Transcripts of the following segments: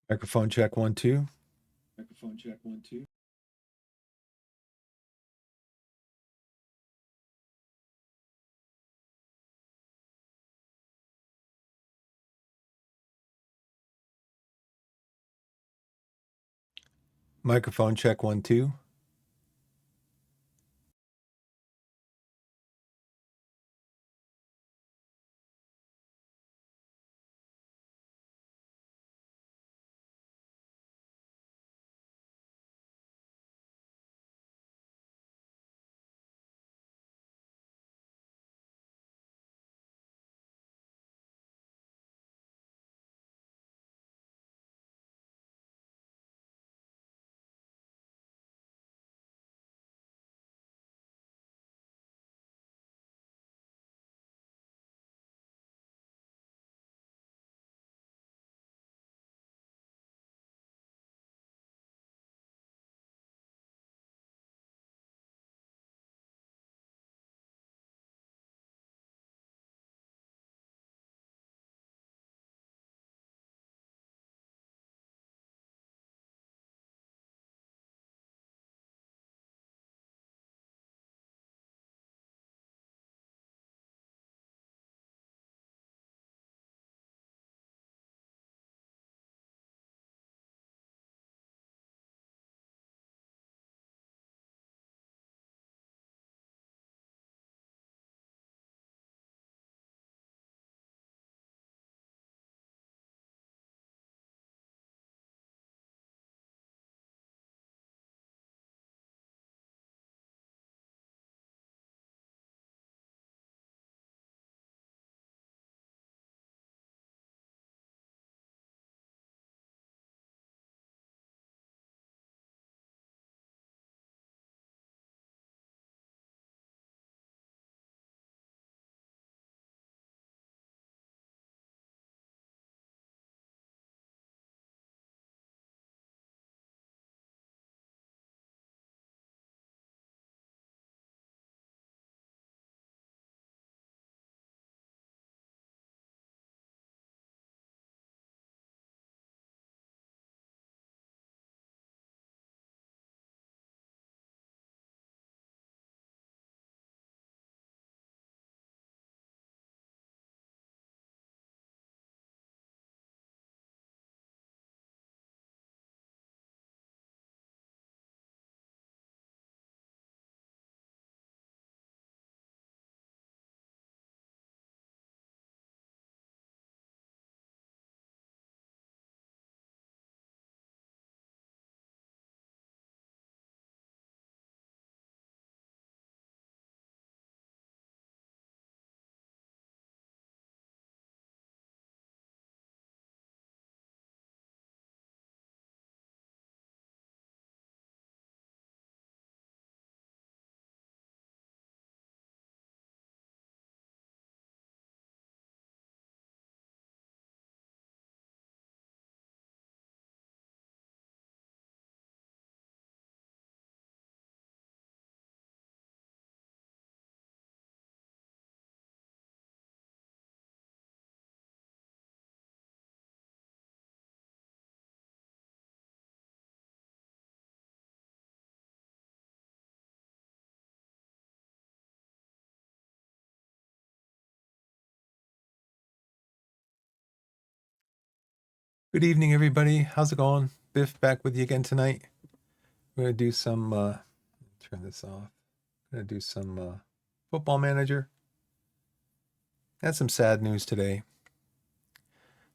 Microphone check 1 2. Microphone check 1 2. Microphone check 1 2. Good evening, everybody. How's it going? Biff back with you again tonight. We're going to do some, turn this off. Going to do some football manager. Had some sad news today.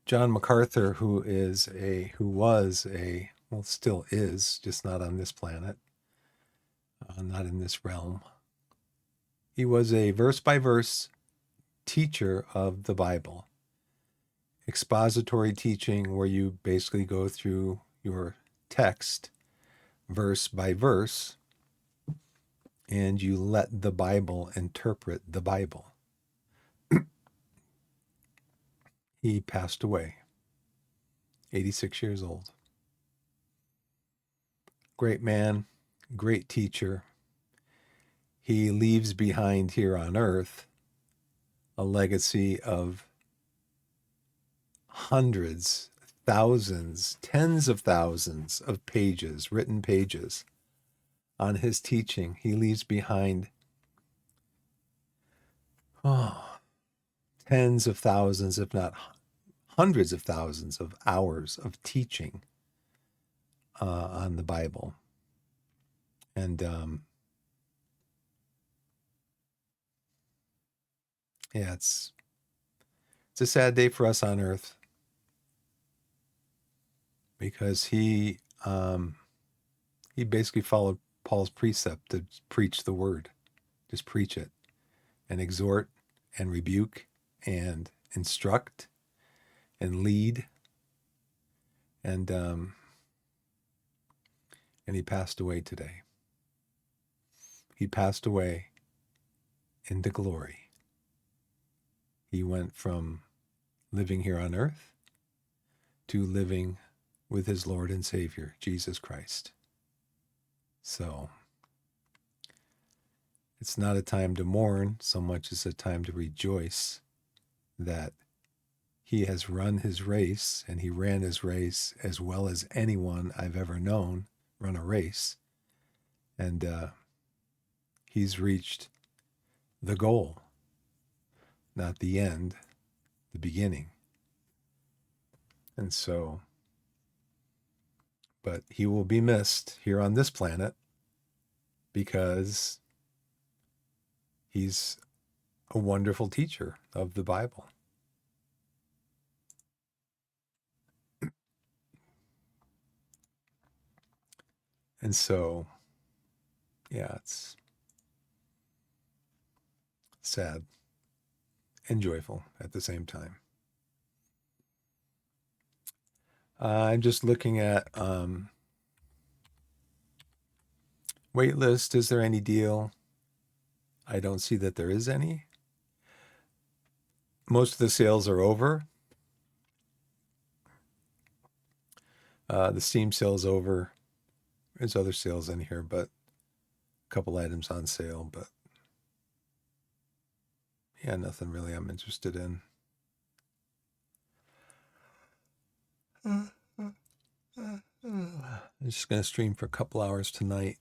John MacArthur, who was a, well, still is, just not on this planet, not in this realm. He was a verse by verse teacher of the Bible. Expository teaching, where you basically go through your text verse by verse and you let the Bible interpret the Bible. He passed away, 86 years old. Great man, great teacher. He leaves behind here on earth a legacy of hundreds, thousands, tens of thousands of pages, written pages on his teaching. He leaves behind tens of thousands, if not hundreds of thousands of hours of teaching on the Bible. And yeah, it's a sad day for us on earth, because he basically followed Paul's precept to preach the word. Just preach it and exhort and rebuke and instruct and lead. And he passed away today. He passed away into glory. He went from living here on earth to living with his Lord and Savior, Jesus Christ. So it's not a time to mourn so much as a time to rejoice that he has run his race, and he ran his race as well as anyone I've ever known run a race. And he's reached the goal, not the end, the beginning. And so, but he will be missed here on this planet, because he's a wonderful teacher of the Bible. And so, yeah, it's sad and joyful at the same time. I'm just looking at wait list. Is there any deal? I don't see that there is any. Most of the sales are over. The Steam sale's over. There's other sales in here, but a couple items on sale. But yeah, nothing really I'm interested in. I'm just going to stream for a couple hours tonight,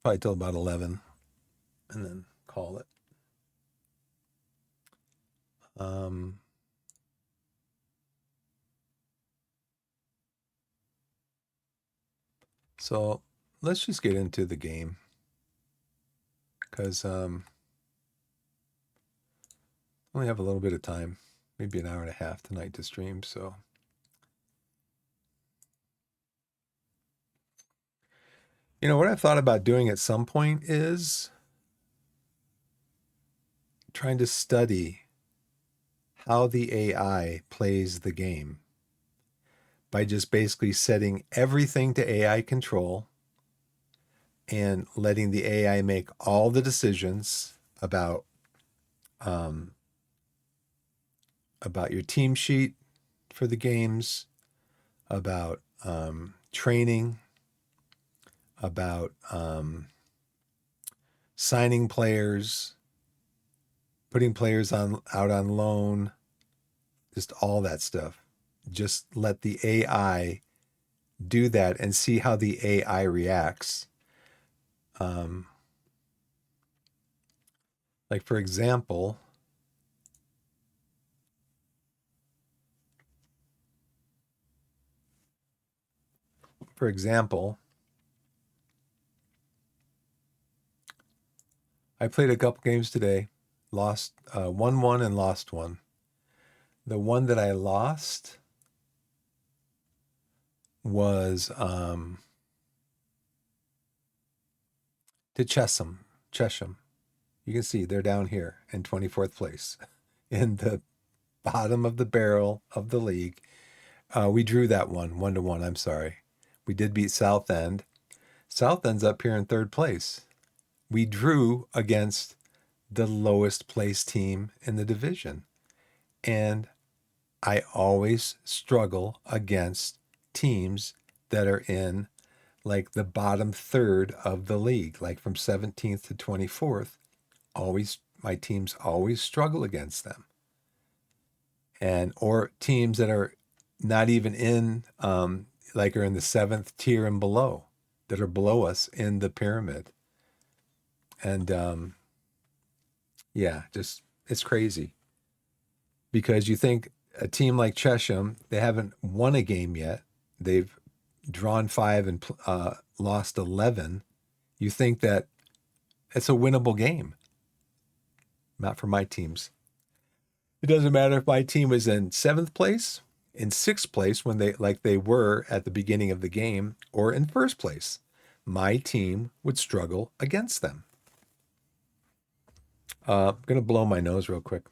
probably till about 11, and then call it. So let's just get into the game, because only have a little bit of time, maybe an hour and a half tonight to stream. So you know what I've thought about doing at some point is trying to study how the AI plays the game, by just basically setting everything to AI control and letting the AI make all the decisions about your team sheet for the games, about training, about signing players, putting players out on loan, just all that stuff. Just let the AI do that and see how the AI reacts. Like for example, I played a couple games today, lost won one and lost one. The one that I lost was to Chesham. You can see they're down here in 24th place in the bottom of the barrel of the league. We drew that one 1-1. I'm sorry. We did beat Southend. Southend's up here in third place. We drew against the lowest placed team in the division. And I always struggle against teams that are in like the bottom third of the league, like from 17th to 24th. My teams always struggle against them. Or teams that are not even in, like are in the 7th tier and below, that are below us in the pyramid. And yeah, just it's crazy because you think a team like Chesham, they haven't won a game yet. They've drawn 5 and lost 11. You think that it's a winnable game. Not for my teams. It doesn't matter if my team was in 7th place, in 6th place when they were at the beginning of the game, or in 1st place. My team would struggle against them. I'm going to blow my nose real quick.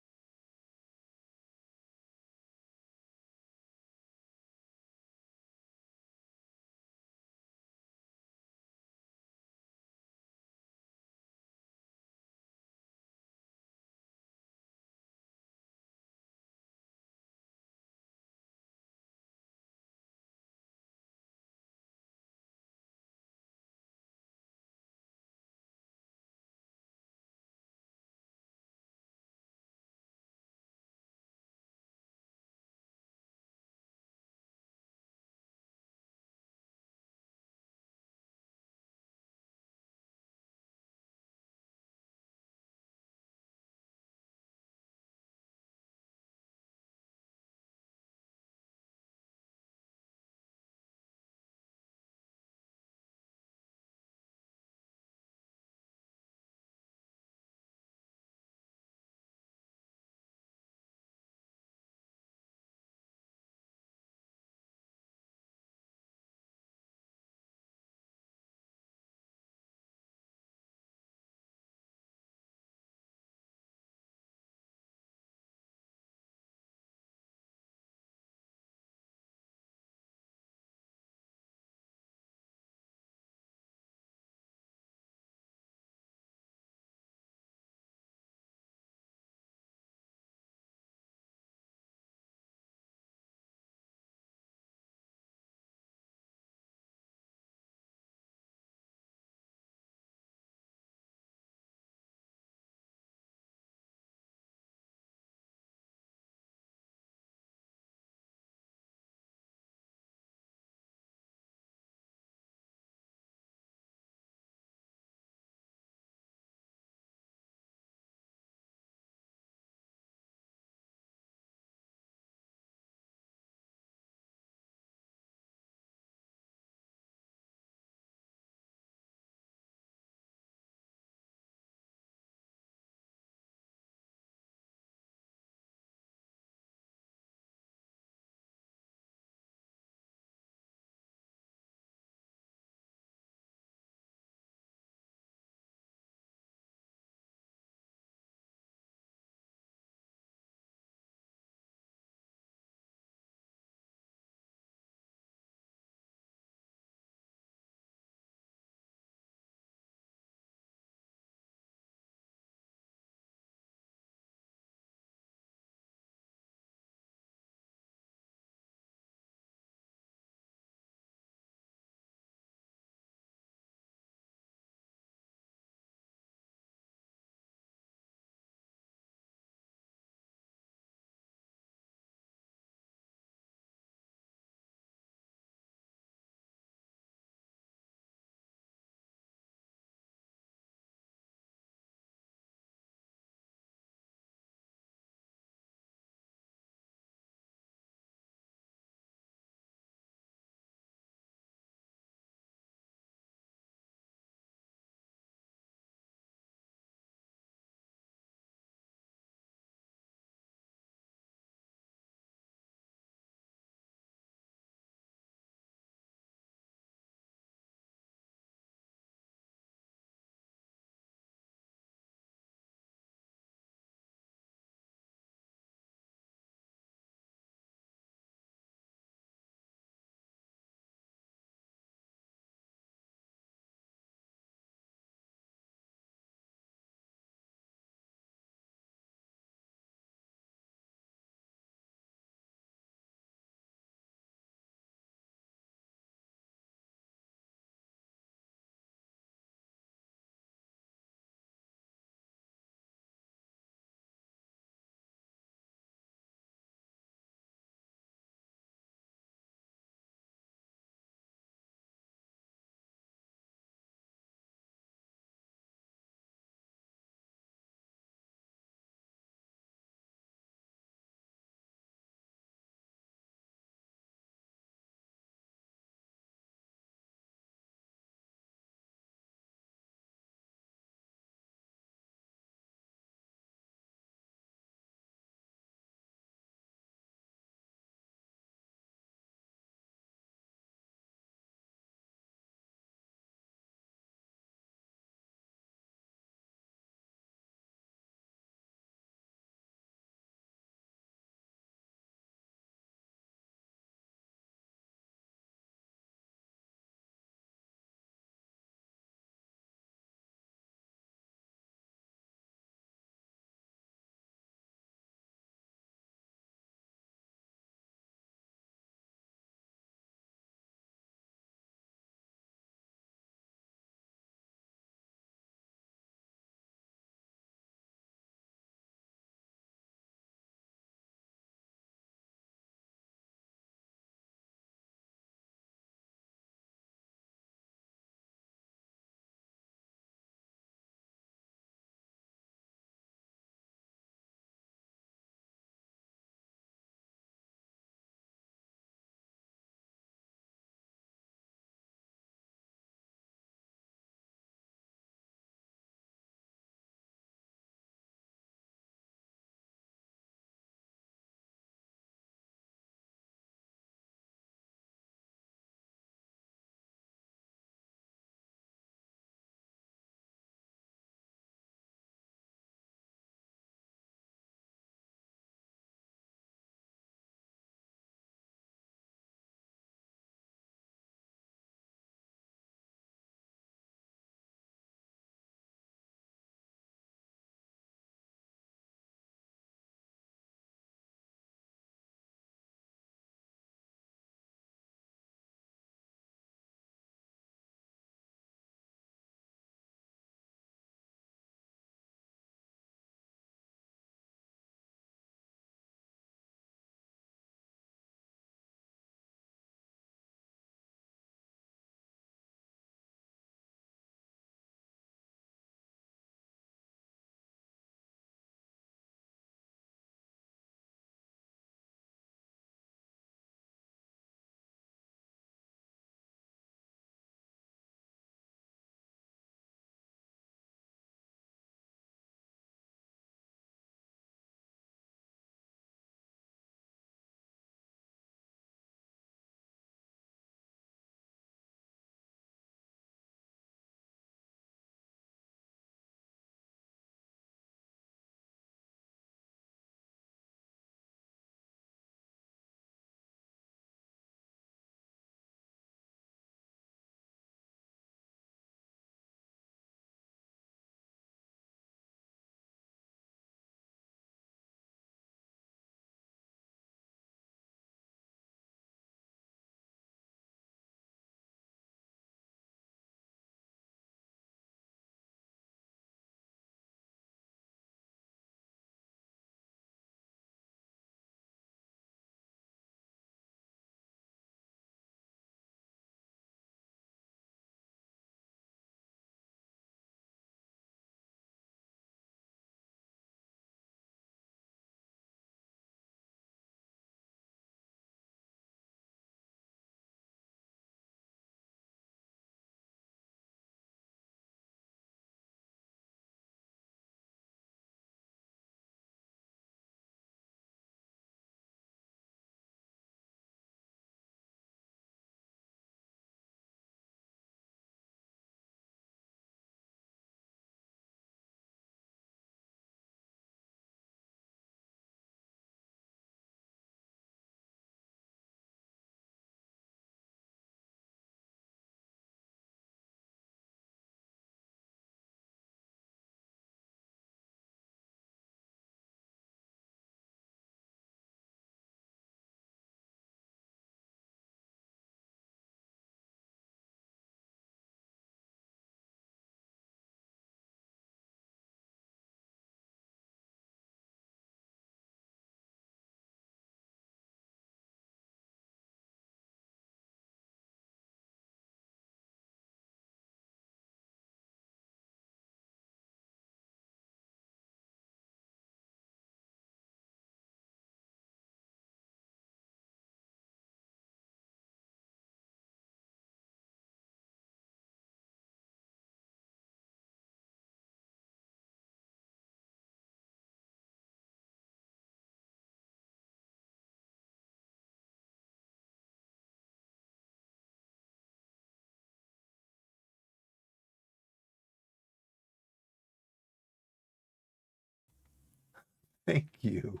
Thank you.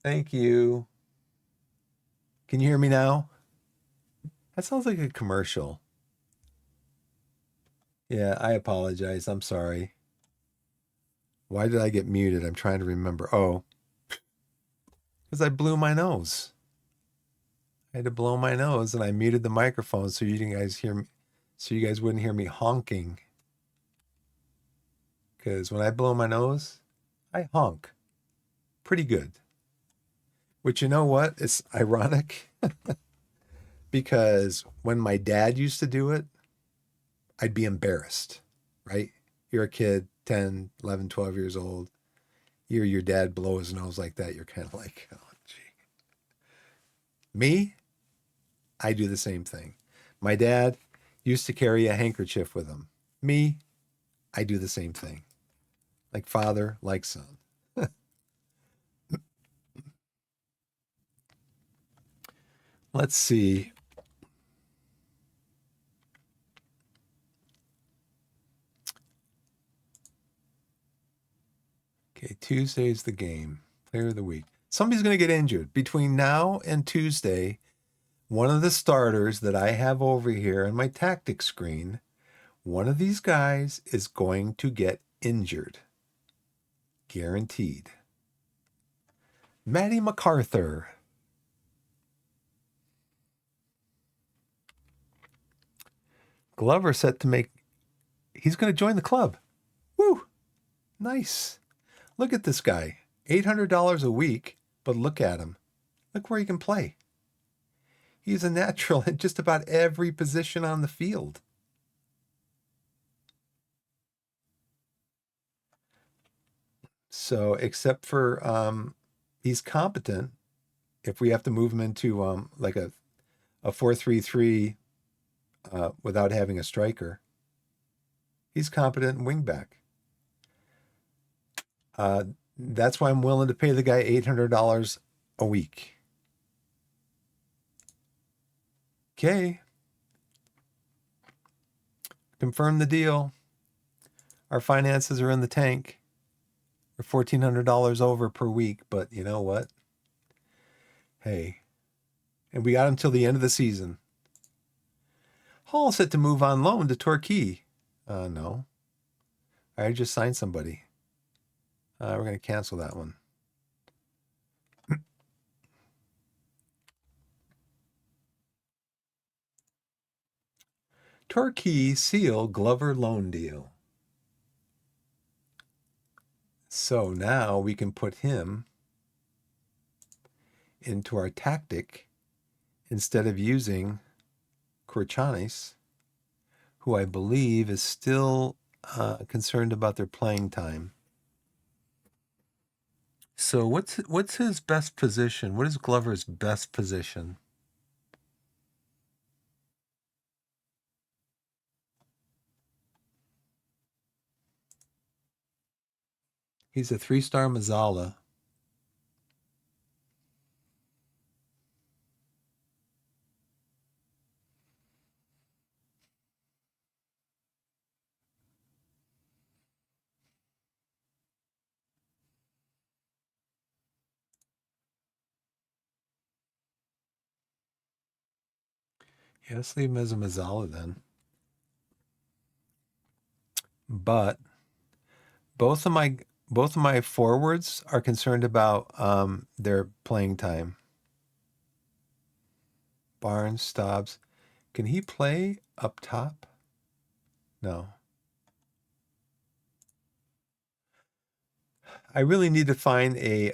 Thank you. Can you hear me now? That sounds like a commercial. Yeah, I apologize. I'm sorry. Why did I get muted? I'm trying to remember. Oh, because I blew my nose. I had to blow my nose and I muted the microphone so you guys hear me, so you guys wouldn't hear me honking. Because when I blow my nose, I honk pretty good. Which, you know what? It's ironic because when my dad used to do it, I'd be embarrassed, right? You're a kid, 10, 11, 12 years old. Your dad blow his nose like that. You're kind of like, oh, gee. Me, I do the same thing. My dad used to carry a handkerchief with him. Me, I do the same thing. Like father, like son. Let's see. Okay, Tuesday's the game. Player of the week. Somebody's going to get injured. Between now and Tuesday, one of the starters that I have over here on my tactics screen, one of these guys is going to get injured. Guaranteed. Matty MacArthur. Glover set to make... He's going to join the club. Woo! Nice. Look at this guy. $800 a week, but look at him. Look where he can play. He's a natural in just about every position on the field. So, except for he's competent. If we have to move him into like a 4-3-3 without having a striker, he's competent in wingback. That's why I'm willing to pay the guy $800 a week. Okay. Confirm the deal. Our finances are in the tank. We're $1,400 over per week, but you know what? Hey, and we got him till the end of the season. Hall set to move on loan to Torquay. No. I just signed somebody. We're going to cancel that one. Torquay Seal Glover loan deal. So now we can put him into our tactic instead of using Korchanis, who I believe is still concerned about their playing time. So what's his best position? What is Glover's best position? He's a 3-star Mazzala. Yeah, let's leave him as a Mazzala then. But both of my forwards are concerned about their playing time. Barnes, Stobbs. Can he play up top? No. I really need to find a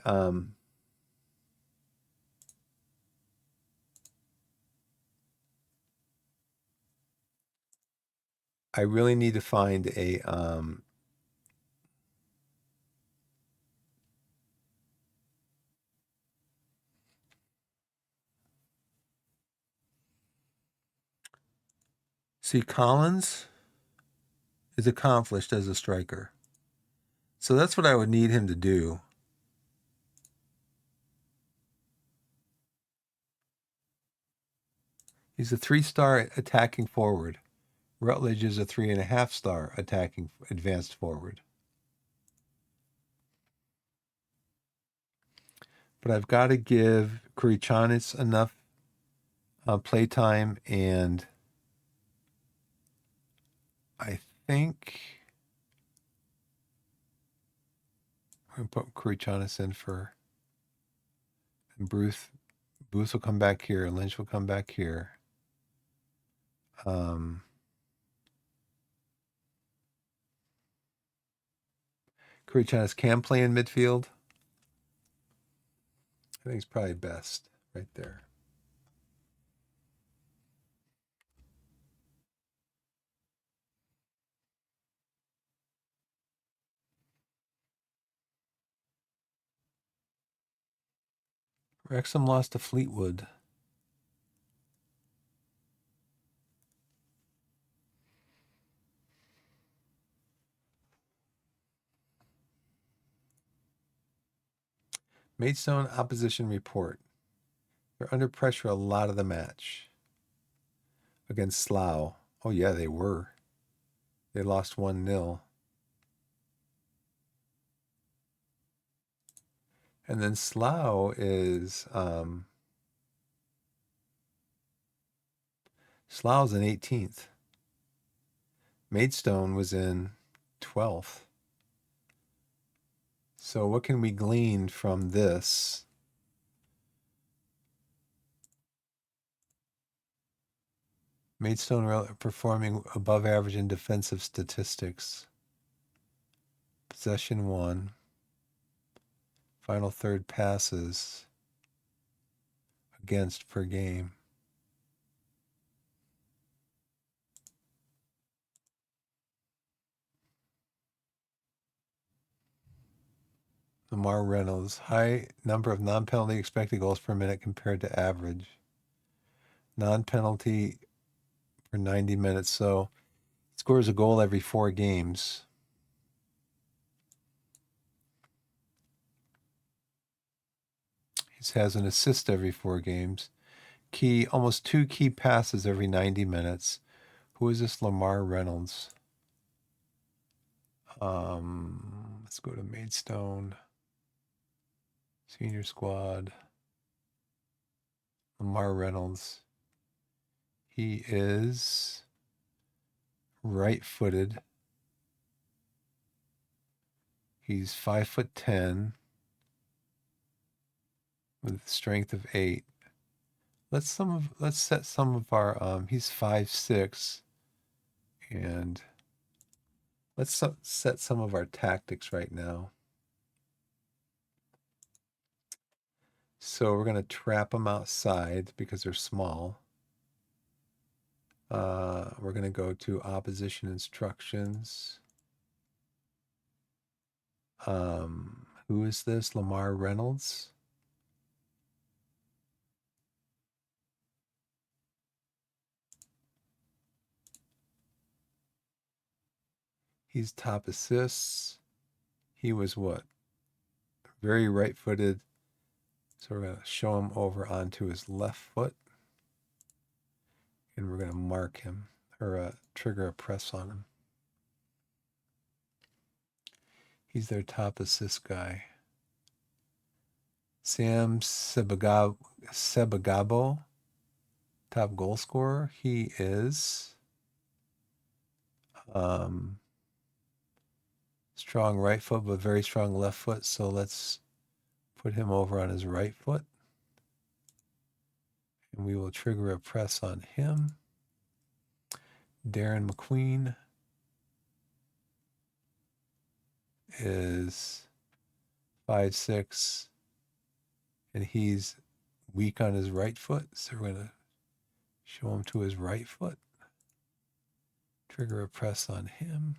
see, Collins is accomplished as a striker. So that's what I would need him to do. He's a 3-star attacking forward. Rutledge is a 3.5-star attacking advanced forward. but I've got to give Kurichanis enough play time, and I think we're going to put Kurichanis in for, and Booth will come back here, Lynch will come back here. Kurichanis can play in midfield. I think it's probably best right there. Wrexham lost to Fleetwood. Maidstone opposition report. They're under pressure a lot of the match against Slough. Oh, yeah, they were. They lost 1-0. And then Slough is Slough's in 18th. Maidstone was in 12th. So what can we glean from this? Maidstone performing above average in defensive statistics. Possession 1. Final third passes against per game. Lamar Reynolds, high number of non-penalty expected goals per minute compared to average. Non-penalty for 90 minutes, so he scores a goal every 4 games. He has an assist every 4 games. Almost 2 key passes every 90 minutes. Who is this Lamar Reynolds? Let's go to Maidstone. Senior squad. Lamar Reynolds. He is right-footed. He's 5'10" with a strength of 8. Let's set some of our he's 5'6", and let's set some of our tactics right now. So we're going to trap them outside because they're small. We're going to go to opposition instructions. Who is this? Lamar Reynolds. He's top assists. He was what? Very right-footed. So we're going to show him over onto his left foot. And we're going to mark him, or trigger a press on him. He's their top assist guy. Sam Sebagabo, top goal scorer. He is strong right foot, but very strong left foot. So let's put him over on his right foot. And we will trigger a press on him. Darren McQueen is 5'6", and he's weak on his right foot. So we're going to show him to his right foot. Trigger a press on him.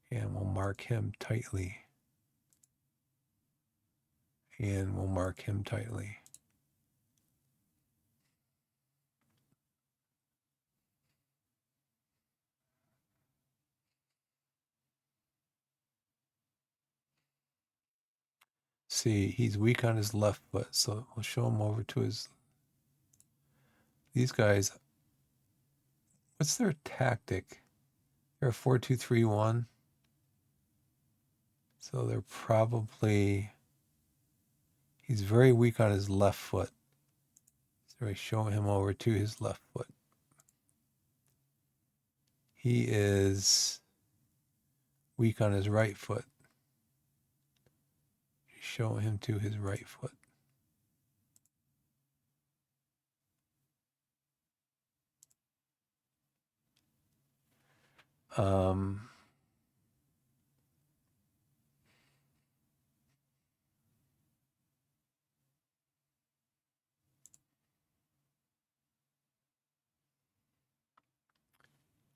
And we'll mark him tightly. And we'll mark him tightly. See, he's weak on his left foot, so we'll show him over to his... These guys, what's their tactic? They're a 4-2-3-1. So they're probably... He's very weak on his left foot. So we show him over to his left foot. He is weak on his right foot. Show him to his right foot.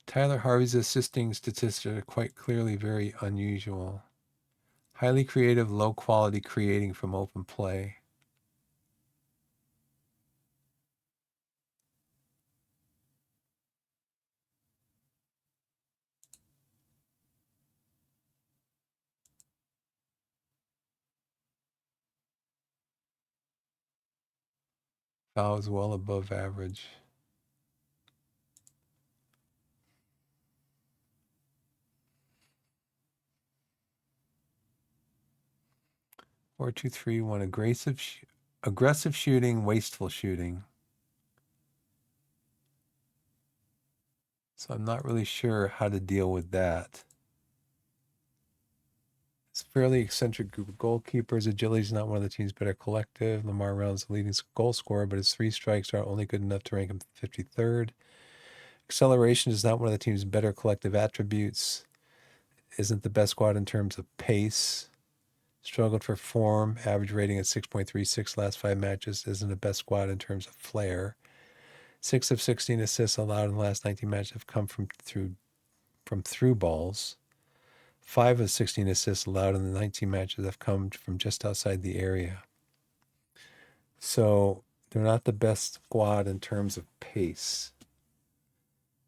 Tyler Harvey's assisting statistics are quite clearly very unusual. Highly creative, low quality creating from open play. Fouls well above average. 4-2-3-1. Aggressive shooting, wasteful shooting. So I'm not really sure how to deal with that. It's a fairly eccentric group of goalkeepers. Agility is not one of the team's better collective. Lamar Round's the leading goal scorer, but his 3 strikes are only good enough to rank him 53rd. Acceleration is not one of the team's better collective attributes. Isn't the best squad in terms of pace. Struggled for form. Average rating at 6.36 last 5 matches. Isn't the best squad in terms of flair. 6 of 16 assists allowed in the last 19 matches have come from through balls. 5 of 16 assists allowed in the 19 matches have come from just outside the area. So they're not the best squad in terms of pace.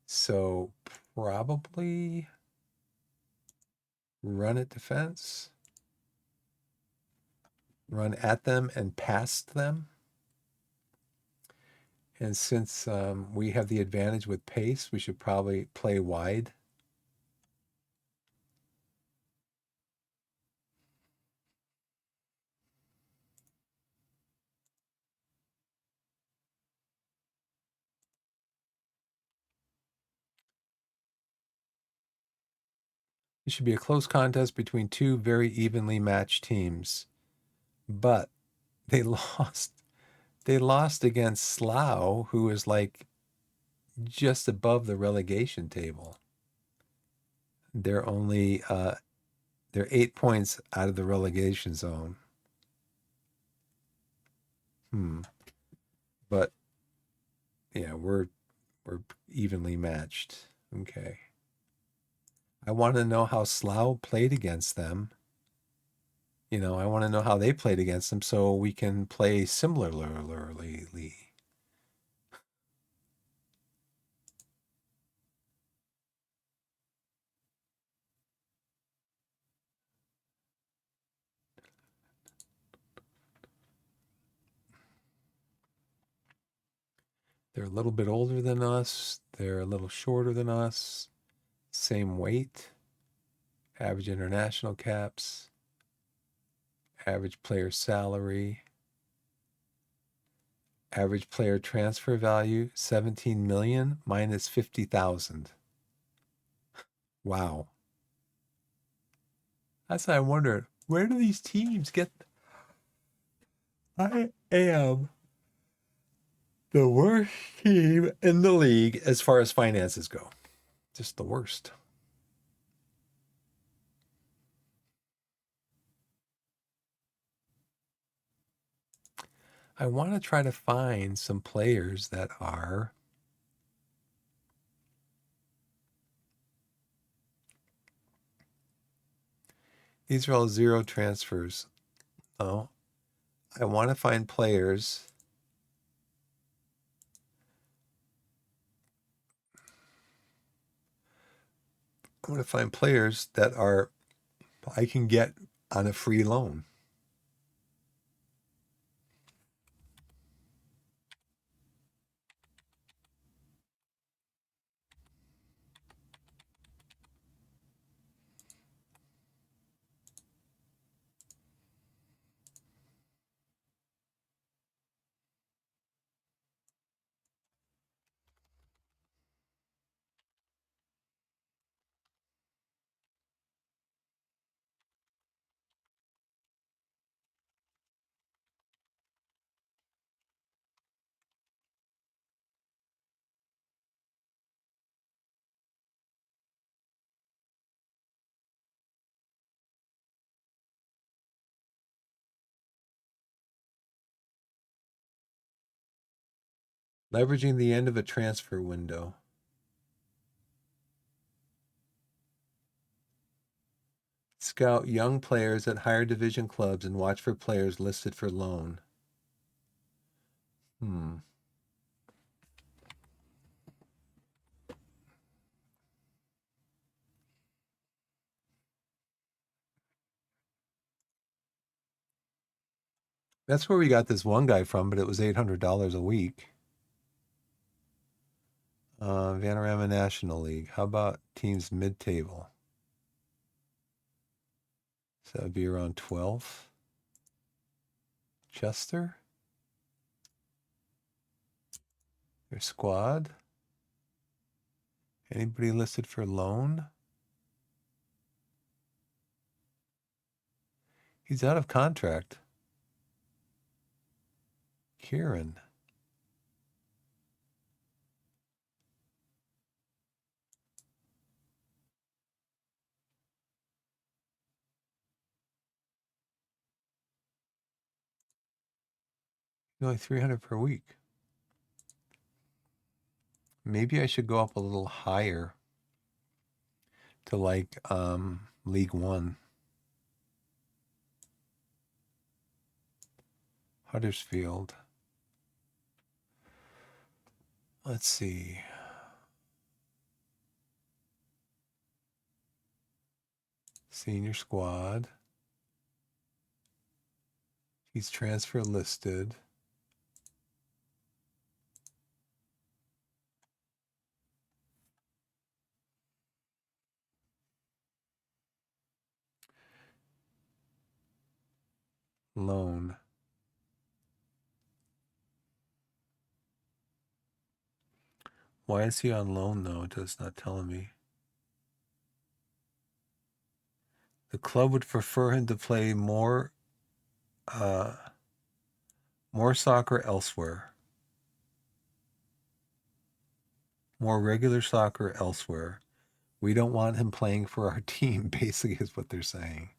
So probably run at defense, run at them and past them. And since we have the advantage with pace, we should probably play wide. It should be a close contest between 2 very evenly matched teams. But they lost. They lost against Slough, who is like just above the relegation table. They're only they're 8 points out of the relegation zone. But yeah, we're evenly matched. Okay. I want to know how Slough played against them. You know, I want to know how they played against them so we can play similarly. They're a little bit older than us. They're a little shorter than us. Same weight. Average international caps. Average player salary. Average player transfer value, 17 million minus 50,000. Wow. That's what I wondered. Where do these teams get? I am the worst team in the league as far as finances go. Just the worst. I want to try to find some players that are these are all 0 transfers. Oh, I want to find players that are I can get on a free loan. Leveraging the end of a transfer window. Scout young players at higher division clubs and watch for players listed for loan. That's where we got this one guy from, but it was $800 a week. Vanarama National League. How about teams mid-table? So that would be around 12. Chester? Their squad? Anybody listed for loan? He's out of contract. Kieran. Only 300 per week. Maybe I should go up a little higher to like League One. Huddersfield. Let's see. Senior squad. He's transfer listed. Loan. Why is he on loan though? It's not telling me. The club would prefer him to play more soccer elsewhere. More regular soccer elsewhere. We don't want him playing for our team, basically is what they're saying.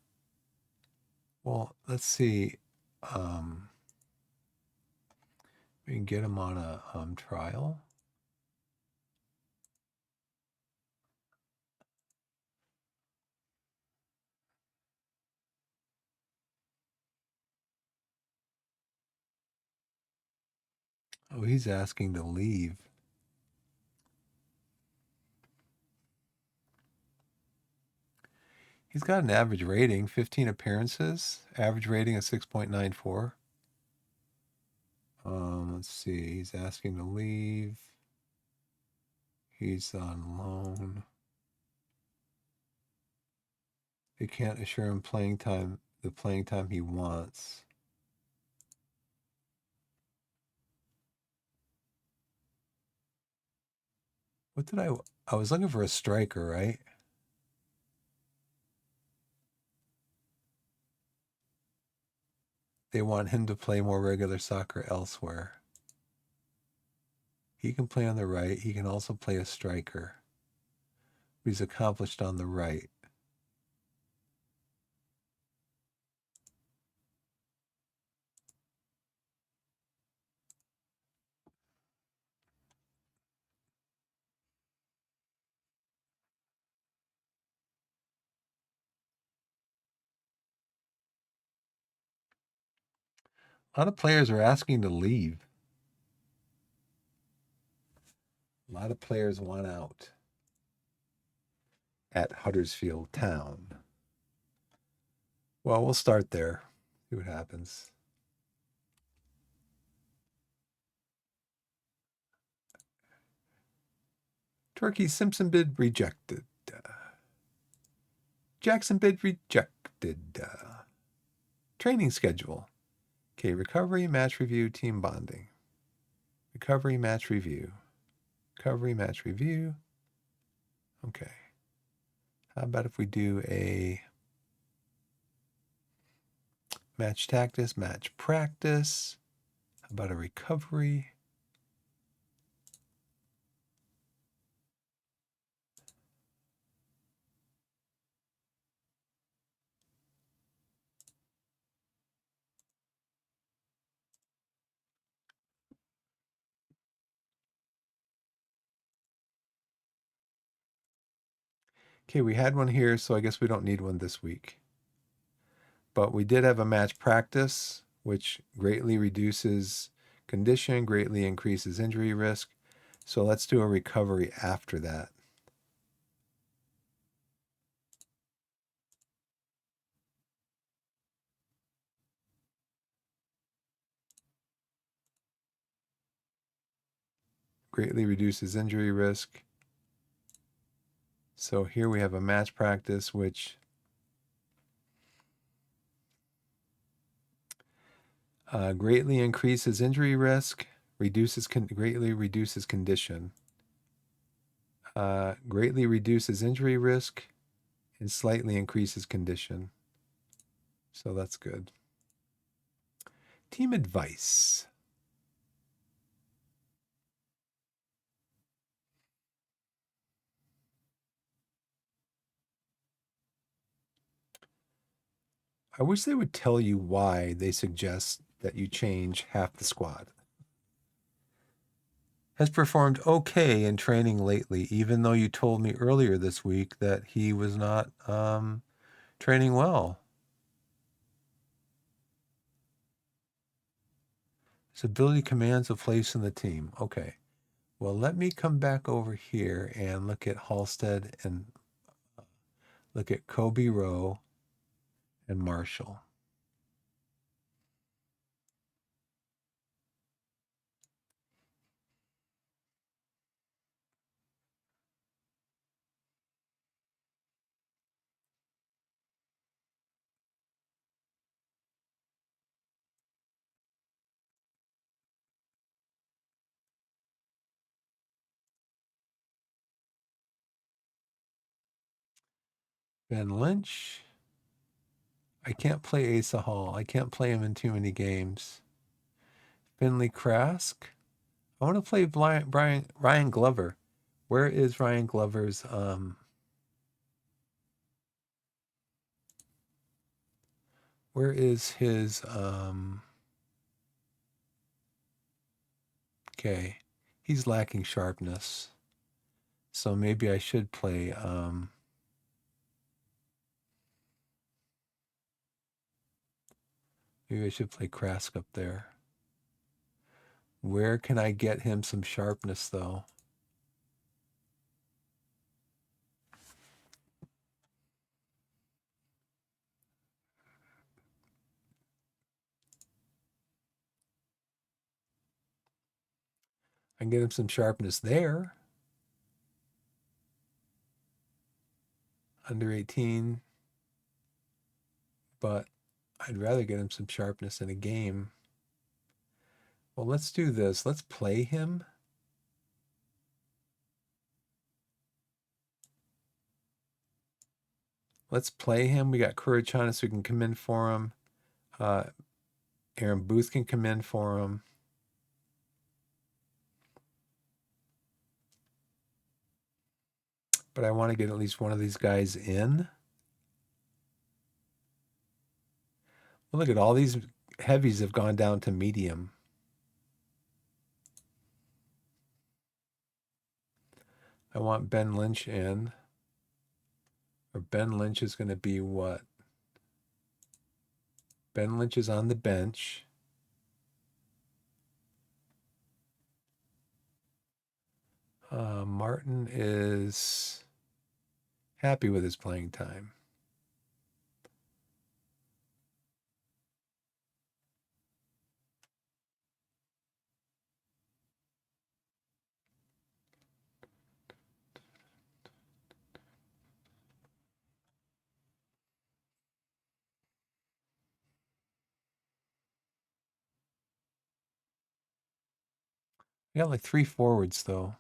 Well, let's see. We can get him on a trial. Oh, he's asking to leave. He's got an average rating, 15 appearances, average rating of 6.94. Let's see. He's asking to leave. He's on loan. They can't assure him playing time, the playing time he wants. What did I was looking for a striker, right? They want him to play more regular soccer elsewhere. He can play on the right. He can also play a striker. He's accomplished on the right. A lot of players are asking to leave. A lot of players want out at Huddersfield Town. Well, we'll start there. See what happens. Torquay Simpson bid rejected. Jackson bid rejected. Training schedule. Okay, recovery, match review, team bonding. Recovery, match review. Recovery, match review. Okay. How about if we do a match tactics, match practice? How about a recovery? Okay, we had one here, so I guess we don't need one this week. But we did have a match practice, which greatly reduces condition, greatly increases injury risk. So let's do a recovery after that. Greatly reduces injury risk. So here we have a match practice, which greatly increases injury risk, greatly reduces condition, greatly reduces injury risk, and slightly increases condition. So that's good. Team advice. I wish they would tell you why they suggest that you change half the squad. Has performed okay in training lately, even though you told me earlier this week that he was not training well. His ability commands a place in the team. Okay. Well, let me come back over here and look at Halstead and look at Kobe Rowe and Marshall. Ben Lynch. I can't play Asa Hall. I can't play him in too many games. Finley Trask. I want to play Ryan Glover. Where is Ryan Glover's where is his okay. He's lacking sharpness. So maybe I should play maybe I should play Krask up there. Where can I get him some sharpness though? I can get him some sharpness there. Under 18. But I'd rather get him some sharpness in a game. Well, let's do this. Let's play him. Let's play him. We got courage on us. We can come in for him. Aaron Booth can come in for him. But I want to get at least one of these guys in. Well, look at all these heavies have gone down to medium. I want Ben Lynch in. Or Ben Lynch is going to be what? Ben Lynch is on the bench. Martin is happy with his playing time. I got like 3 forwards though.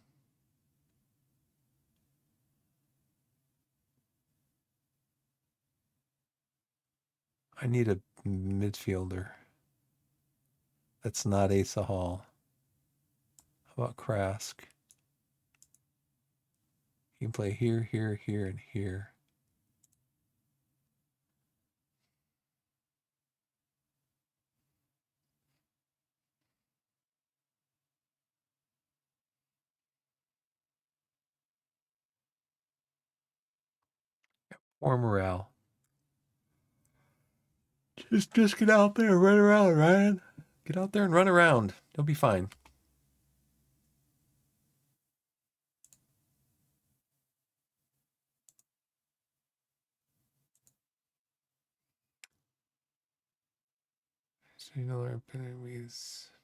I need a midfielder. That's not Asa Hall. How about Krask? He can play here, here, here, and here. Or morale. Just get out there and run around, Ryan. Get out there and run around. You'll be fine.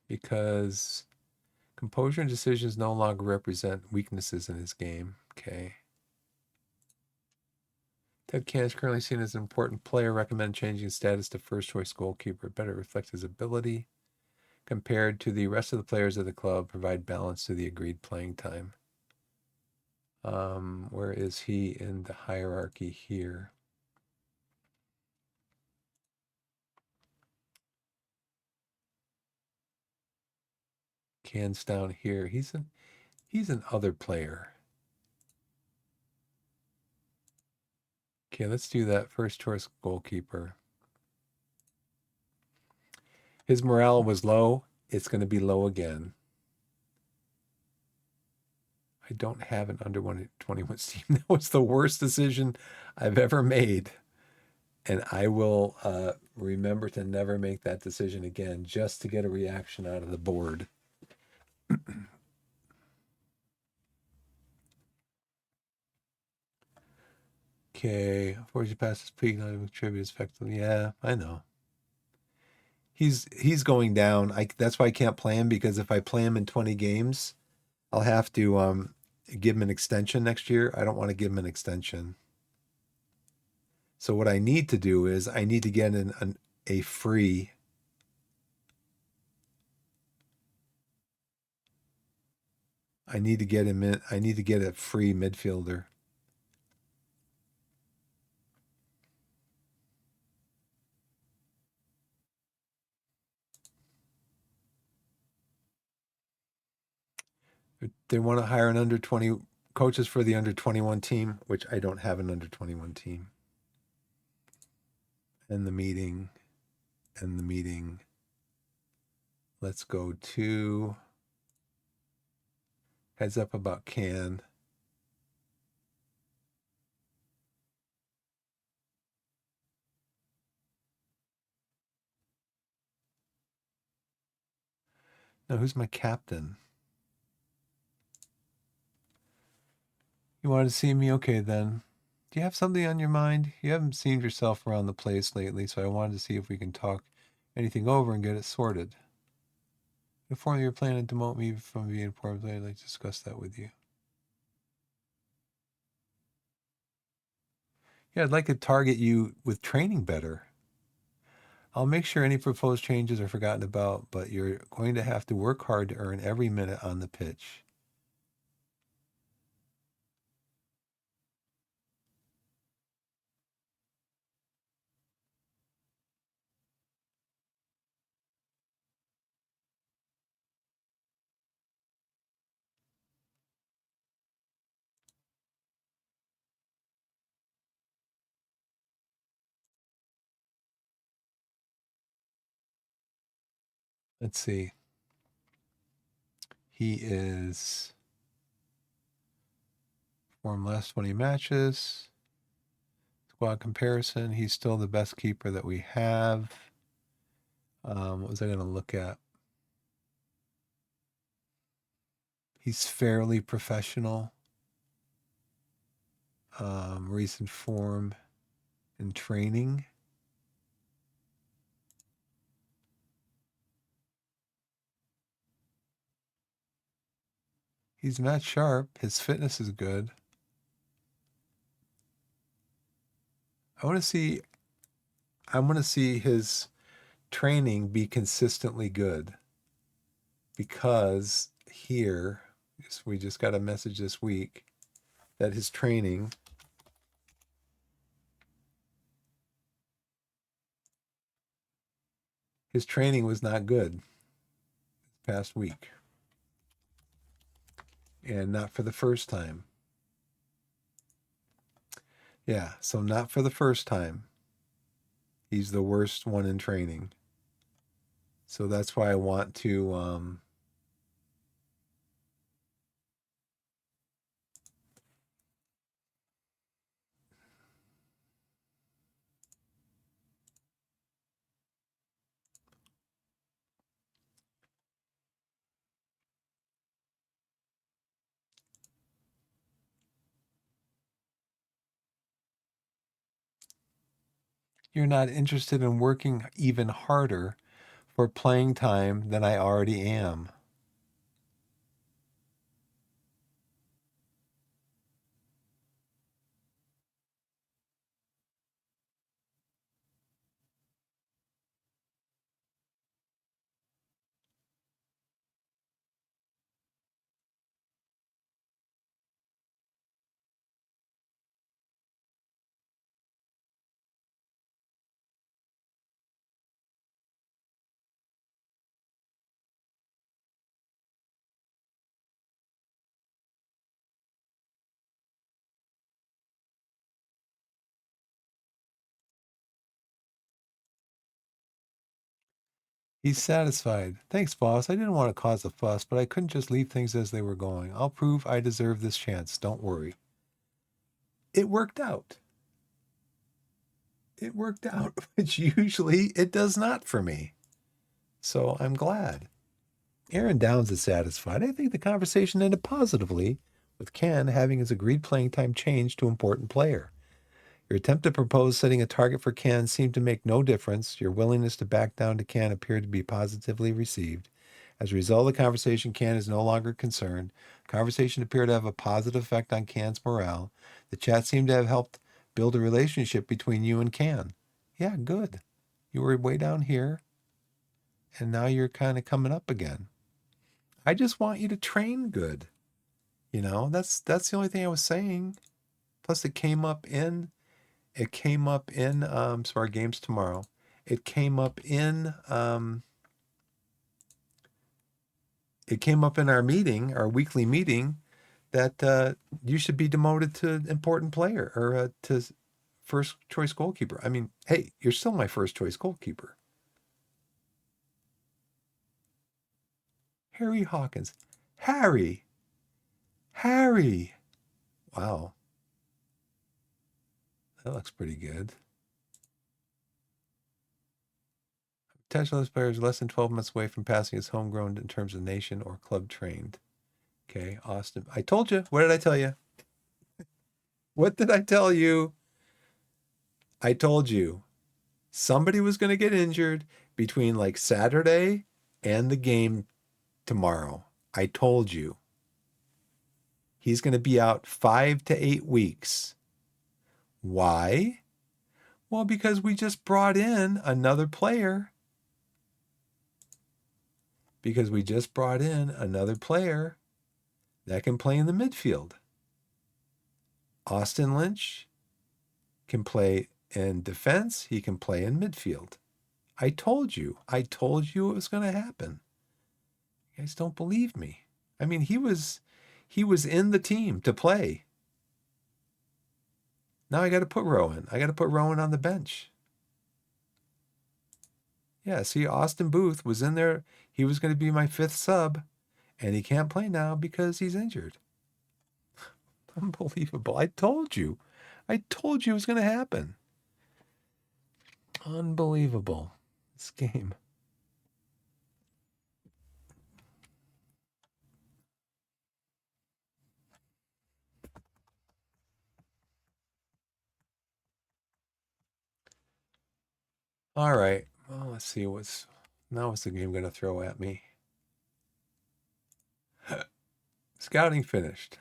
Because composure and decisions no longer represent weaknesses in his game. Okay. Ted Can is currently seen as an important player. Recommend changing his status to first choice goalkeeper. Better reflect his ability compared to the rest of the players of the club. Provide balance to the agreed playing time. Where is he in the hierarchy here? Can's down here. He's an other player. Okay, let's do that. First choice goalkeeper. His morale was low. It's going to be low again. I don't have an under 21 team. That was the worst decision I've ever made. And I will remember to never make that decision again just to get a reaction out of the board. Okay, unfortunately, past his peak, not even contribute effectively. Yeah, I know. He's going down. That's why I can't play him, because if I play him in 20 games, I'll have to give him an extension next year. I don't want to give him an extension. So what I need to do is I need to get a free. I need to get him in. I need to get a free midfielder. They want to hire an under 20 coaches for the under 21 team, which I don't have an under 21 team. End the meeting. End the meeting. Let's go to heads up about Can. Now, who's my captain? You wanted to see me? Okay, then. Do you have something on your mind? You haven't seen yourself around the place lately, so I wanted to see if we can talk anything over and get it sorted. Inform you're planning to demote me from being informed. I'd like to discuss that with you. Yeah, I'd like to target you with training better. I'll make sure any proposed changes are forgotten about, but you're going to have to work hard to earn every minute on the pitch. Let's see. He is formed last 20 matches. Squad comparison. He's still the best keeper that we have. What was I going to look at? He's fairly professional. Recent form and training. He's not sharp. His fitness is good. I want to see his training be consistently good, because here we just got a message this week that his training was not good this past week, and not for the first time. Yeah, so not for the first time. He's the worst one in training. So that's why I want to You're not interested in working even harder for playing time than I already am. He's satisfied. Thanks, boss. I didn't want to cause a fuss, but I couldn't just leave things as they were going. I'll prove I deserve this chance. Don't worry. It worked out. It worked out, which usually it does not for me. So I'm glad. Aaron Downs is satisfied. I think the conversation ended positively, with Ken having his agreed playing time changed to important player. Your attempt to propose setting a target for Ken seemed to make no difference. Your willingness to back down to Ken appeared to be positively received. As a result of the conversation, Ken is no longer concerned. Conversation appeared to have a positive effect on Can's morale. The chat seemed to have helped build a relationship between you and Can. Yeah, good. You were way down here, and now you're kind of coming up again. I just want you to train good. You know, that's the only thing I was saying. Plus, so our game's tomorrow. It came up in our meeting, our weekly meeting, that you should be demoted to important player or to first choice goalkeeper. I mean, hey, you're still my first choice goalkeeper. Harry Hawkins. Harry. Harry. Wow. That looks pretty good. Potential of this player is less than 12 months away from passing as homegrown in terms of nation or club trained. Okay, Austin. I told you. What did I tell you? What did I tell you? I told you somebody was going to get injured between like Saturday and the game tomorrow. I told you. He's going to be out 5 to 8 weeks. Why? Well, because we just brought in another player. Because we just brought in another player that can play in the midfield. Austin Lynch can play in defense. He can play in midfield. I told you. I told you it was going to happen. You guys don't believe me. I mean, he was in the team to play. Now I got to put Rowan. I got to put Rowan on the bench. Yeah, see, Austin Booth was in there. He was going to be my fifth sub, and he can't play now because he's injured. Unbelievable. I told you. I told you it was going to happen. Unbelievable. This game. All right. Well, let's see what's the game going to throw at me. Scouting finished.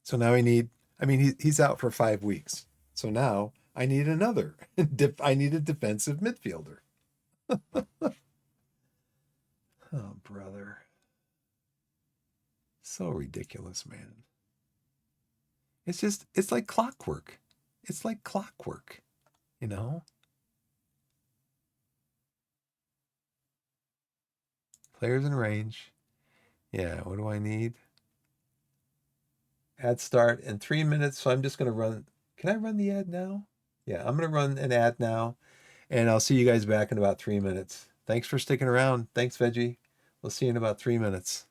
So now he's out for 5 weeks. So now I need another. I need a defensive midfielder. Oh, brother. So ridiculous, man. It's like clockwork. It's like clockwork, you know? Players in range. Yeah, what do I need? Ad start in 3 minutes. So I'm just going to run. Can I run the ad now? Yeah, I'm going to run an ad now. And I'll see you guys back in about 3 minutes. Thanks for sticking around. Thanks, Veggie. We'll see you in about 3 minutes.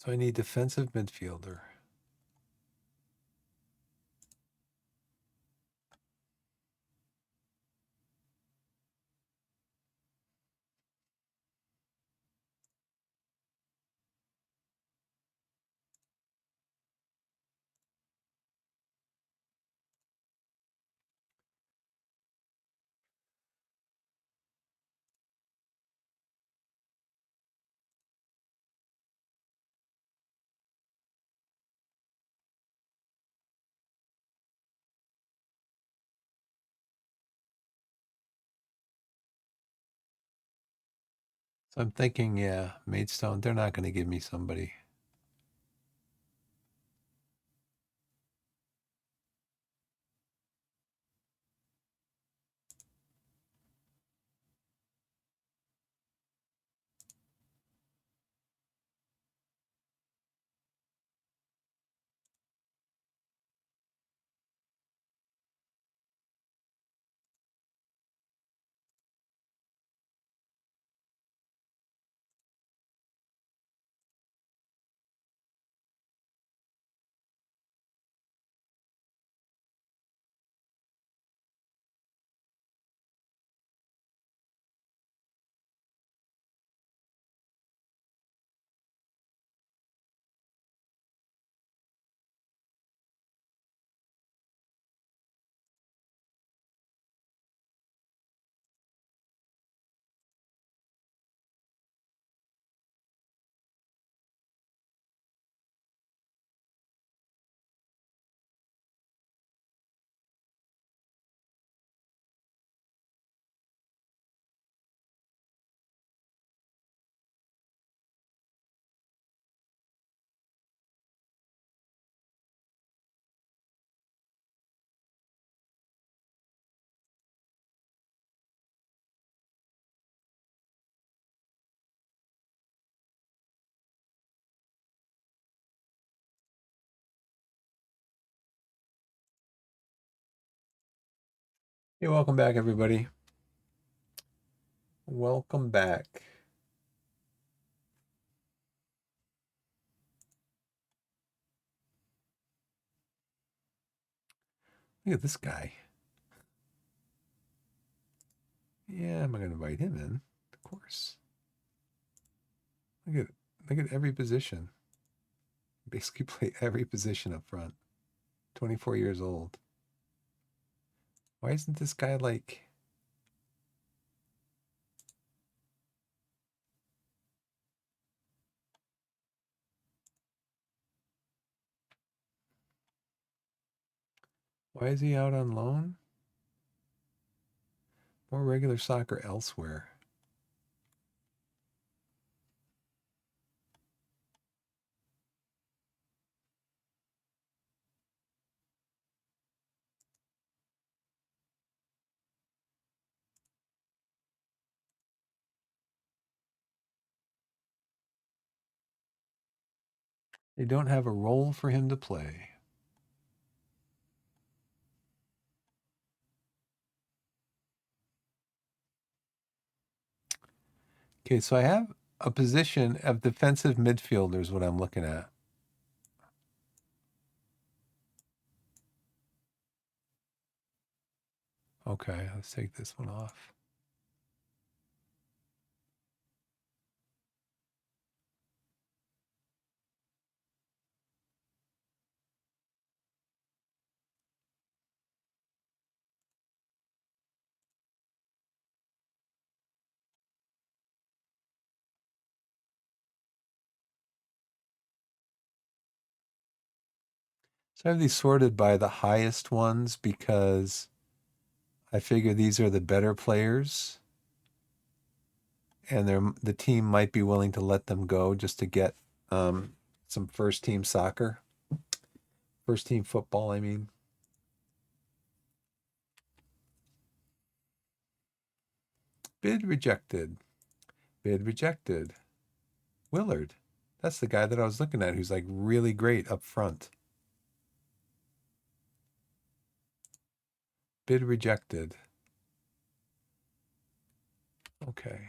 So I need defensive midfielder. So I'm thinking, yeah, Maidstone, they're not going to give me somebody. Hey, welcome back, everybody. Welcome back. Look at this guy. Yeah, am I going to invite him in? Of course. Look at every position. Basically play every position up front. 24 years old. Why isn't this guy like... Why is he out on loan? More regular soccer elsewhere. They don't have a role for him to play. Okay, so I have a position of defensive midfielder is what I'm looking at. Okay, let's take this one off. So I have these sorted by the highest ones because I figure these are the better players and the team might be willing to let them go just to get some first team soccer. First team football, I mean. Bid rejected. Bid rejected. Willard. That's the guy that I was looking at who's like really great up front. Bid rejected. Okay.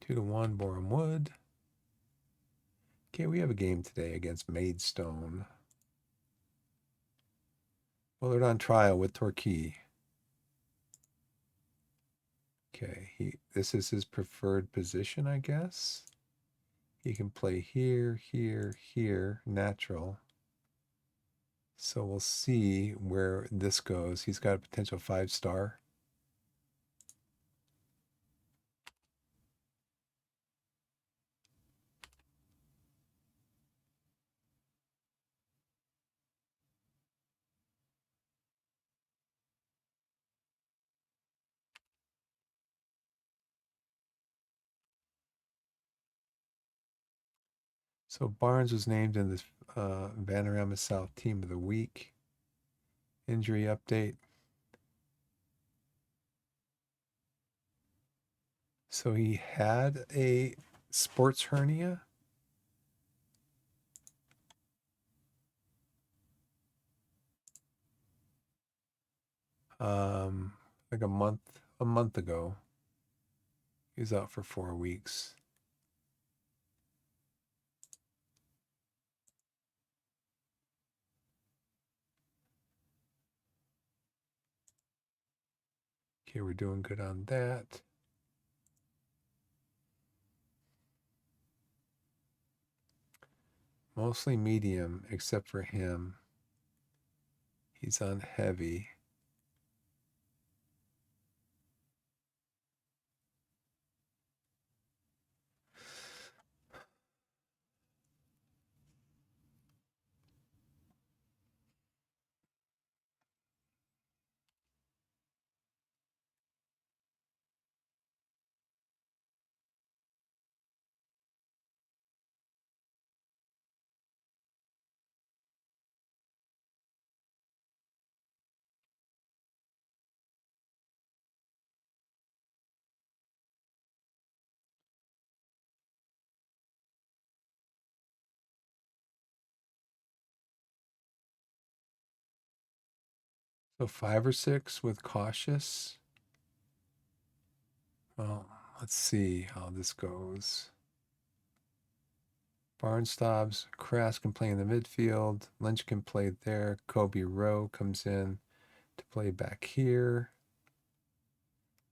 2-1 Boreham Wood. Okay, we have a game today against Maidstone. Willard on trial with Torquay. Okay, this is his preferred position, I guess. He can play here, here, here, natural. So we'll see where this goes. He's got a potential 5-star. So Barnes was named in this Vanarama South Team of the Week. Injury update. So he had a sports hernia. Like a month ago. He was out for 4 weeks. Okay, we're doing good on that. Mostly medium, except for him. He's on heavy. So 5 or 6 with cautious. Well, let's see how this goes. Barnstobbs, Crass can play in the midfield. Lynch can play there. Kobe Rowe comes in to play back here.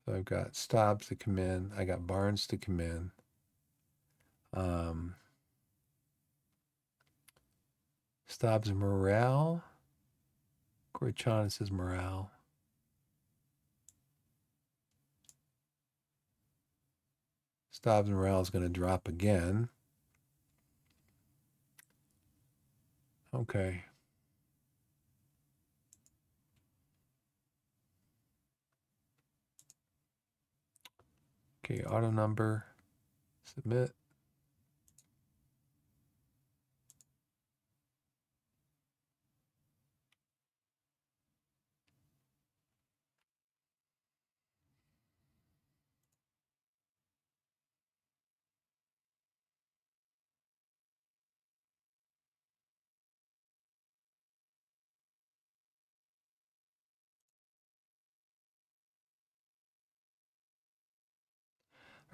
So I've got Stobbs to come in. I got Barnes to come in. Stobbs morale. Corey Chan says morale. Stobbs morale is going to drop again. Okay. Okay, auto number. Submit.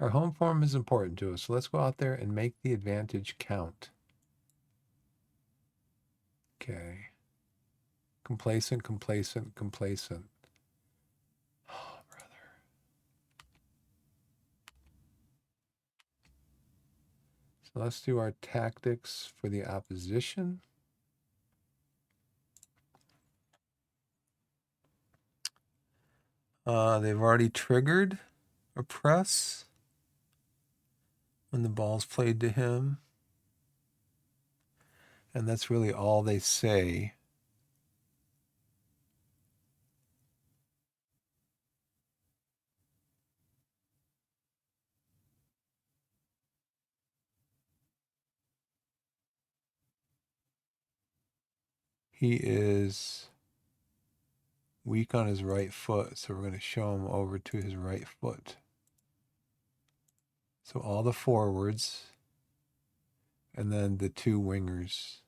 Our home form is important to us, so let's go out there and make the advantage count. Okay. Complacent, complacent, complacent. Oh, brother. So let's do our tactics for the opposition. They've already triggered a press when the ball's played to him. And that's really all they say. He is weak on his right foot, so we're going to show him over to his right foot. So all the forwards and then the 2 wingers.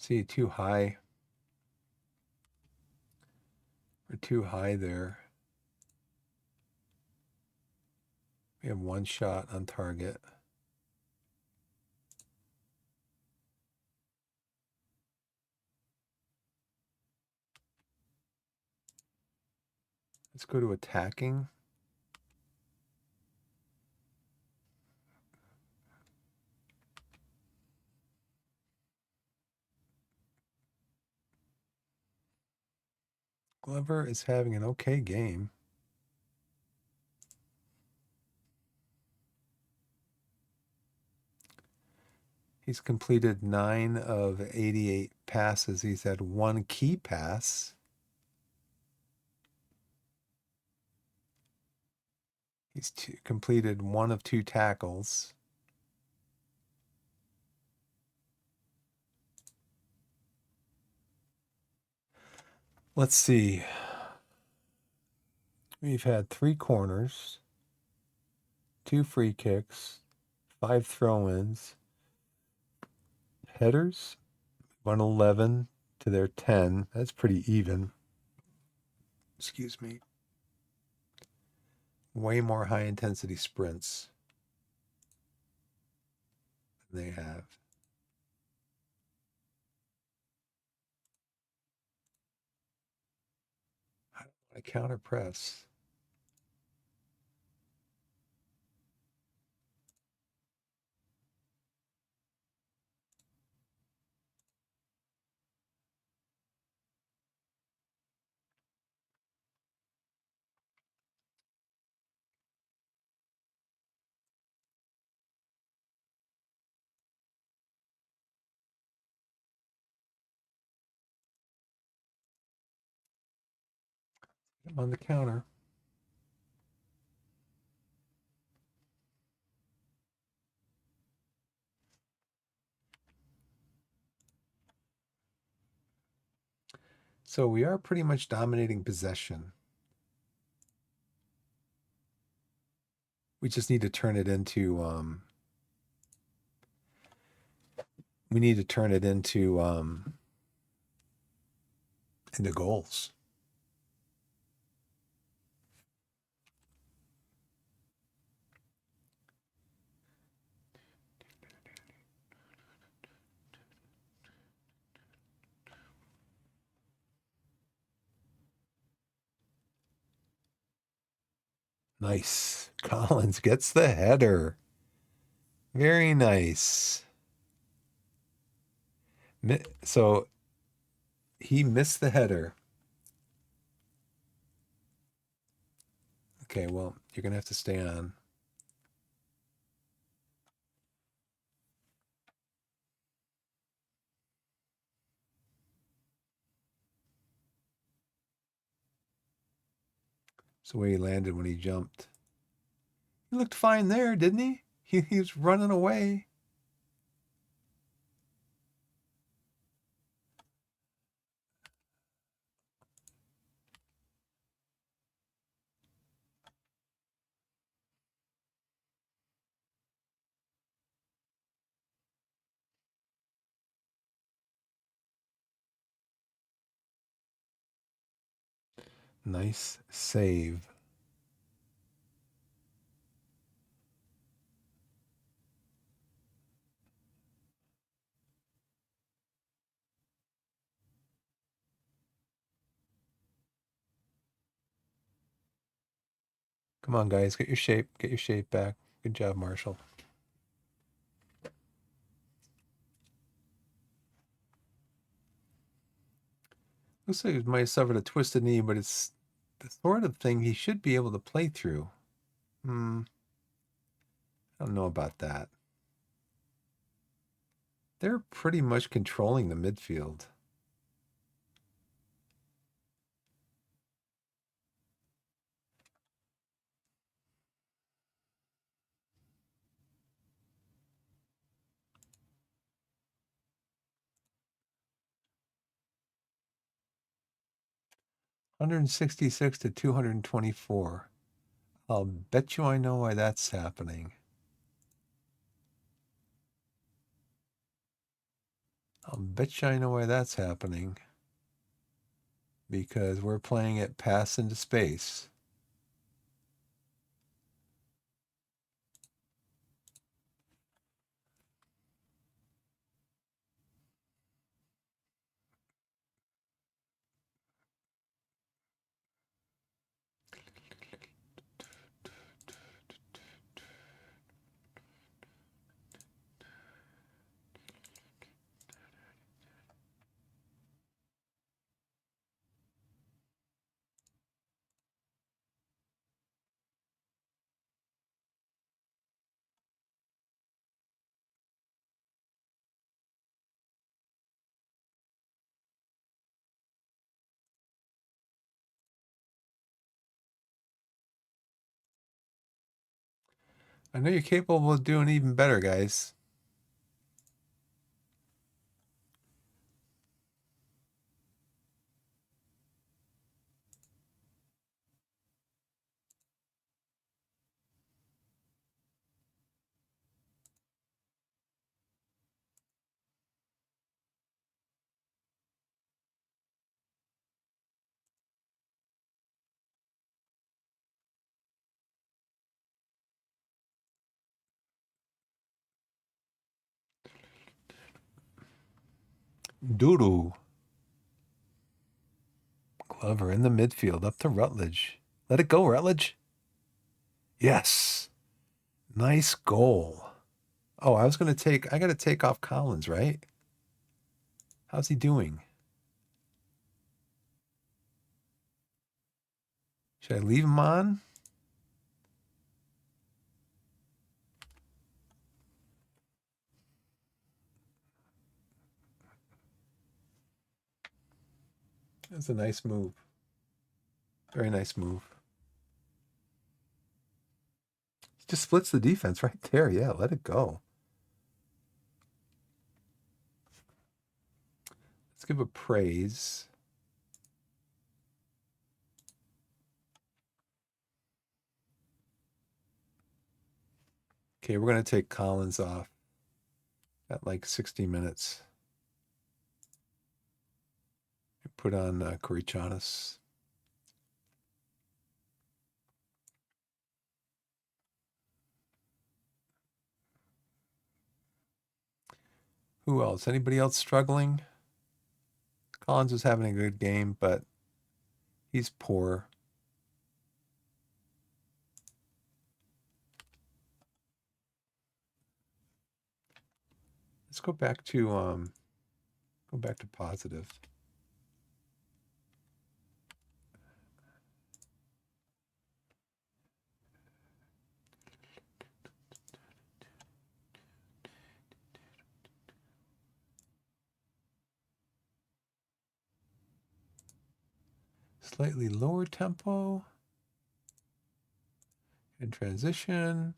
See, too high. We're too high there. We have one shot on target. Let's go to attacking. Glover is having an okay game. He's completed 9 of 88 passes. He's had one key pass. He's completed 1 of 2 tackles. Let's see. We've had 3 corners, 2 free kicks, 5 throw-ins, headers, 111 to their 10. That's pretty even. Excuse me. Way more high-intensity sprints than they have. I don't want to counter press. I'm on the counter. So we are pretty much dominating possession. We just need to turn it into into goals. Nice. Collins gets the header. Very nice. So he missed the header. Okay, well, you're going to have to stay on. That's the way he landed when he jumped. He looked fine there, didn't he? He was running away. Nice save. Come on, guys, get your shape. Get your shape back. Good job, Marshall. Looks like he might have suffered a twisted knee, but it's the sort of thing he should be able to play through. I don't know about that. They're pretty much controlling the midfield. $166 to $224. I'll bet you I know why that's happening. I'll bet you I know why that's happening. Because we're playing it pass into space. I know you're capable of doing even better, guys. Doodoo. Glover in the midfield, up to Rutledge. Let it go, Rutledge. Yes. Nice goal. Oh, I got to take off Collins, right? How's he doing? Should I leave him on? That's a nice move. Very nice move. He just splits the defense right there. Yeah, let it go. Let's give a praise. Okay, we're going to take Collins off at like 60 minutes. Put on Korichanis. Who else? Anybody else struggling? Collins was having a good game, but he's poor. Let's go back to positive. Slightly lower tempo and transition.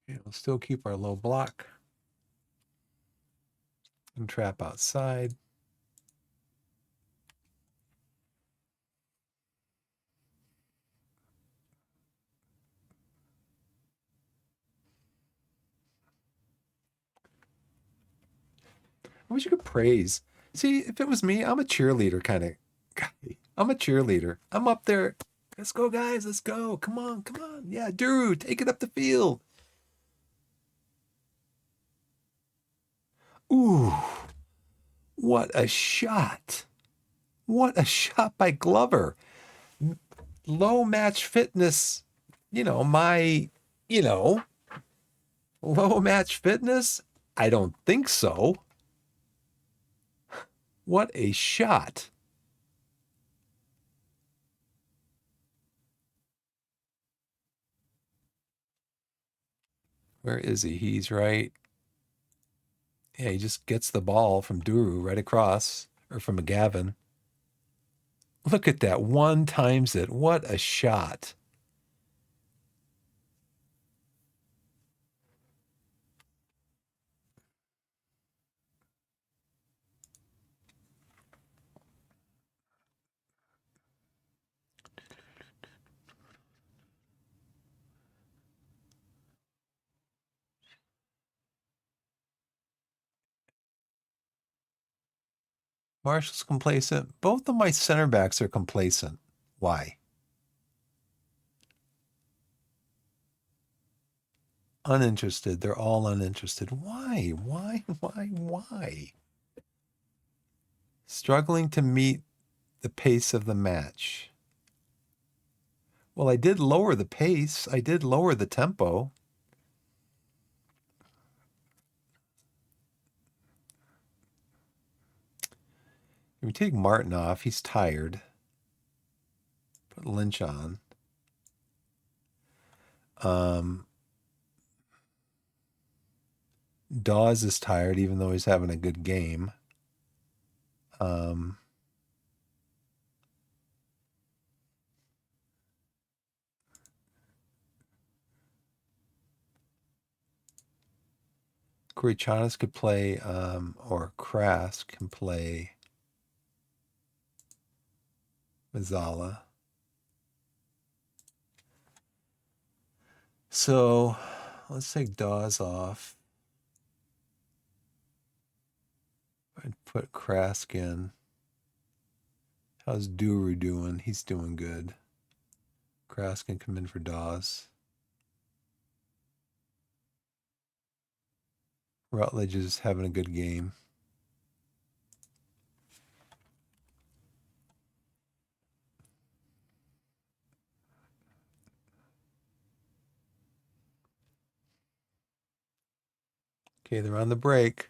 And we'll still keep our low block and trap outside. I wish you could praise. See, if it was me, I'm a cheerleader kind of guy. I'm a cheerleader. I'm up there. Let's go, guys. Let's go. Come on, come on. Yeah, Duru, take it up the field. Ooh, what a shot. What a shot by Glover. Low match fitness, you know, my, you know, low match fitness? I don't think so. What a shot. Where is he? He's right. Yeah, he just gets the ball from Duru right across, or from McGavin. Look at that. One times it. What a shot. Marshall's complacent. Both of my center backs are complacent. Why? Uninterested. They're all uninterested. Why? Why? Struggling to meet the pace of the match. Well, I did lower the pace. I did lower the tempo. We take Martin off. He's tired. Put Lynch on. Dawes is tired, even though he's having a good game. Kurichanis could play, or Kras can play Mazzala. So let's take Dawes off and put Krask in. How's Duru doing? He's doing good. Krask can come in for Dawes. Rutledge is having a good game. Okay, they're on the break.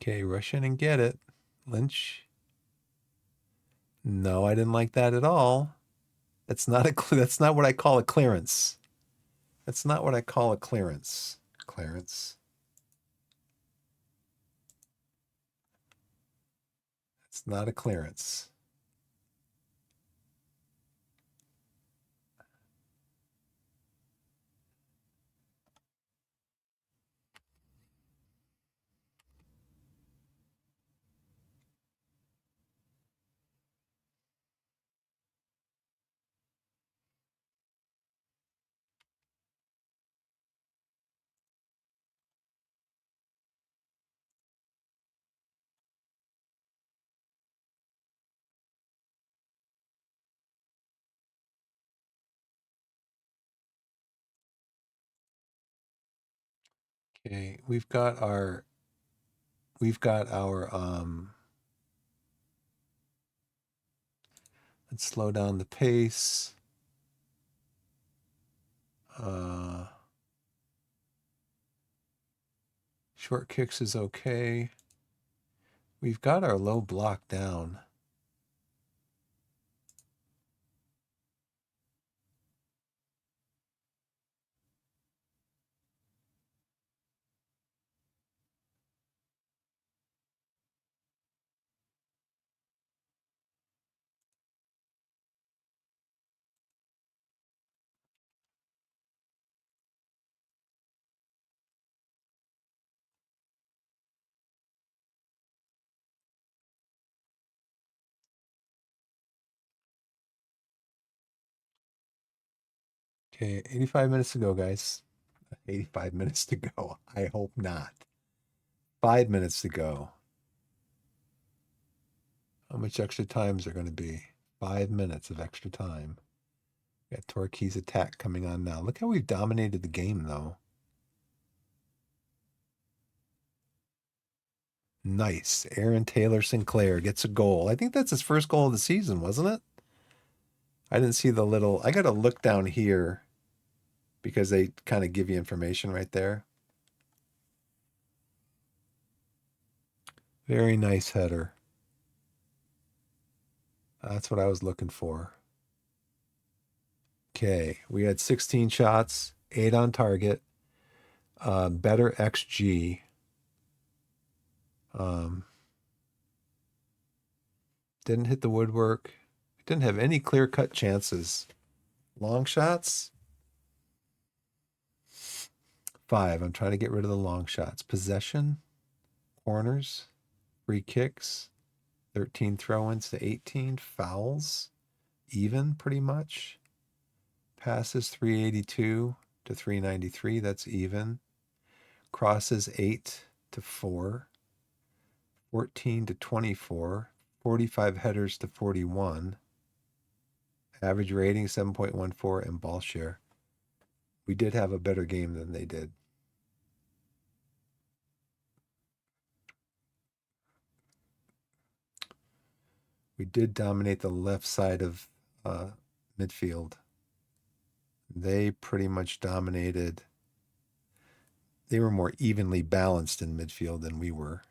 Okay, rush in and get it. Lynch. No, I didn't like that at all. That's not what I call a clearance. That's not what I call a clearance. Clarence. It's not a clearance. Okay, we've got our let's slow down the pace. Short kicks is okay. We've got our low block down. Okay, 85 minutes to go, guys. 85 minutes to go. I hope not. 5 minutes to go. How much extra time is there going to be? 5 minutes of extra time. Got Torquay's attack coming on now. Look how we've dominated the game, though. Nice. Aaron Taylor Sinclair gets a goal. I think that's his first goal of the season, wasn't it? I didn't see the little... I got to look down here because they kind of give you information right there. Very nice header. That's what I was looking for. Okay, we had 16 shots, 8 on target, better XG. Didn't hit the woodwork. Didn't have any clear-cut chances. Long shots? 5. I'm trying to get rid of the long shots. Possession, corners, free kicks, 13 throw-ins to 18. Fouls, even pretty much. Passes, 382. to 393. That's even. Crosses 8 to 4. 14 to 24. 45 headers to 41. Average rating 7.14, and ball share. We did have a better game than they did. We did dominate the left side of midfield. They pretty much dominated. They were more evenly balanced in midfield than we were.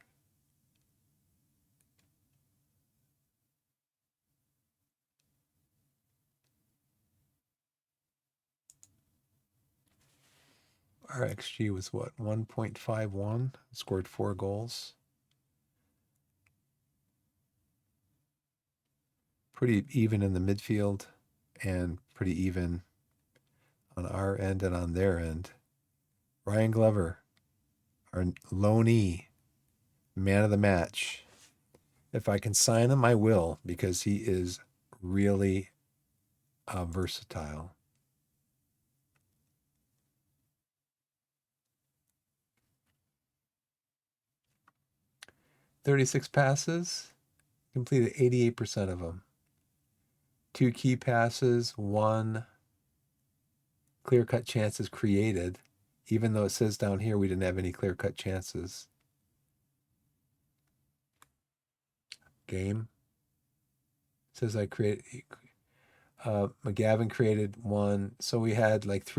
Our XG was what? 1.51. Scored 4 goals. Pretty even in the midfield and pretty even on our end and on their end. Ryan Glover, our loanee, man of the match. If I can sign him, I will, because he is really versatile. "36 passes, completed 88% of them. 2 key passes, 1 clear-cut chances created, even though it says down here we didn't have any clear-cut chances. Game. It says I created... McGavin created 1. So we had like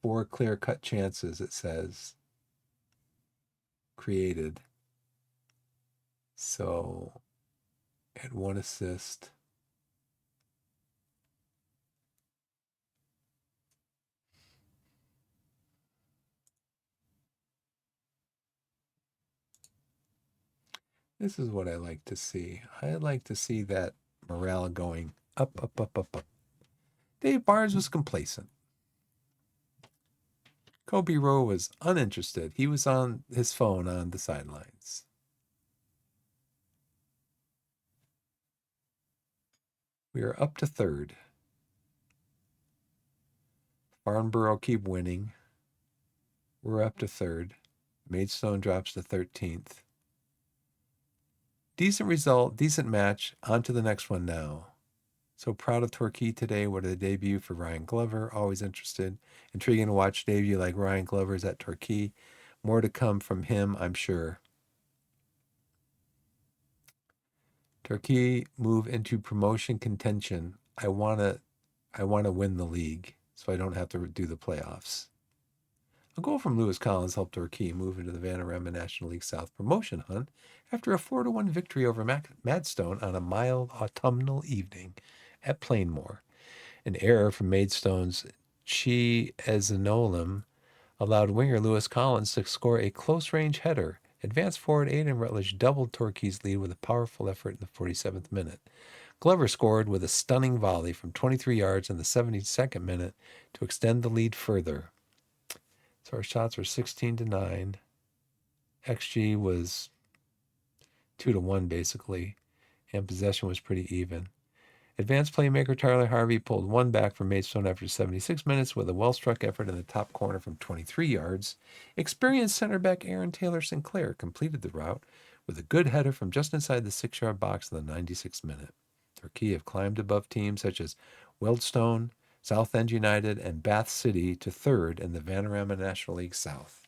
4 clear-cut chances, it says. Created. So, had 1 assist. This is what I like to see. I like to see that morale going up, up, up, up, up. Dave Barnes was complacent. Kobe Rowe was uninterested. He was on his phone on the sidelines. We are up to 3rd. Farnborough keep winning. We're up to 3rd. Maidstone drops to 13th. Decent result, decent match. On to the next one now. So proud of Torquay today. What a debut for Ryan Glover. Always interested. Intriguing to watch debut like Ryan Glover's at Torquay. More to come from him, I'm sure. Torquay move into promotion contention. I want to win the league, so I don't have to do the playoffs. A goal from Lewis Collins helped Torquay move into the Vanarama National League South promotion hunt after a 4-1 victory over Maidstone on a mild autumnal evening at Plainmoor. An error from Maidstone's Chi Ezinolim allowed winger Lewis Collins to score a close-range header. Advanced forward Aidan Rutledge doubled Torquay's lead with a powerful effort in the 47th minute. Glover scored with a stunning volley from 23 yards in the 72nd minute to extend the lead further. So our shots were 16-9. XG was 2-1 basically, and possession was pretty even. Advanced playmaker Tyler Harvey pulled 1 back from Maidstone after 76 minutes with a well-struck effort in the top corner from 23 yards. Experienced center back Aaron Taylor Sinclair completed the route with a good header from just inside the 6-yard box in the 96th minute. Torquay have climbed above teams such as Wealdstone, Southend United, and Bath City to 3rd in the Vanarama National League South.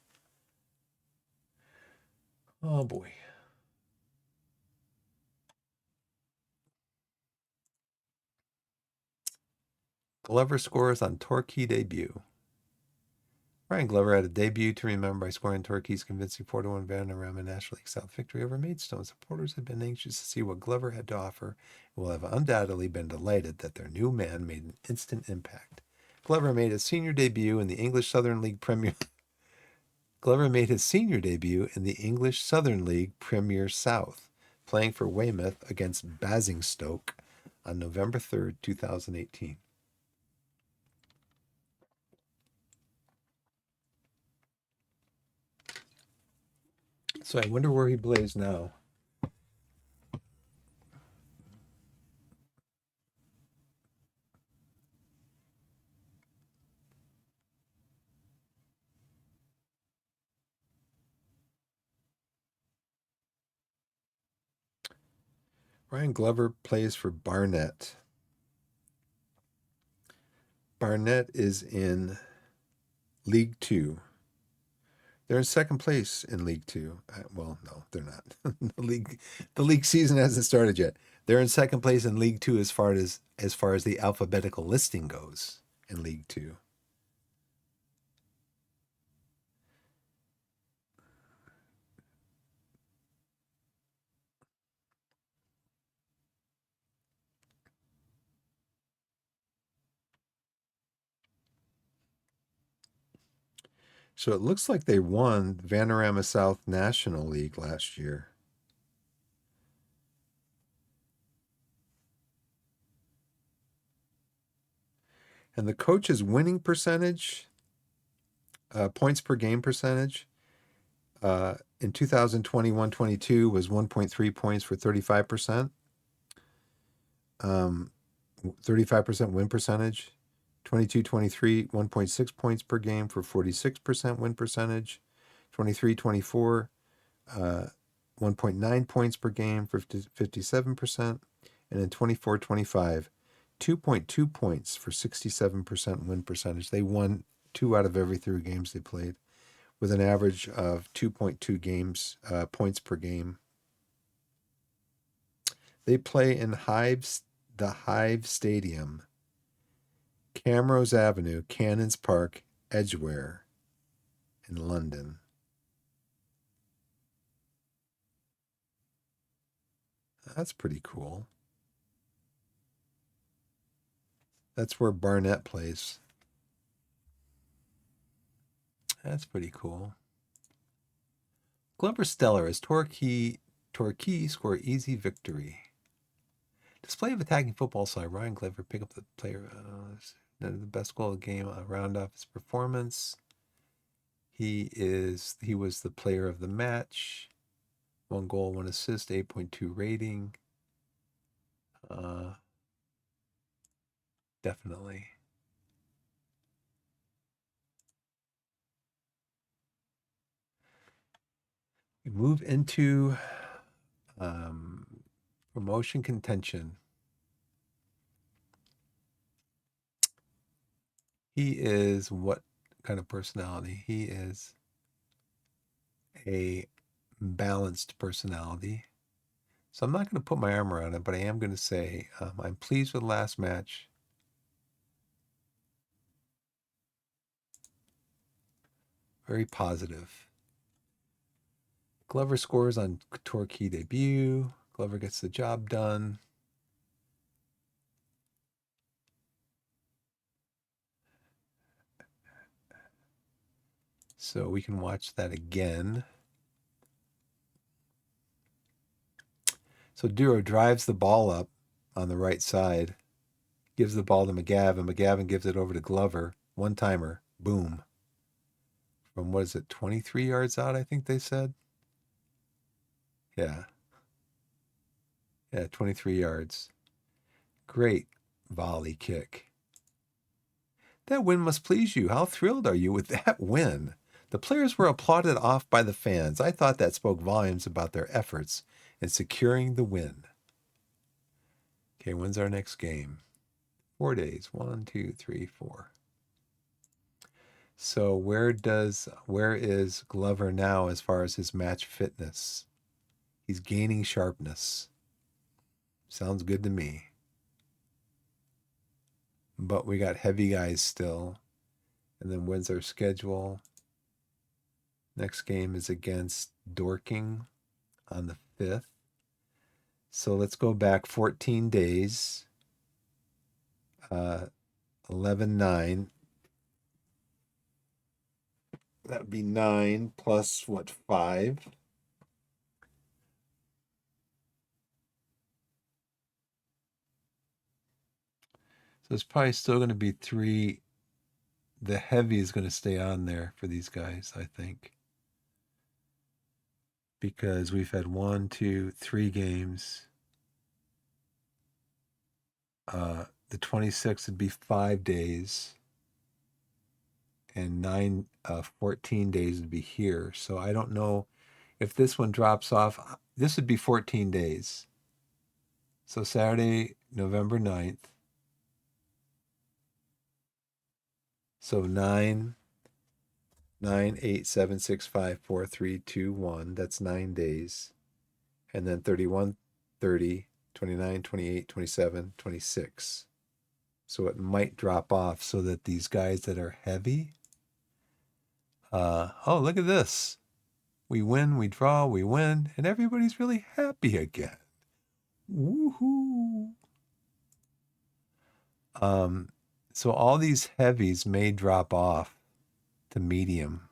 Oh boy. Glover scores on Torquay debut. Ryan Glover had a debut to remember by scoring Torquay's convincing 4-1 Vanarama National League South victory over Maidstone. Supporters had been anxious to see what Glover had to offer and will have undoubtedly been delighted that their new man made an instant impact. Glover made his senior debut in the English Southern League Premier South, playing for Weymouth against Basingstoke on November 3rd, 2018. So I wonder where he plays now. Ryan Glover plays for Barnet. Barnet is in League Two. They're in second place in League Two. Well, no, they're not. The league season hasn't started yet. They're in second place in League Two as far as the alphabetical listing goes in League Two. So it looks like they won Vanarama South National League last year. And the coach's winning percentage, points per game percentage, in 2021-22 was 1.3 points for 35%. 35% win percentage. 22-23, 1.6 points per game for 46% win percentage. 23-24, 1.9 points per game for 57%. And then 24-25, 2.2 points for 67% win percentage. They won 2 out of every 3 games they played, with an average of 2.2 points per game. They play in the Hive Stadium, Camrose Avenue, Cannons Park, Edgware, in London. That's pretty cool. That's where Barnet plays. That's pretty cool. Glover Stellar as Torquay score easy victory. Display of attacking football side. Ryan Glover pick up the player. The best goal of the game. Round off his performance. He was the player of the match. 1 goal, 1 assist, 8.2 rating. Definitely. We move into promotion contention. He is what kind of personality? He is a balanced personality. So I'm not going to put my arm around it, but I am going to say I'm pleased with the last match. Very positive. Glover scores on Torquay debut. Glover gets the job done. So we can watch that again. So Duro drives the ball up on the right side, gives the ball to McGavin. McGavin gives it over to Glover. One-timer. Boom. From, what is it, 23 yards out, I think they said? Yeah. Yeah, 23 yards. Great volley kick. That win must please you. How thrilled are you with that win? The players were applauded off by the fans. I thought that spoke volumes about their efforts in securing the win. Okay, when's our next game? 4 days. 1, 2, 3, 4. So where is Glover now as far as his match fitness? He's gaining sharpness. Sounds good to me. But we got heavy guys still. And then when's our schedule? Next game is against Dorking on the 5th. So let's go back 14 days. 11-9. That would be 9 plus what, 5? So it's probably still going to be 3. The heavy is going to stay on there for these guys, I think. Because we've had 1, 2, 3 games. The 26th would be 5 days. And 14 days would be here. So I don't know if this one drops off. This would be 14 days. So Saturday, November 9th. So 9, 8, 7, 6, 5, 4, 3, 2, 1. That's 9 days. And then 31, 30, 29, 28, 27, 26. So it might drop off so that these guys that are heavy. Oh, look at this. We win, we draw, we win, and everybody's really happy again. Woohoo. So all these heavies may drop off to medium.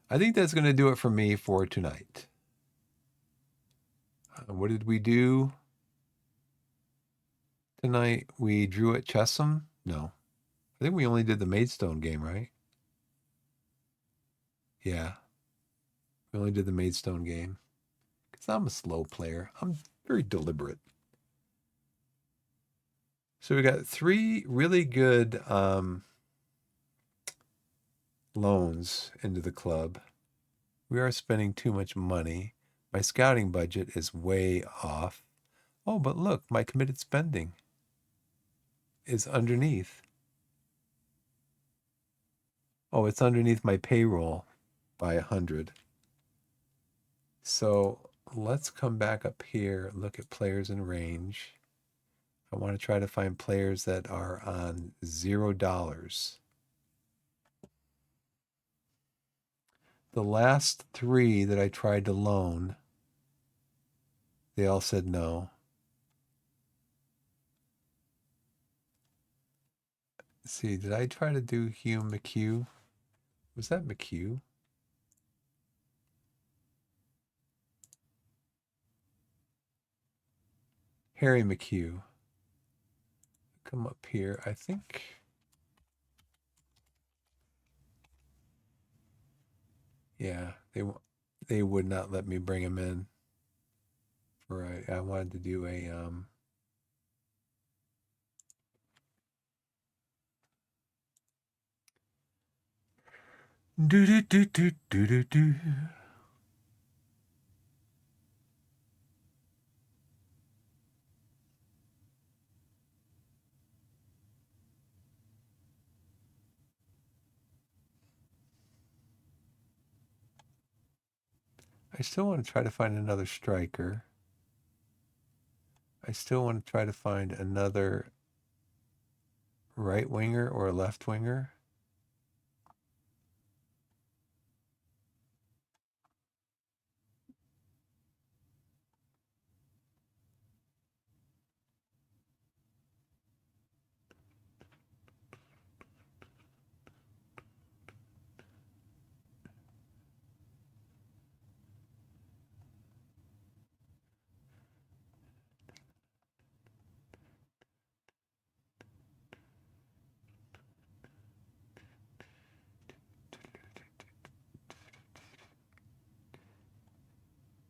I think that's going to do it for me for tonight. What did we do tonight? We drew at Chesham? No. I think we only did the Maidstone game, right? Yeah. We only did the Maidstone game. Because I'm a slow player. I'm very deliberate. So we got 3 really good loans into the club. We are spending too much money. My scouting budget is way off. Oh, but look, my committed spending is underneath. Oh, it's underneath my payroll by 100. So let's come back up here, look at players in range. I want to try to find players that are on $0. The last 3 that I tried to loan, they all said no. Let's see, did I try to do Hugh McHugh? Was that McHugh? Harry McHugh. Come up here. I think. Yeah, they would not let me bring him in. Right. I wanted to do a do do do do do do do. I still want to try to find another striker. I still want to try to find another right winger or a left winger.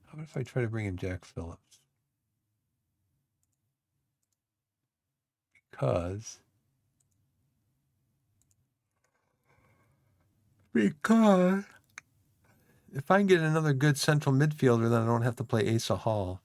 How about if I try to bring in Jack Phillips? Because if I can get another good central midfielder, then I don't have to play Asa Hall.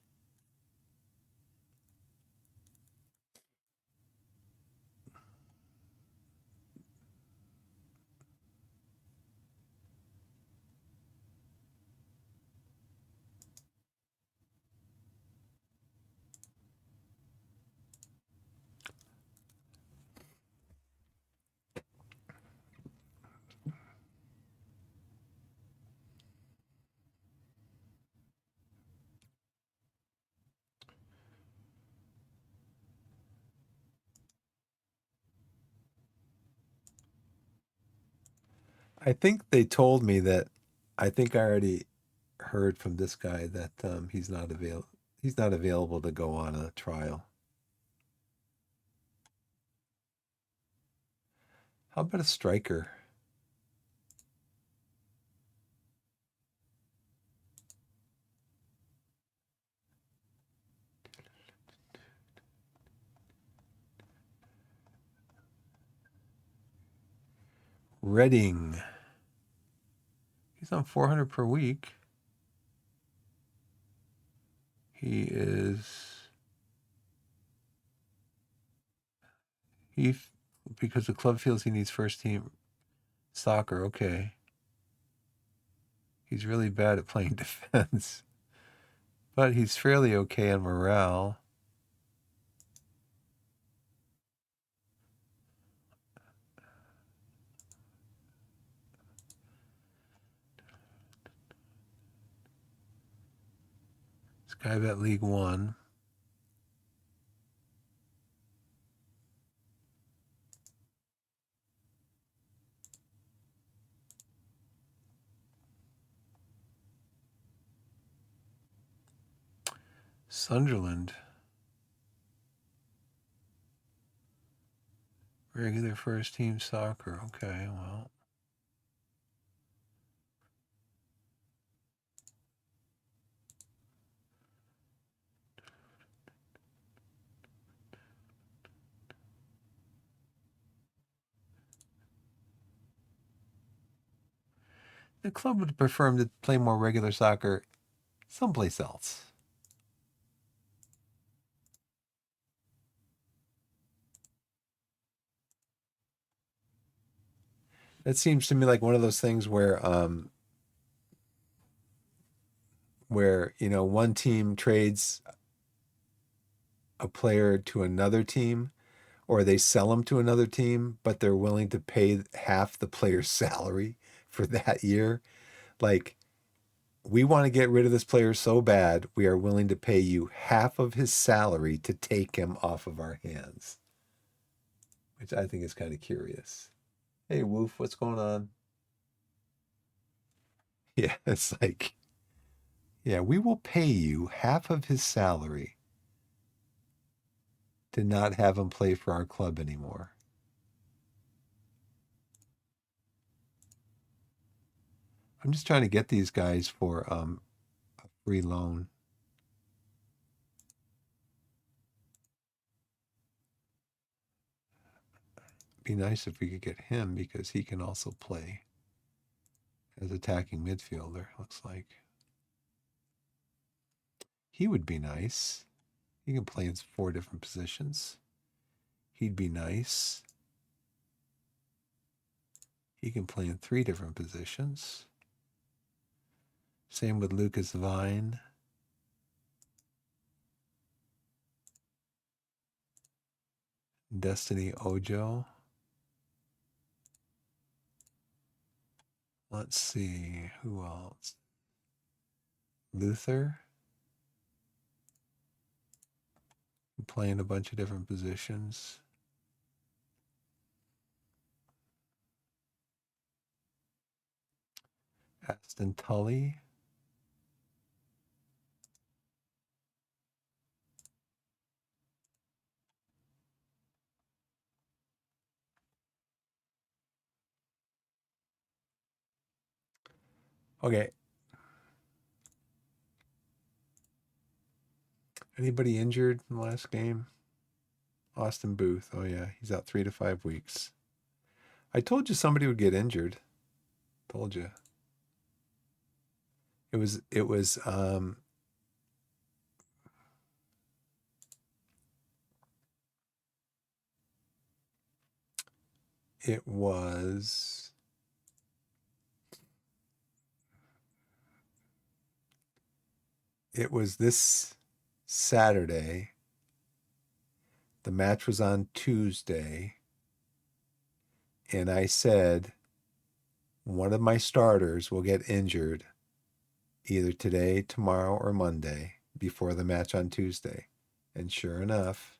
I think they told me that. I think I already heard from this guy that he's not available. He's not available to go on a trial. How about a striker? Reading. He's on 400 per week. He because the club feels he needs first team soccer. Okay. He's really bad at playing defense, but he's fairly okay on morale. Sky Bet League One. Sunderland. Regular first team soccer. Okay, well. The club would prefer him to play more regular soccer someplace else. It seems to me like one of those things where one team trades a player to another team, or they sell him to another team, but they're willing to pay half the player's salary for that year. Like, we want to get rid of this player so bad, we are willing to pay you half of his salary to take him off of our hands, which I think is kind of curious. Hey, Woof, what's going on? Yeah, it's like, yeah, we will pay you half of his salary to not have him play for our club anymore. I'm just trying to get these guys for a free loan. Be nice if we could get him because he can also play as attacking midfielder, looks like. He would be nice. He can play in 4 different positions. He'd be nice. He can play in 3 different positions. Same with Lucas Vine. Destiny Ojo. Let's see, who else? Luther. Playing a bunch of different positions. Aston Tully. Okay. Anybody injured in the last game? Austin Booth. Oh yeah, he's out 3 to 5 weeks. I told you somebody would get injured. Told you. It was it was it was this Saturday. The match was on Tuesday, and I said one of my starters will get injured either today, tomorrow, or Monday before the match on Tuesday. And sure enough,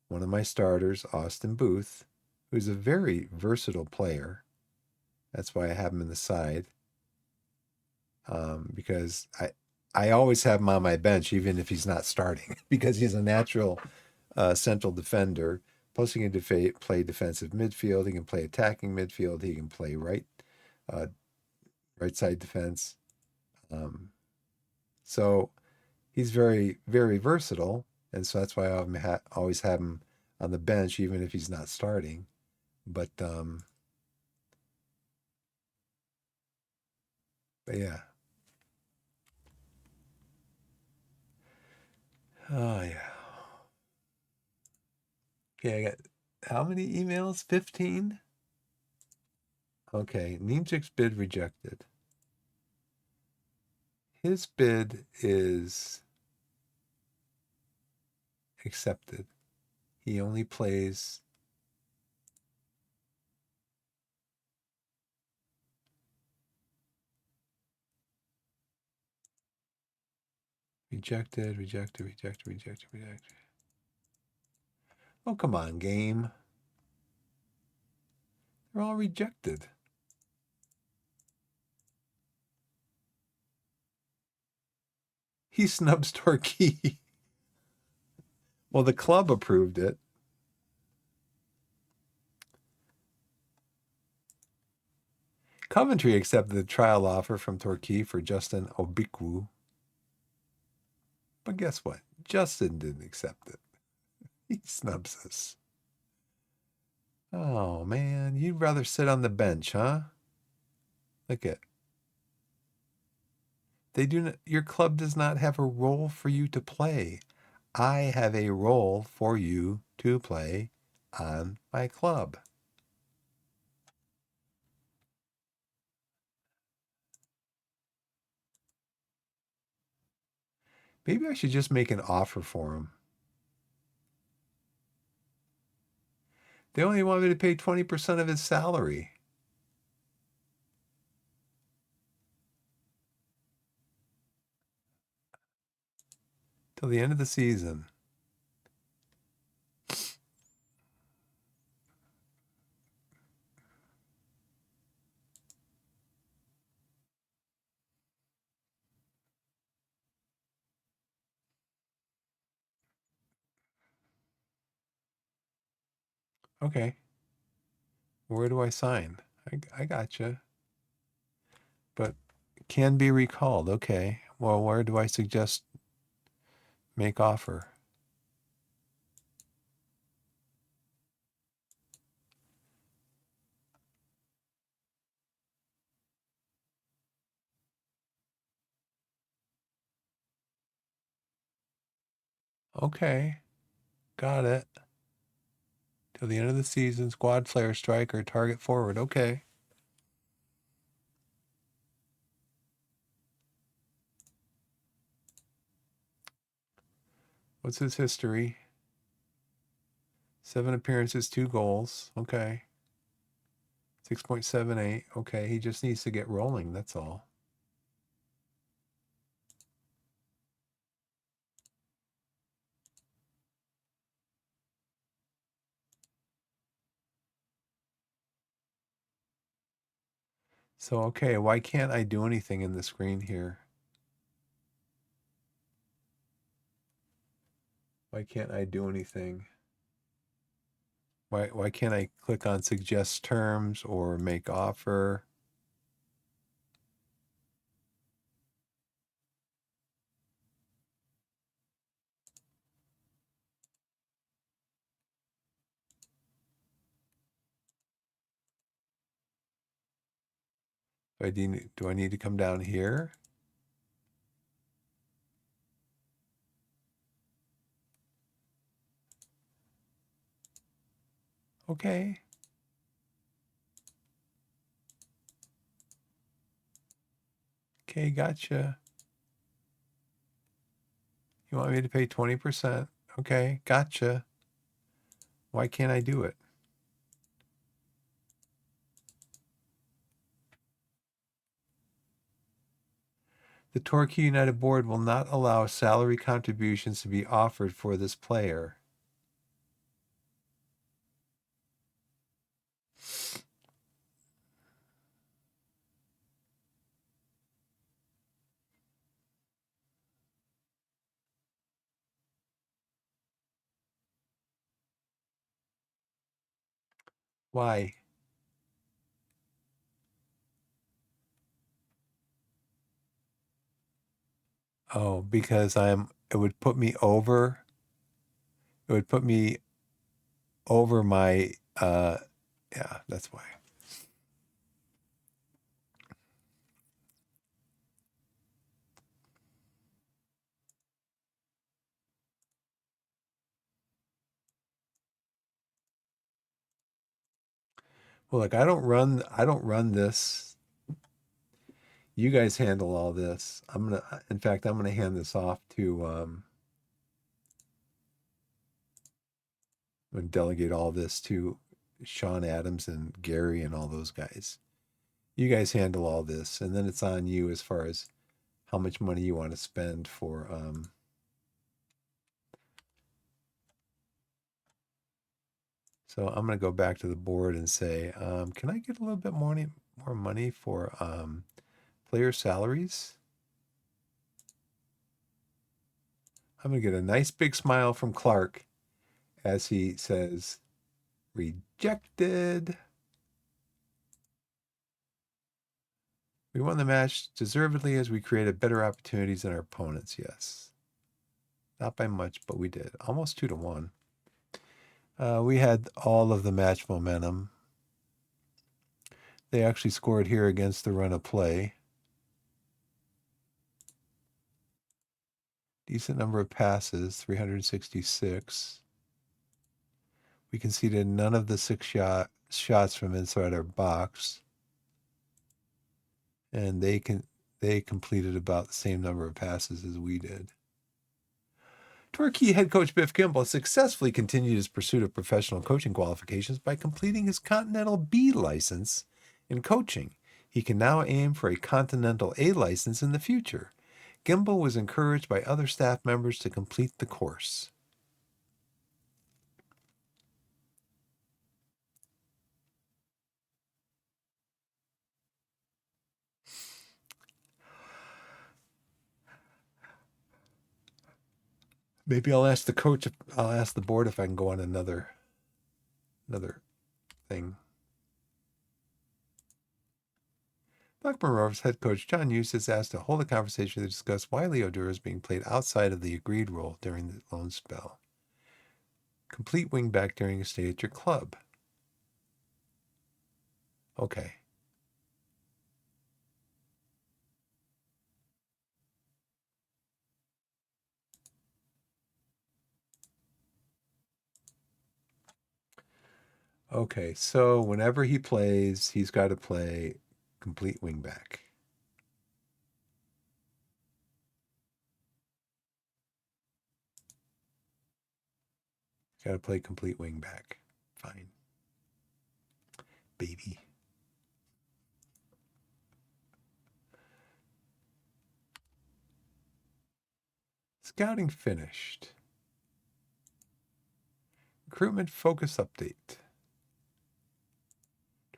one of my starters, Austin Booth, who's a very versatile player, that's why I have him in the side, because I always have him on my bench, even if he's not starting, because he's a natural central defender. Plus, he can play defensive midfield. He can play attacking midfield. He can play right side defense. So he's very, very versatile, and so that's why I always have him on the bench, even if he's not starting. But yeah. Oh, yeah. Okay, I got how many emails? 15? Okay, Nemchik's bid rejected. His bid is accepted. He only plays rejected. Oh, come on, game. They're all rejected. He snubs Torquay. Well, the club approved it. Coventry accepted the trial offer from Torquay for Justin Obikwu. But guess what? Justin didn't accept it. He snubs us. Oh, man. You'd rather sit on the bench, huh? Look at. They do not, your club does not have a role for you to play. I have a role for you to play on my club. Maybe I should just make an offer for him. They only want me to pay 20% of his salary. Till the end of the season. Okay. Where do I sign? I gotcha. But can be recalled. Okay. Well, where do I suggest make offer? Okay. Got it. Till the end of the season, squad player, striker, target forward. Okay. What's his history? 7 appearances, 2 goals. Okay. 6.78. Okay. He just needs to get rolling. That's all. So, okay. Why can't I do anything in the screen here? Why can't I do anything? Why can't I click on suggest terms or make offer? Do I need to come down here? Okay. Okay, gotcha. You want me to pay 20%? Okay, gotcha. Why can't I do it? The Torquay United board will not allow salary contributions to be offered for this player. Why? Oh, because it would put me over. It would put me over my, yeah, that's why. Well, like I don't run this. You guys handle all this. In fact, I'm gonna hand this off to and delegate all this to Sean Adams and Gary and all those guys. You guys handle all this, and then it's on you as far as how much money you want to spend for so I'm going to go back to the board and say, can I get a little bit more money for player salaries? I'm going to get a nice big smile from Clark as he says, rejected. We won the match deservedly as we created better opportunities than our opponents. Yes. Not by much, but we did. Almost 2-1. We had all of the match momentum. They actually scored here against the run of play. Decent number of passes, 366. We conceded none of the 6 shots from inside our box. And they completed about the same number of passes as we did. Torquay head coach Biff Kimball successfully continued his pursuit of professional coaching qualifications by completing his Continental B license in coaching. He can now aim for a Continental A license in the future. Kimball was encouraged by other staff members to complete the course. Maybe I'll ask the coach. I'll ask the board if I can go on another thing. Blackburn Rovers head coach John Hughes is asked to hold a conversation to discuss why Leo Dura is being played outside of the agreed role during the loan spell. Complete wingback during a stay at your club. Okay. Okay, so whenever he plays, he's got to play complete wingback. Got to play complete wingback. Fine. Baby. Scouting finished. Recruitment focus update.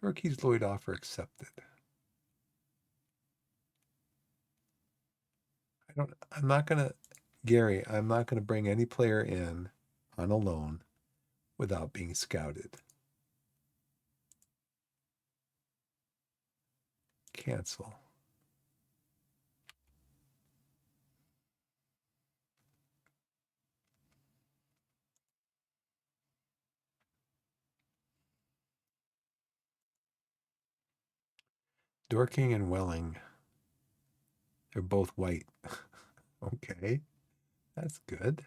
Torquay's Lloyd offer accepted. I'm not going to bring any player in on a loan without being scouted. Cancel. Dorking and Welling. They're both white. Okay. That's good.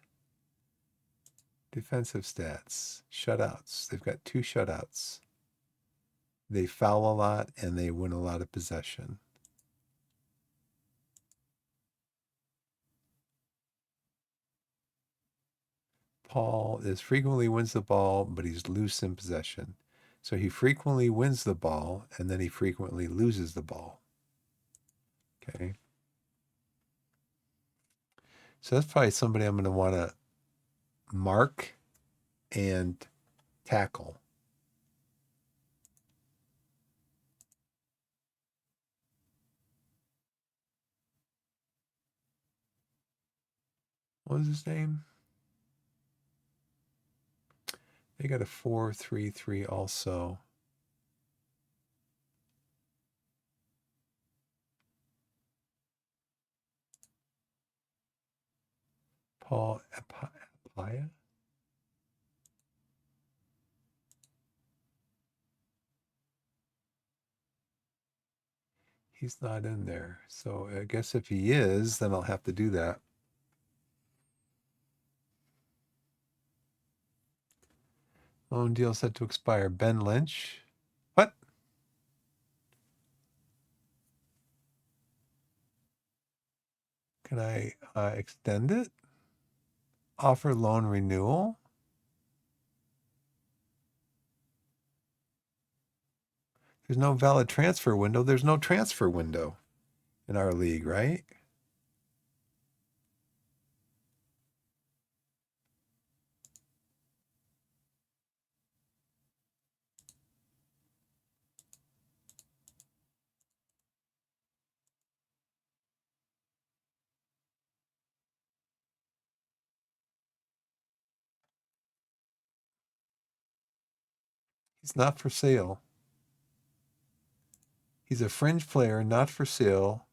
Defensive stats. Shutouts. They've got 2 shutouts. They foul a lot and they win a lot of possession. Paul frequently wins the ball, but he's loose in possession. So he frequently wins the ball and then he frequently loses the ball. Okay. So that's probably somebody I'm going to want to mark and tackle. What was his name? They got a 4.33 also. Paul Apaya? He's not in there. So I guess if he is, then I'll have to do that. Loan deal set to expire. Ben Lynch. What? Can I extend it? Offer loan renewal? There's no valid transfer window. There's no transfer window in our league, right? He's not for sale. He's a fringe player, not for sale.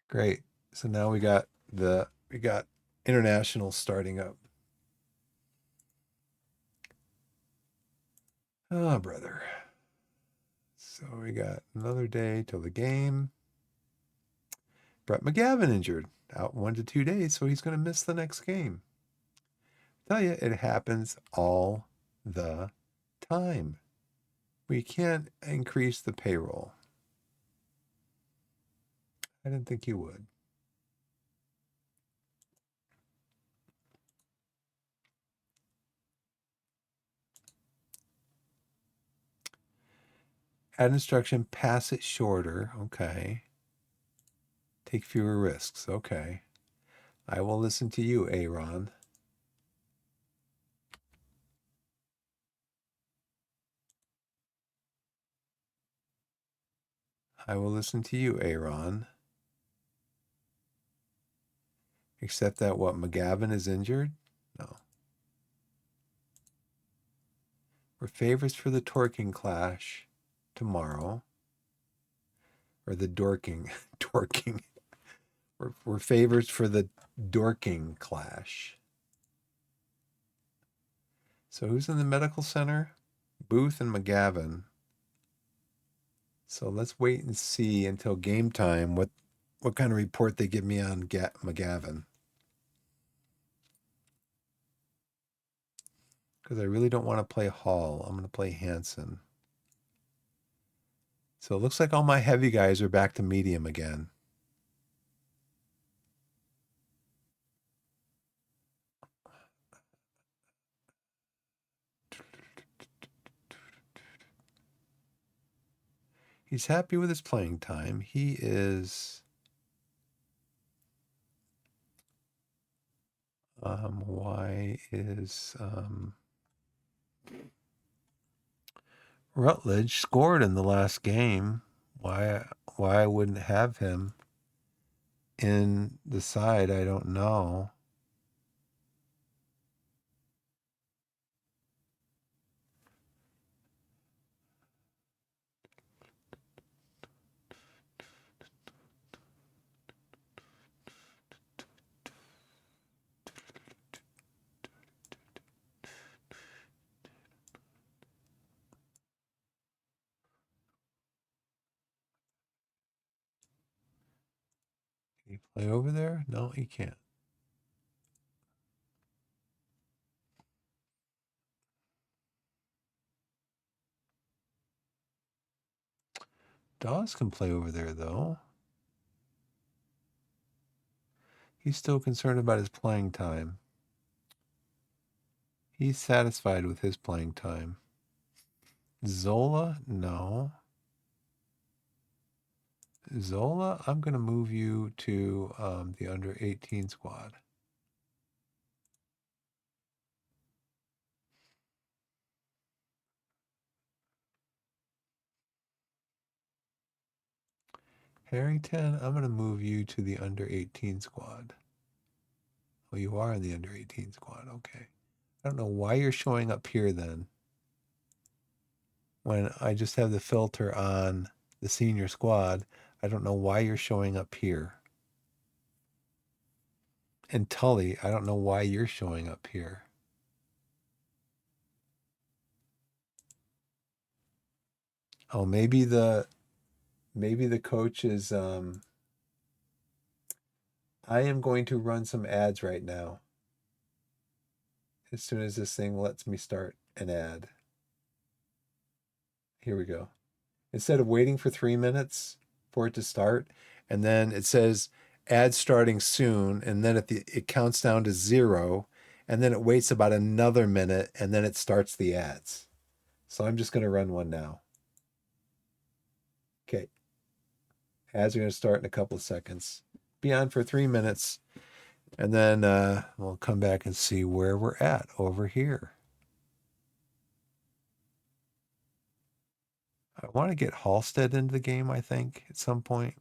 Great. So now we got international starting up. Oh, brother. So we got another day till the game. Brett McGavin injured, out 1 to 2 days, so he's going to miss the next game. Tell you, it happens all the time. We can't increase the payroll. I didn't think you would. Add instruction, pass it shorter. Okay. Take fewer risks. Okay. I will listen to you, Aaron. I will listen to you, Aaron. Except that what, McGavin is injured? No. We're favorites for the Torquay clash tomorrow. Or the Dorking. Dorking. We're favorites for the Dorking clash. So who's in the medical center? Booth and McGavin. So let's wait and see until game time what kind of report they give me on McGavin. Because I really don't want to play Hall. I'm going to play Hansen. So it looks like all my heavy guys are back to medium again. He's happy with his playing time. He is... why is... Rutledge scored in the last game. Why I wouldn't have him in the side, I don't know. Can he play over there? No, he can't. Dawes can play over there, though. He's still concerned about his playing time. He's satisfied with his playing time. Zola? No. Zola, I'm going to move you to the under 18 squad. Harrington, I'm going to move you to the under 18 squad. Oh, you are in the under 18 squad. Okay. I don't know why you're showing up here then, when I just have the filter on the senior squad. I don't know why you're showing up here. And Tully, I don't know why you're showing up here. Oh, maybe the maybe the coach is, I am going to run some ads right now. As soon as this thing lets me start an ad. Here we go. Instead of waiting for 3 minutes for it to start, and then it says ad starting soon, and then it counts down to 0, and then it waits about another minute, and then it starts the ads. So I'm just going to run one now. Okay. Ads are going to start in a couple of seconds. Be on for 3 minutes, and then we'll come back and see where we're at over here. I want to get Halstead into the game, I think, at some point.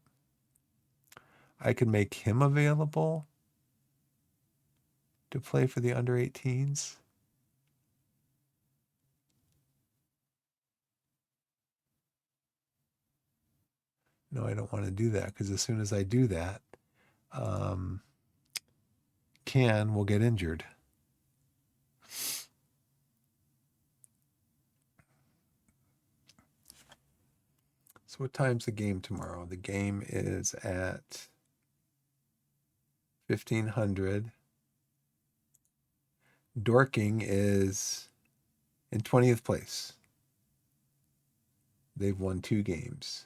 I could make him available to play for the under 18s. No, I don't want to do that because as soon as I do that, Can will get injured. So what time's the game tomorrow? The game is at 1500. Dorking is in 20th place. They've won 2 games.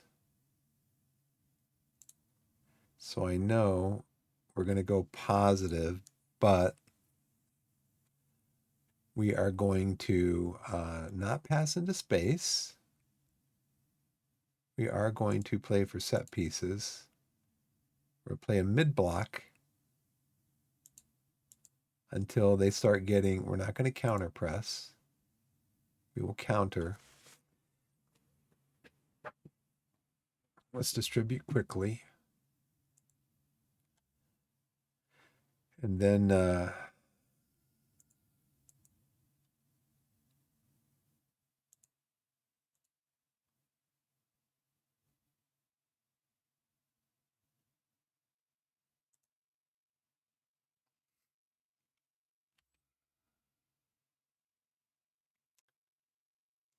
So I know we're going to go positive, but we are going to not pass into space. We are going to play for set pieces. We're playing mid block until they start getting, we're not going to counter press. We will counter. Let's distribute quickly. And then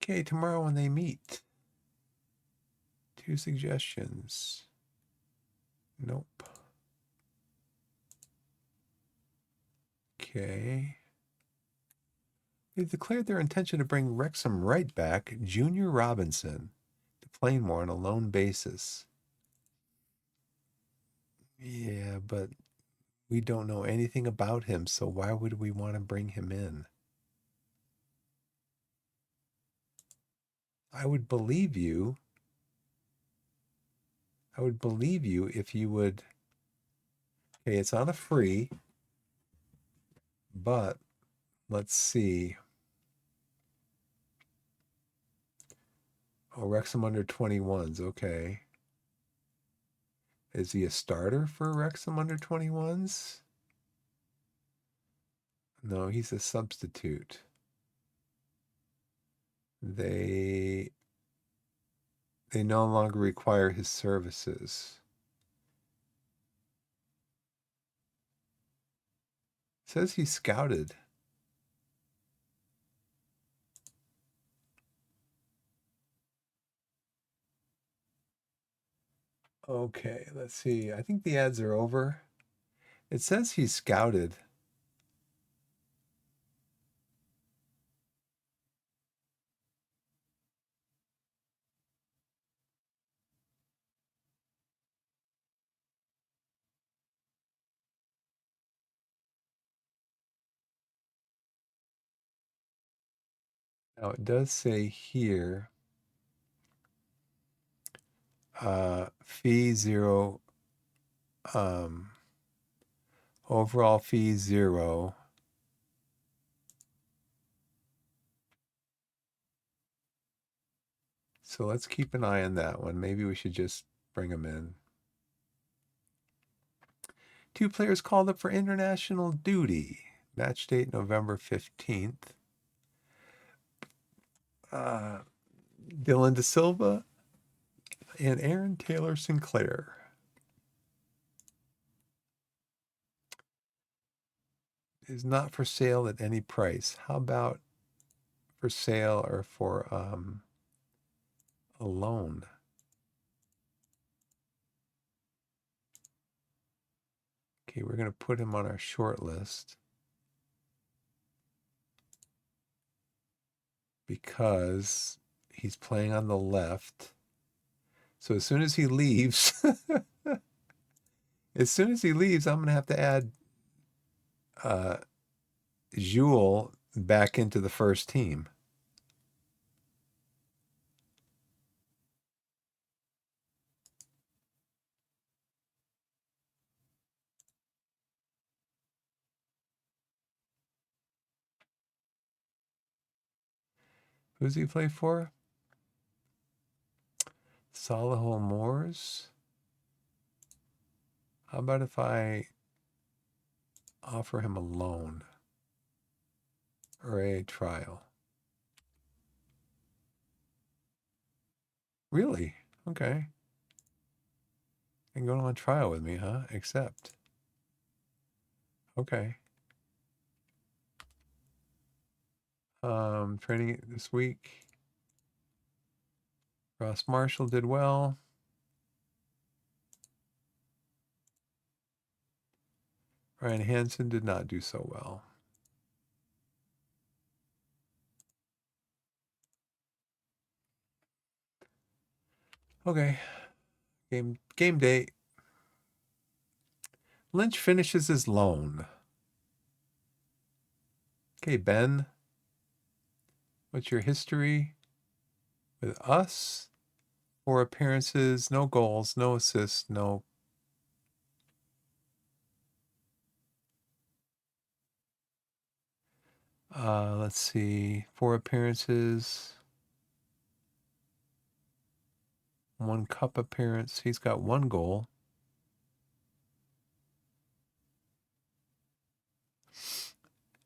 okay, tomorrow when they meet. 2 suggestions. Nope. Okay. They've declared their intention to bring Wrexham right back, Junior Robinson, to Plainmoor on a loan basis. Yeah, but we don't know anything about him, so why would we want to bring him in? I would believe you. I would believe you if you would. Okay, it's on a free, but let's see. Oh, Wrexham under 21s. Okay. Is he a starter for Wrexham under 21s? No, he's a substitute. They no longer require his services. It says he's scouted. Okay, let's see. I think the ads are over. It says he's scouted. Now it does say here, fee 0, overall fee 0. So let's keep an eye on that one. Maybe we should just bring him in. 2 players called up for international duty. Match date November 15th. Dylan De Silva and Aaron Taylor Sinclair. Is not for sale at any price. How about for sale or for a loan? Okay, we're going to put him on our short list because he's playing on the left. So as soon as he leaves, I'm going to have to add Jules back into the first team. Who's he play for? Solihull Moors. How about if I offer him a loan or a trial? Really? Okay. And going on trial with me, huh? Accept. Okay. Training it this week. Ross Marshall did well. Ryan Hansen did not do so well. Okay. Game day. Lynch finishes his loan. Okay, Ben. What's your history with us? 4 appearances, no goals, no assists, no. Let's see. 4 appearances. 1 cup appearance. He's got 1 goal.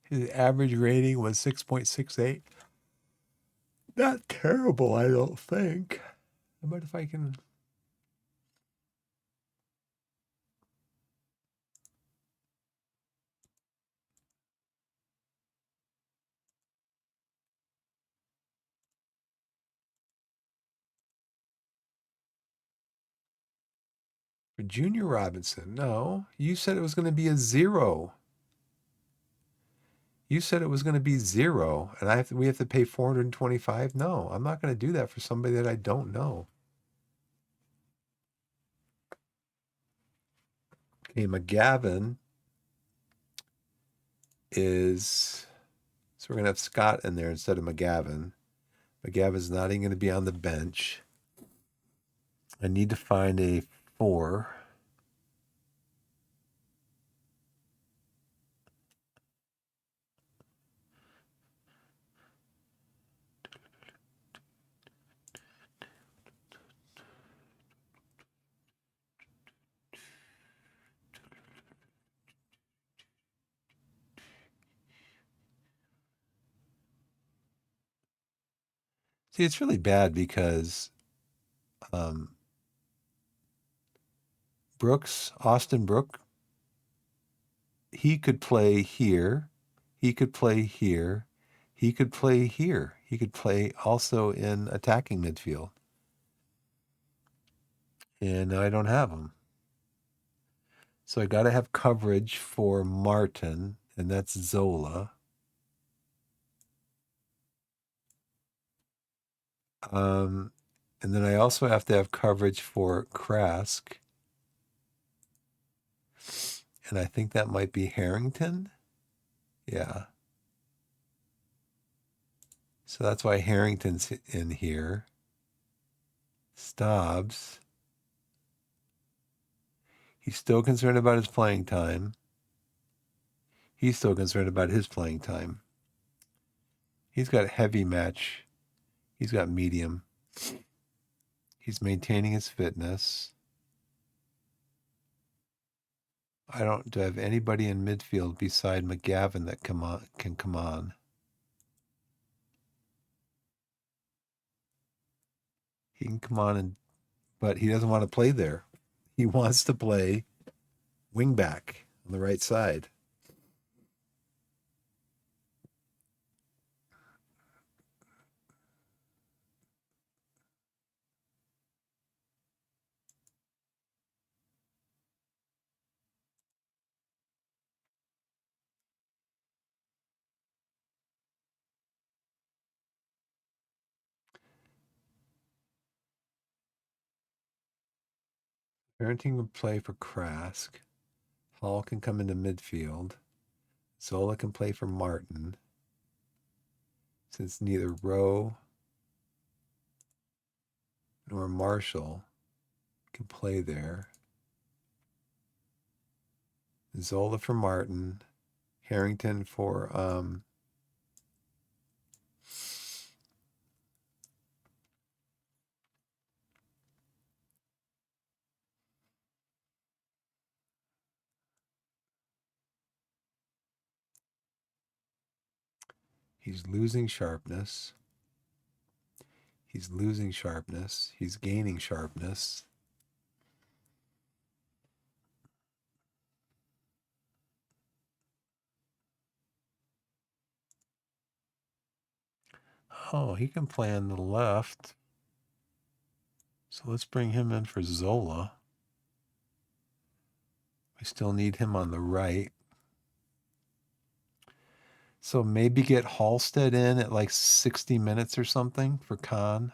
His average rating was 6.68. Not terrible, I don't think. How about if I can... For Junior Robinson, no. You said it was going to be a 0. You said it was going to be 0, and we have to pay 425? No, I'm not going to do that for somebody that I don't know. Okay, McGavin is... So we're going to have Scott in there instead of McGavin. McGavin's not even going to be on the bench. I need to find a 4. See, it's really bad because Austin Brook, he could play here. He could play here. He could play here. He could play also in attacking midfield. And I don't have him. So I got to have coverage for Martin, and that's Zola. And then I also have to have coverage for Krask. And I think that might be Harrington. Yeah. So that's why Harrington's in here. Stobbs. He's still concerned about his playing time. He's still concerned about his playing time. He's got heavy match. He's got medium. He's maintaining his fitness. I don't have anybody in midfield beside McGavin that can come on. He can come on, but he doesn't want to play there. He wants to play wing back on the right side. Harrington can play for Krask. Hall can come into midfield. Zola can play for Martin. Since neither Rowe nor Marshall can play there. Zola for Martin. Harrington for he's losing sharpness. He's losing sharpness. He's gaining sharpness. Oh, he can play on the left. So let's bring him in for Zola. We still need him on the right. So maybe get Halstead in at like 60 minutes or something for Can.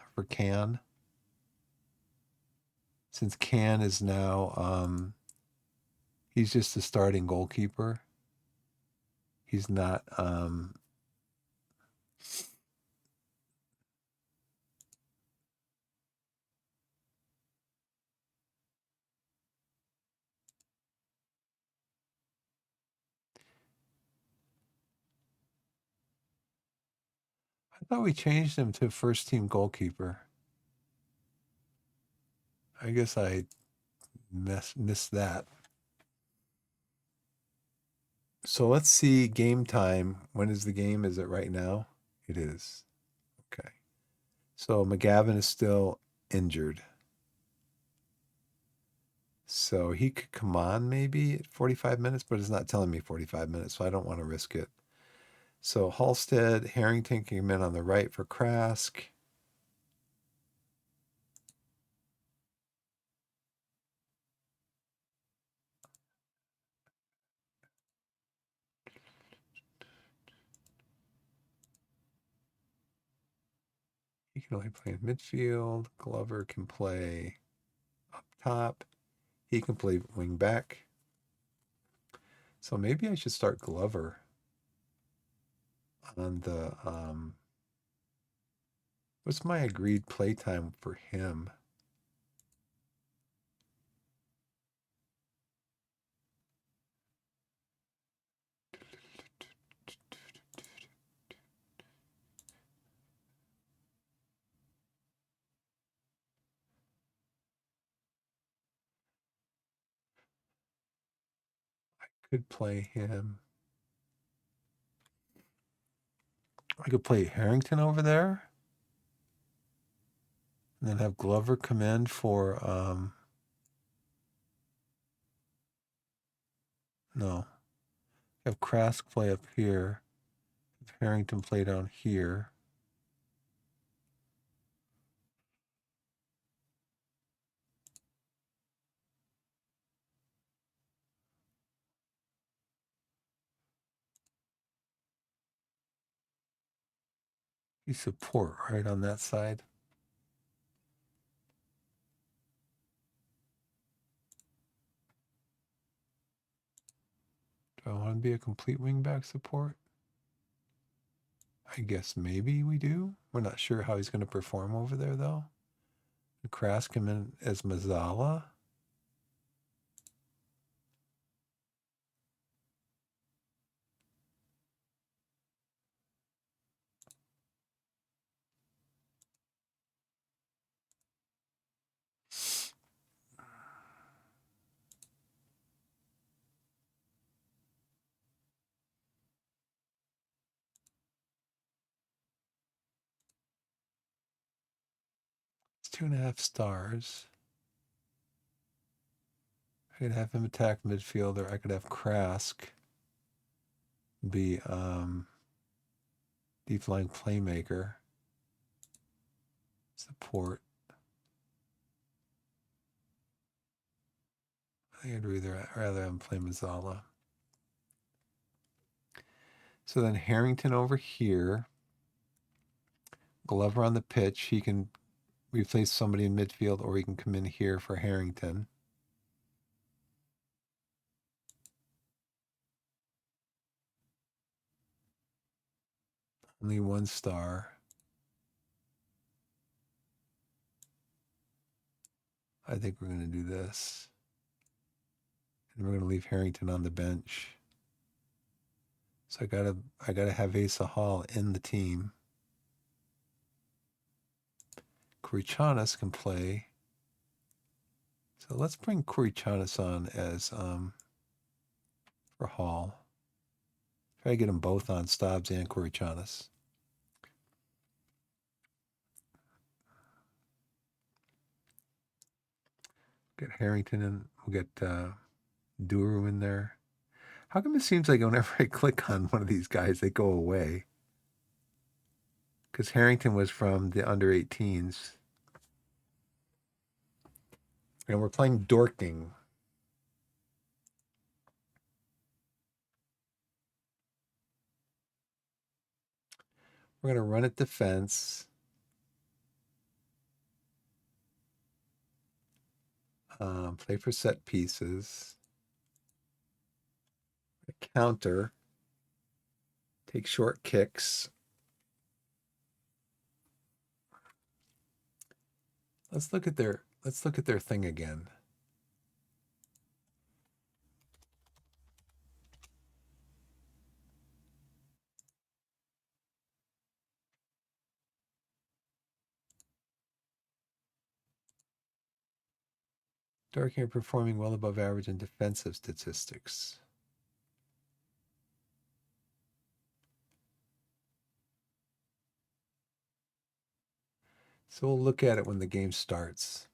Since Can is now he's just a starting goalkeeper. He's not I thought we changed him to first team goalkeeper. I guess I missed that. So let's see game time. When is the game? Is it right now? It is. Okay. So McGavin is still injured. So he could come on maybe at 45 minutes, but it's not telling me 45 minutes, so I don't want to risk it. So Halstead, Harrington can come in on the right for Krask. He can only play in midfield. Glover can play up top. He can play wing back. So maybe I should start Glover on the what's my agreed play time for him? Could play him. I could play Harrington over there. And then have Glover come in for no. Have Krask play up here. Have Harrington play down here. You support right on that side. Do I want to be a complete wingback support? I guess maybe we do. We're not sure how he's going to perform over there, though. Krask him in as Mazzala. It's 2.5 stars. I could have him attack midfielder. I could have Krask be deep line playmaker. Support. I think I'd rather have him play Mazzala. So then Harrington over here. Glover on the pitch. He can replace somebody in midfield, or he can come in here for Harrington. Only 1 star. I think we're going to do this. And we're going to leave Harrington on the bench. So I gotta have Asa Hall in the team. Kurichanis can play. So let's bring Kurichanis on as for Hall. Try to get them both on, Stobbs and Kurichanis. Get Harrington in. We'll get Duru in there. How come it seems like whenever I click on one of these guys, they go away? Because Harrington was from the under 18s. And we're playing Dorking. We're going to run at defense. Play for set pieces. Counter. Take short kicks. Let's look at their thing again. Dorking are performing well above average in defensive statistics. So we'll look at it when the game starts.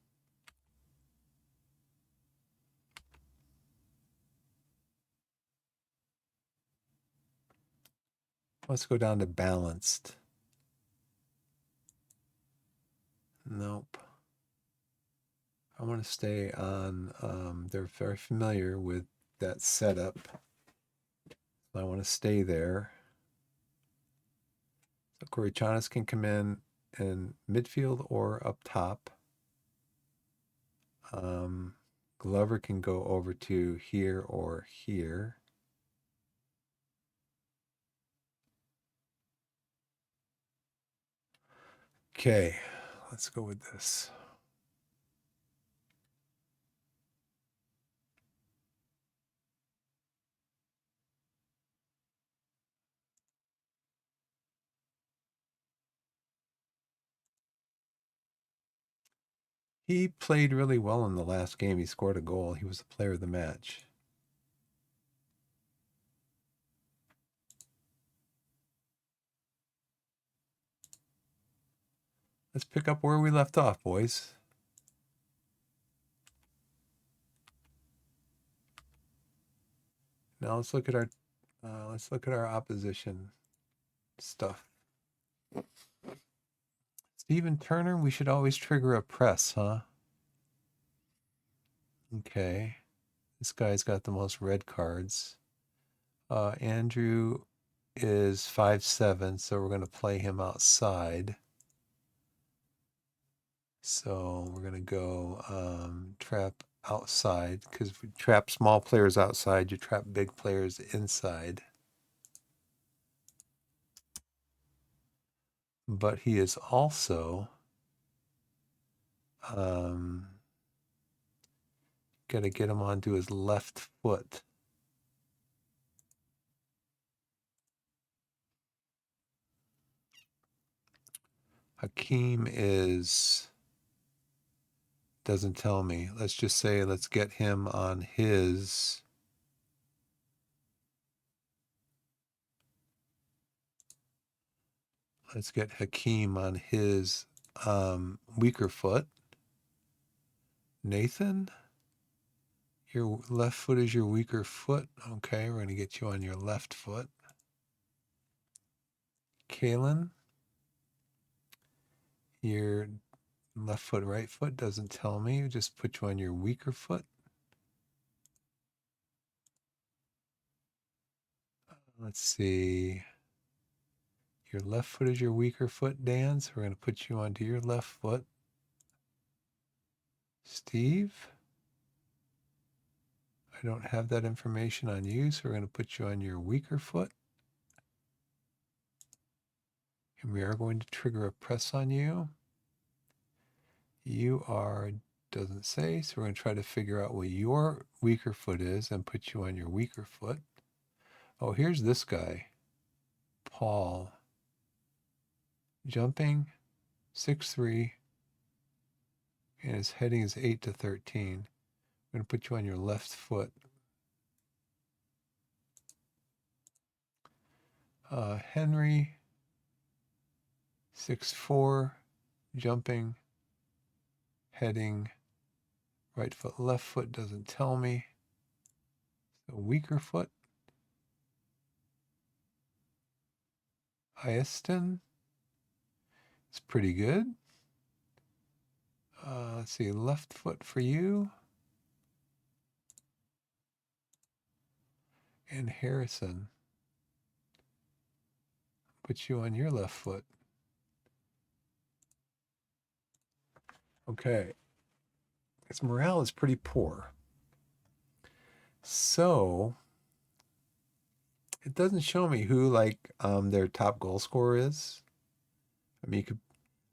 Let's go down to balanced. Nope. I want to stay on, they're very familiar with that setup. I want to stay there. So Kurichanis can come in midfield or up top. Glover can go over to here or here. Okay, let's go with this. He played really well in the last game. He scored a goal. He was the player of the match. Let's pick up where we left off, boys. Now let's look at our opposition stuff. Steven Turner, we should always trigger a press, huh? Okay. This guy's got the most red cards. Andrew is 5'7", so we're going to play him outside. So we're going to go trap outside, because if we trap small players outside, you trap big players inside. But he is also got to get him onto his left foot. Hakeem doesn't tell me. Let's just say let's get him on his let's get Hakeem on his weaker foot. Nathan, your left foot is your weaker foot. Okay, we're going to get you on your left foot. Kalen, your left foot, right foot doesn't tell me. Just put you on your weaker foot. Let's see. Your left foot is your weaker foot, Dan. So we're going to put you onto your left foot. Steve, I don't have that information on you, so we're going to put you on your weaker foot. And we are going to trigger a press on you. You are, doesn't say, so we're going to try to figure out what your weaker foot is and put you on your weaker foot. Oh, here's this guy, Paul. Jumping, 6'3", and his heading is 8 to 13. I'm going to put you on your left foot. Henry, 6'4", jumping, heading, right foot, left foot doesn't tell me. So weaker foot. Iaston, it's pretty good. Let's see, left foot for you. And Harrison, put you on your left foot. Okay. His morale is pretty poor. So it doesn't show me who their top goal scorer is. I mean,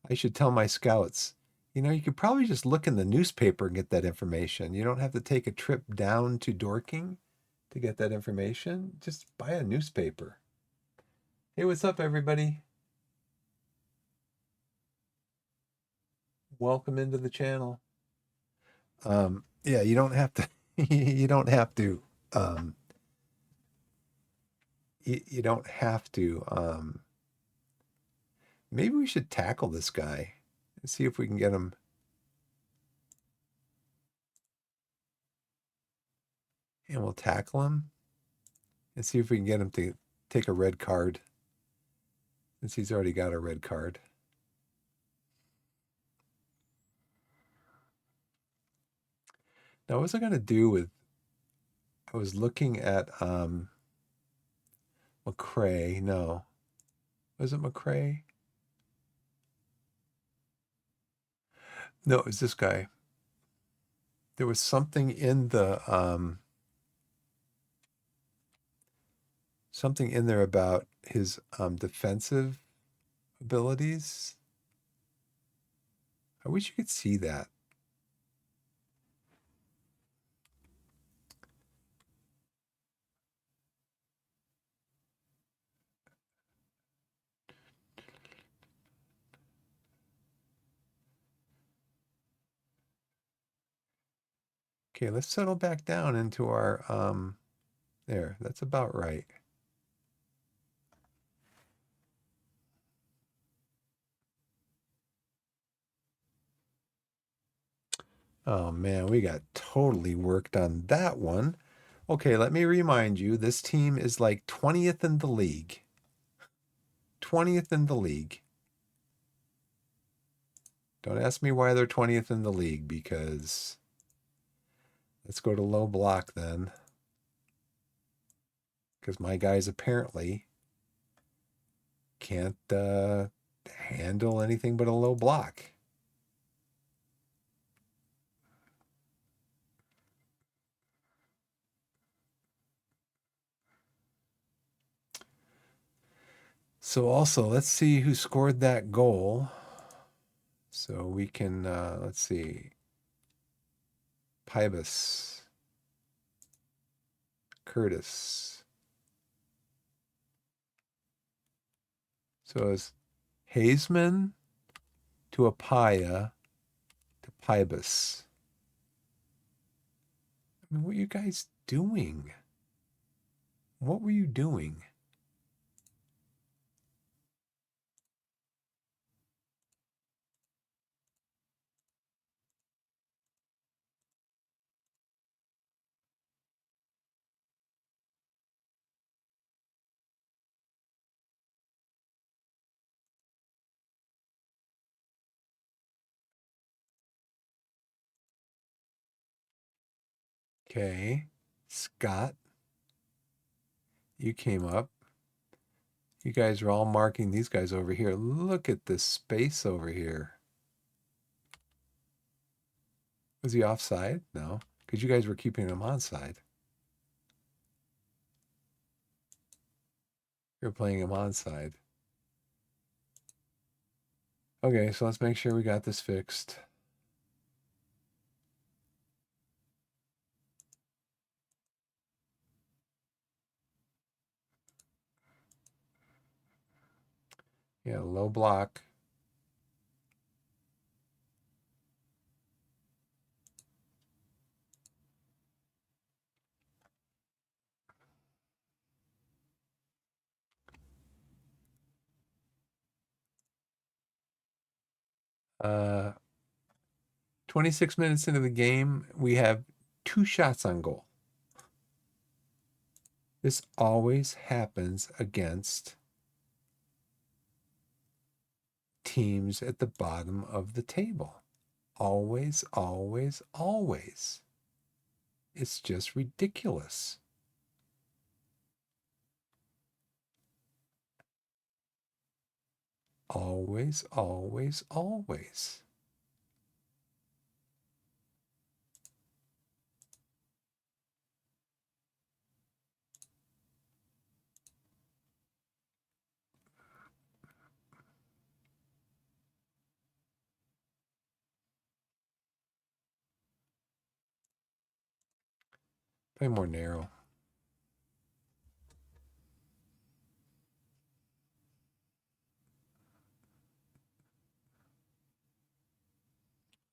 I should tell my scouts, you could probably just look in the newspaper and get that information. You don't have to take a trip down to Dorking to get that information. Just buy a newspaper. Hey, what's up, everybody? Welcome into the channel. Yeah, you don't have to, you don't have to, you don't have to, maybe we should tackle this guy and see if we can get him. And we'll tackle him and see if we can get him to take a red card, since he's already got a red card. Now, what was I going to do with, I was looking at McCrae. No. Was it McCrae? No, it was this guy. There was something in the something in there about his defensive abilities. I wish you could see that. Okay, let's settle back down into our there. That's about right. Oh man, we got totally worked on that one. Okay, let me remind you, this team is like 20th in the league. 20th in the league. Don't ask me why they're 20th in the league, because let's go to low block then. Because my guys apparently can't handle anything but a low block. So also, let's see who scored that goal. So we can, let's see. Pybus. Curtis. So it's Hazeman to Apaya to Pybus. I mean, what are you guys doing? What were you doing? Okay. Scott, you came up. You guys are all marking these guys over here. Look at this space over here. Was he offside? No, because you guys were keeping him onside. You're playing him onside. Okay, so let's make sure we got this fixed. Yeah, low block. Uh, 26 minutes into the game, we have 2 shots on goal. This always happens against teams at the bottom of the table. Always, always, always. It's just ridiculous. Always, always, always. Play more narrow.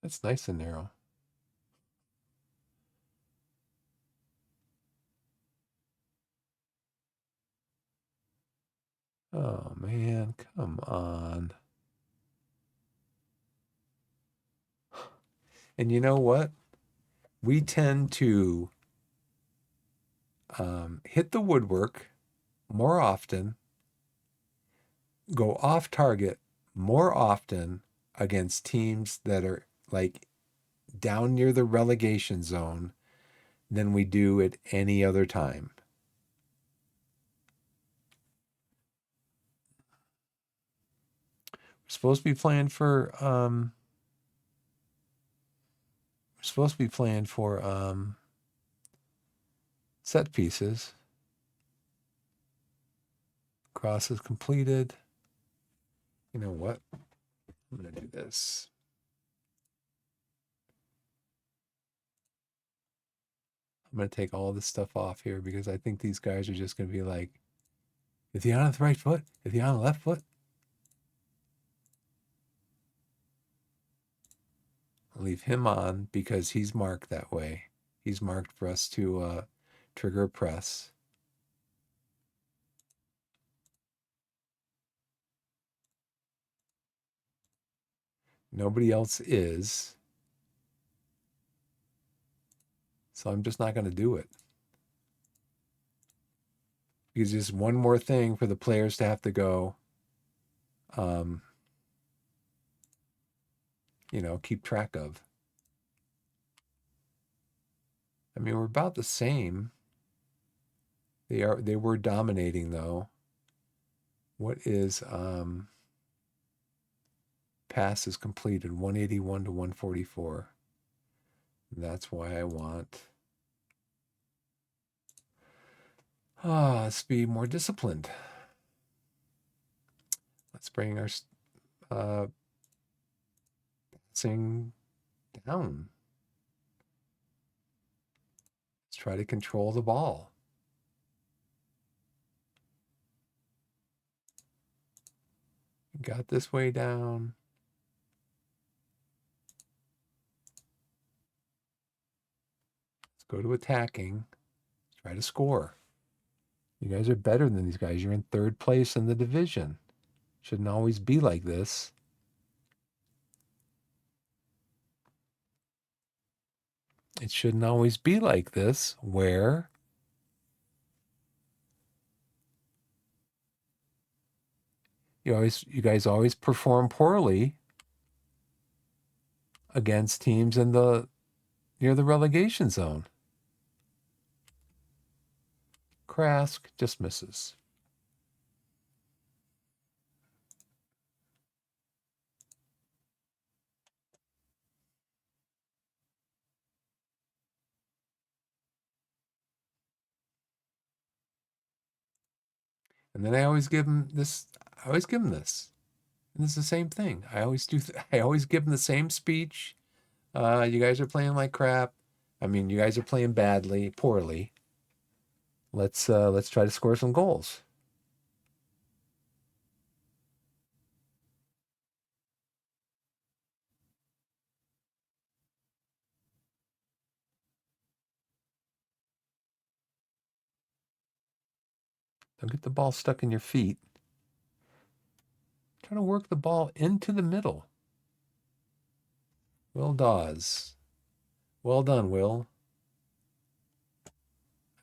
That's nice and narrow. Oh, man, come on. And you know what? We tend to hit the woodwork more often, go off target more often against teams that are like down near the relegation zone than we do at any other time. We're supposed to be playing for set pieces. Cross is completed. You know what? I'm going to do this. I'm going to take all this stuff off here because I think these guys are just going to be like, is he on the right foot? Is he on the left foot? I'll leave him on because he's marked that way. He's marked for us to trigger a press. Nobody else is. So I'm just not going to do it. Because just one more thing for the players to have to go, keep track of. I mean, we're about the same. They were dominating though. What is passes completed 181 to 144. That's why I want let's be more disciplined. Let's bring our passing down. Let's try to control the ball. Got this way down. Let's go to attacking. Try to score. You guys are better than these guys. You're in third place in the division. Shouldn't always be like this. It shouldn't always be like this where you guys always perform poorly against teams in the near the relegation zone. Krask just misses. And then I always give him this. I always give him this. And it's the same thing. I always do. I always give them the same speech. You guys are playing like crap. I mean, you guys are playing badly, poorly. Let's try to score some goals. Don't get the ball stuck in your feet. Try to work the ball into the middle. Will Dawes. Well done, Will.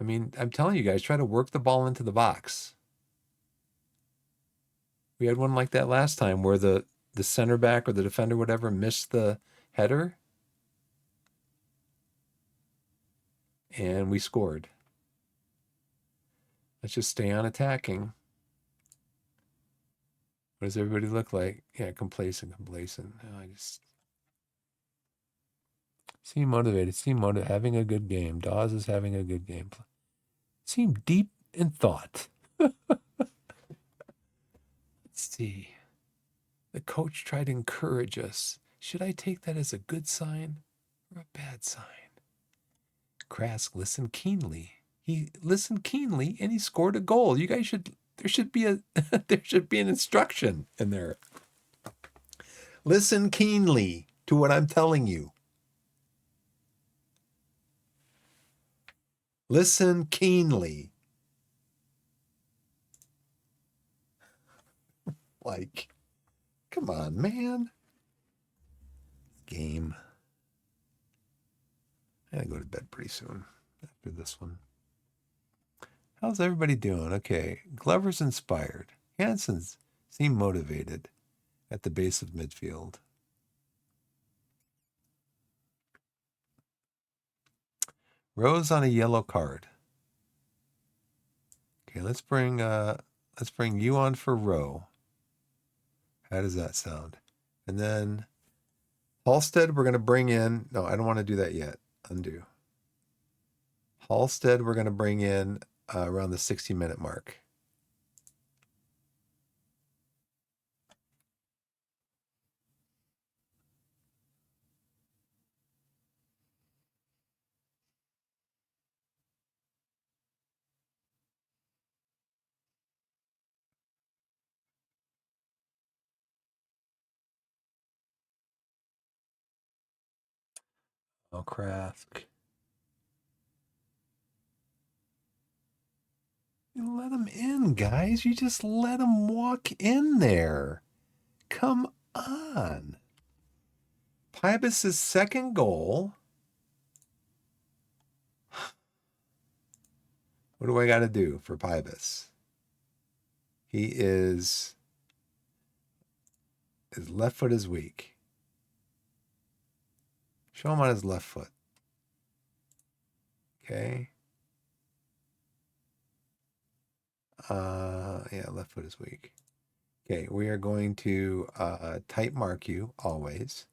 I mean, I'm telling you guys, try to work the ball into the box. We had one like that last time where the center back or the defender, whatever, missed the header, and we scored. Let's just stay on attacking. What does everybody look like? Yeah, complacent. Oh, I just seem motivated. Having a good game. Dawes is having a good game. Seem deep in thought. Let's see. The coach tried to encourage us. Should I take that as a good sign or a bad sign? Krask listened keenly. He listened keenly and he scored a goal. You guys should, there should be a, there should be an instruction in there. Listen keenly to what I'm telling you. Listen keenly. Like, come on, man. Game. I gotta go to bed pretty soon after this one. How's everybody doing? Okay. Glover's inspired. Hansen's seemed motivated at the base of midfield. Rose on a yellow card. Okay, let's bring you on for Rowe. How does that sound? And then Halstead, we're gonna bring in. No, I don't want to do that yet. Undo. Halstead, we're gonna bring in around the 60-minute mark. Oh, Krask. You let him in, guys. You just let him walk in there. Come on. Pybus' second goal. What do I got to do for Pybus? His left foot is weak. Show him on his left foot. Okay. Yeah, left foot is weak. Okay, we are going to tight mark you always.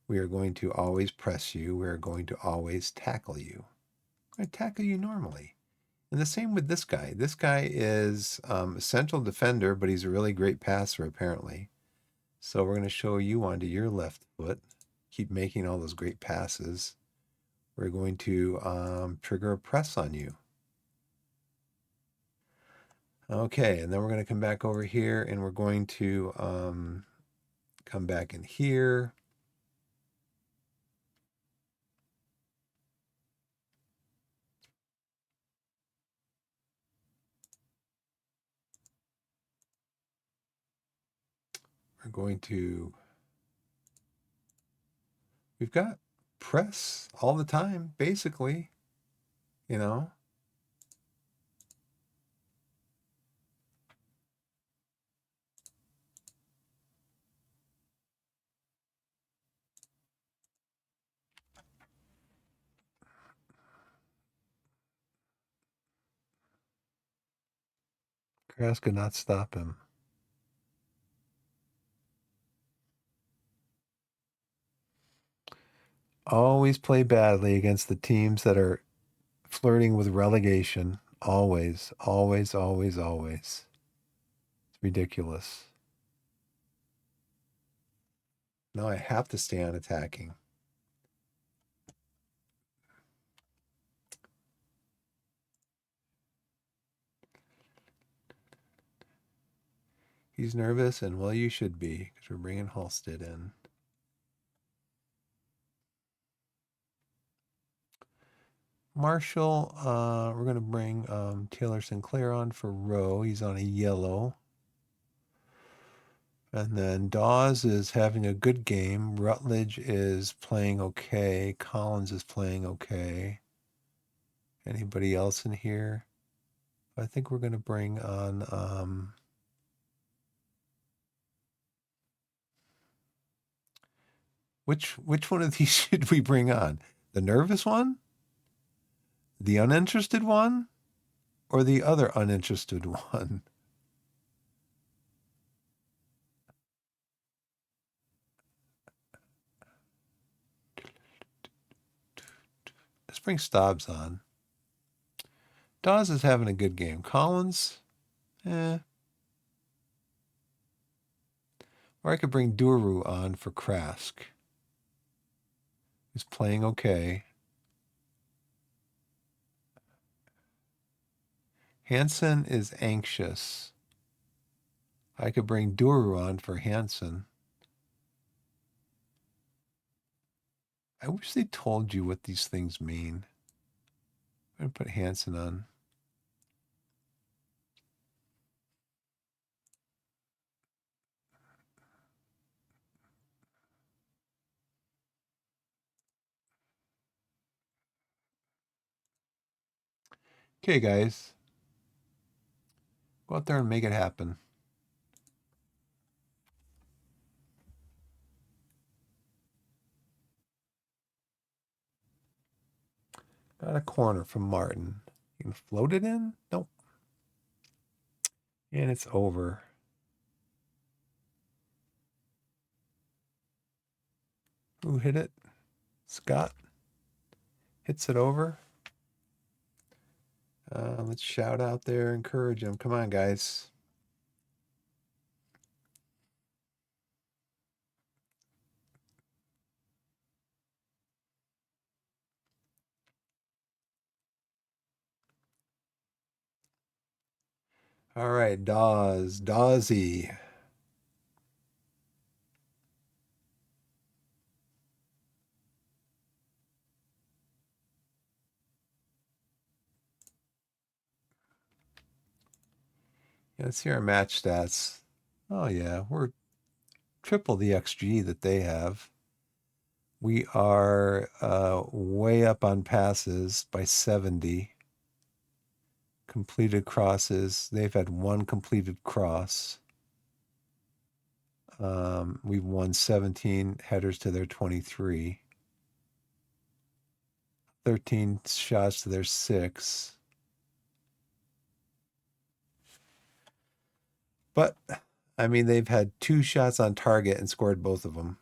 We are going to always press you. We are going to always tackle you. I tackle you normally. And the same with this guy. This guy is a central defender, but he's a really great passer, apparently. So we're going to show you onto your left foot. Keep making all those great passes. We're going to trigger a press on you. Okay, and then we're going to come back over here, and we're going to come back in here. We're going to, we've got press all the time, basically, you know. Kraus could not stop him. Always play badly against the teams that are flirting with relegation. Always, always, always, always. It's ridiculous. Now I have to stay on attacking. He's nervous, and well, you should be, because we're bringing Halstead in. Marshall, we're going to bring Taylor Sinclair on for row. He's on a yellow. And then Dawes is having a good game. Rutledge is playing okay. Collins is playing okay. Anybody else in here? I think we're going to bring on which one of these should we bring on? The nervous one? The uninterested one? Or the other uninterested one? Let's bring Stobbs on. Dawes is having a good game. Collins, eh. Or I could bring Duru on for Krask. He's playing okay. Hansen is anxious. I could bring Duru on for Hansen. I wish they told you what these things mean. I'm going to put Hansen on. Okay, guys. Go out there and make it happen. Got a corner from Martin. You can float it in? Nope. And it's over. Who hit it? Scott hits it over. Let's shout out there, encourage him. Come on, guys. All right, Dawsy. Yeah, let's see our match stats. Oh yeah, we're triple the XG that they have. We are way up on passes by 70. Completed crosses. They've had one completed cross. We've won 17 headers to their 23. 13 shots to their 6. But, I mean, they've had 2 shots on target and scored both of them.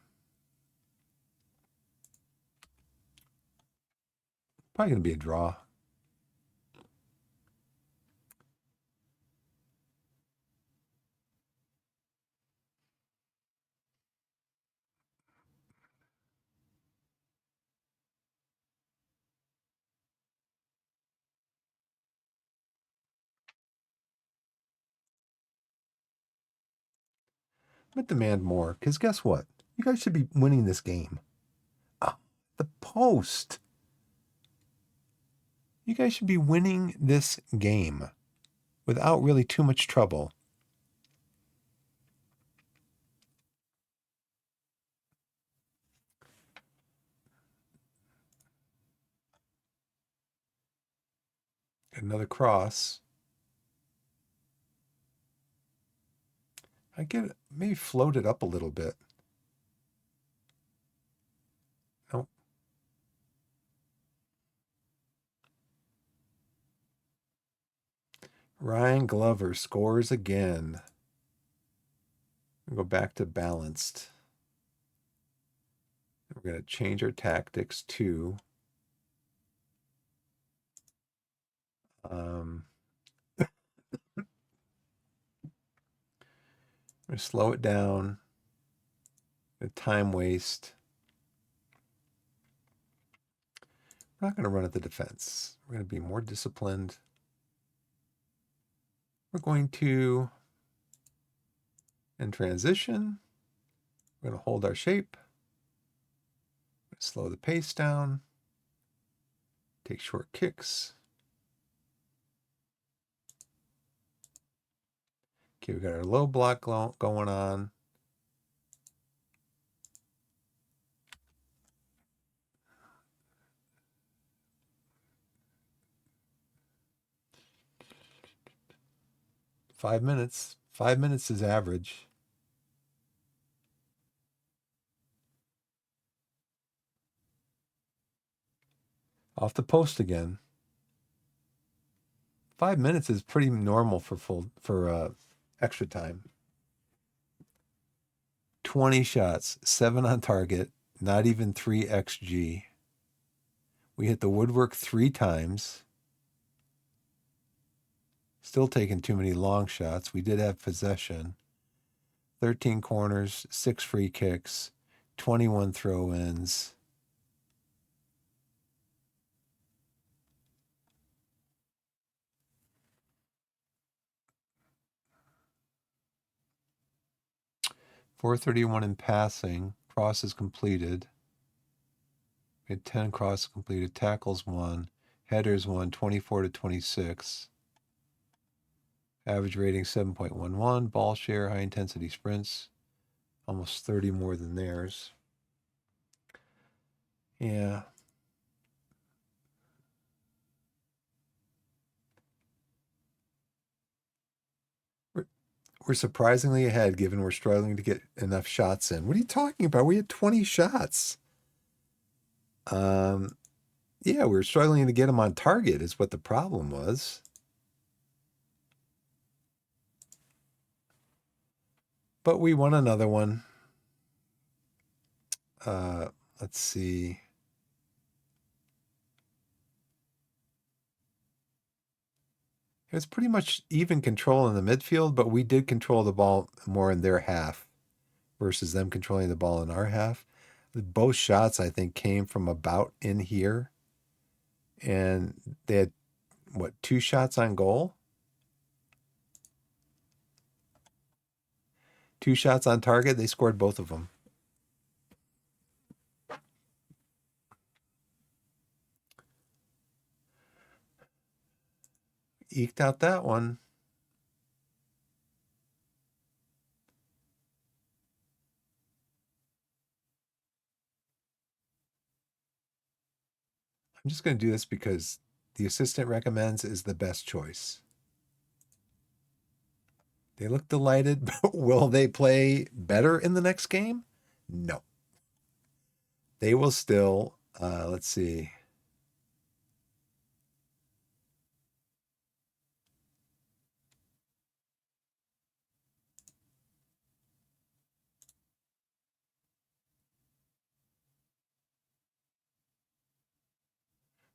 Probably going to be a draw. But demand more, because guess what? You guys should be winning this game. Oh, the post. You guys should be winning this game without really too much trouble. Another cross. I get it. Maybe float it up a little bit. Nope. Ryan Glover scores again. We'll go back to balanced. We're going to change our tactics to we're going to slow it down. A time waste. We're not going to run at the defense. We're going to be more disciplined. We're going to, in transition, we're going to hold our shape. Slow the pace down. Take short kicks. Okay, we got our low block going on. Five minutes. 5 minutes is average. Off the post again. 5 minutes is pretty normal for extra time. 20 shots, 7 on target, not even 3 XG. We hit the woodwork 3 times. Still taking too many long shots. We did have possession. 13 corners, 6 free kicks, 21 throw-ins. .431 in passing. Crosses completed. We had 10 crosses completed. Tackles 1. Headers 1, 24-26. Average rating 7.11. Ball share, high intensity sprints. Almost 30 more than theirs. Yeah. We're surprisingly ahead given we're struggling to get enough shots in. What are you talking about? We had 20 shots. Yeah, we were struggling to get them on target is what the problem was. But we won another one. Let's see. It was pretty much even control in the midfield, but we did control the ball more in their half versus them controlling the ball in our half. Both shots, I think, came from about in here. And they had, what, 2 shots on goal? 2 shots on target. They scored both of them. Eked out that one. I'm just going to do this because the assistant recommends is the best choice. They look delighted, but will they play better in the next game? No. They will still, let's see.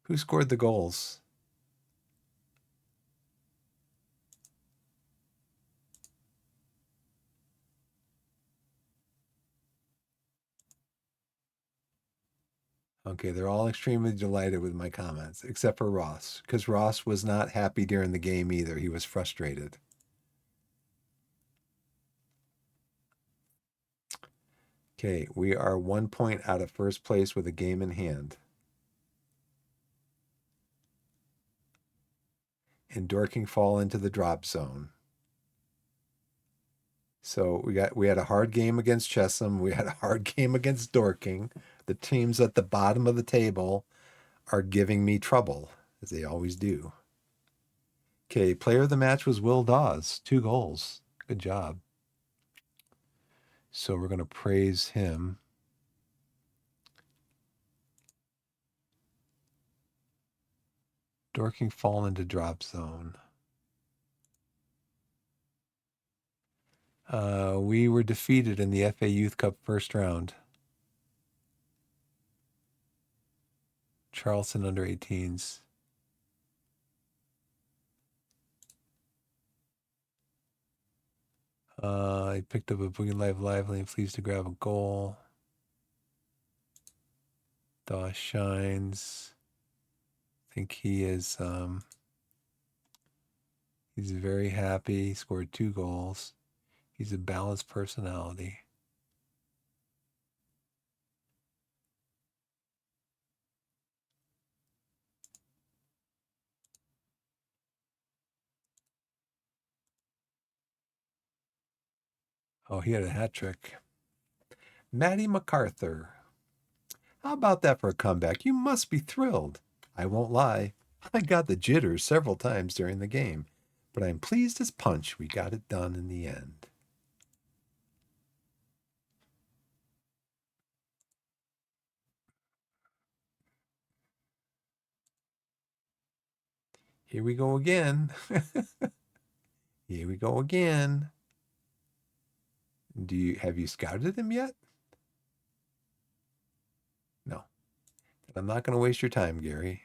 Who scored the goals? Okay, they're all extremely delighted with my comments, except for Ross, because Ross was not happy during the game either. He was frustrated. Okay, we are 1 point out of first place with a game in hand. And Dorking fall into the drop zone. So we had a hard game against Chesham. We had a hard game against Dorking. The teams at the bottom of the table are giving me trouble, as they always do. Okay, player of the match was Will Dawes. 2 goals. Good job. So we're going to praise him. Dorking fall into drop zone. We were defeated in the FA Youth Cup first round. Charleston under 18s. He picked up a Boogie Live Lively and pleased to grab a goal. Doss shines. I think he is he's very happy. He scored 2 goals. He's a balanced personality. Oh, he had a hat trick. Matty MacArthur. How about that for a comeback? You must be thrilled. I won't lie. I got the jitters several times during the game, but I'm pleased as punch we got it done in the end. Here we go again. Here we go again. Have you scouted him yet? No. I'm not going to waste your time, Gary.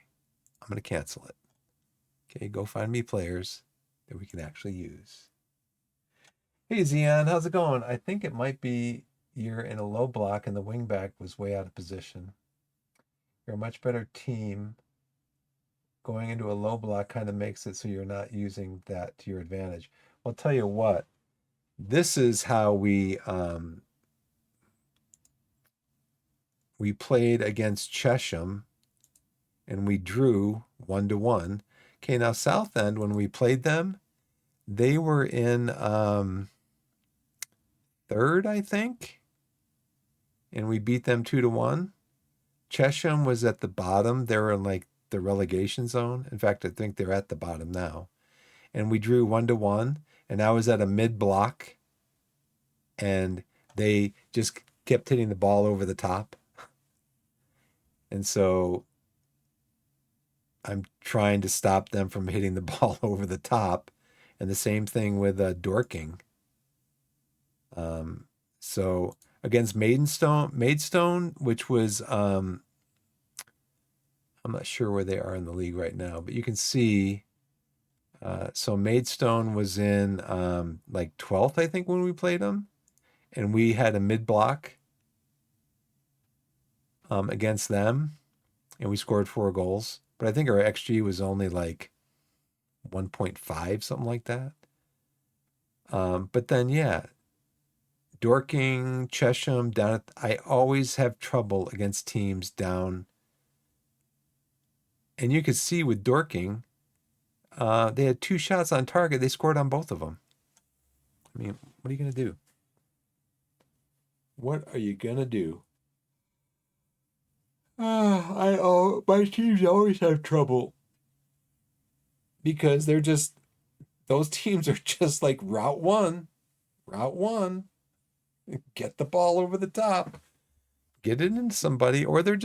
I'm going to cancel it. Okay, go find me players that we can actually use. Hey, Zion, how's it going? I think it might be you're in a low block and the wingback was way out of position. You're a much better team. Going into a low block kind of makes it so you're not using that to your advantage. I'll tell you what, this is how we played against Chesham and we drew 1-1. Okay, now Southend, when we played them, they were in third, I think, and we beat them 2-1. Chesham was at the bottom. They were in like the relegation zone. In fact, I think they're at the bottom now. And we drew 1-1, and I was at a mid block, and they just kept hitting the ball over the top. And so I'm trying to stop them from hitting the ball over the top. And the same thing with Dorking. So against Maidstone, which was I'm not sure where they are in the league right now, but you can see. So Maidstone was in like 12th, I think, when we played them, and we had a mid block against them, and we scored 4 goals. But I think our XG was only like 1.5, something like that. But then, yeah, Dorking, Chesham, I always have trouble against teams down. And you could see with Dorking, they had 2 shots on target. They scored on both of them. I mean, what are you going to do? What are you going to do? My teams always have trouble because those teams are just like Route 1. Get the ball over the top, get it into somebody, or they're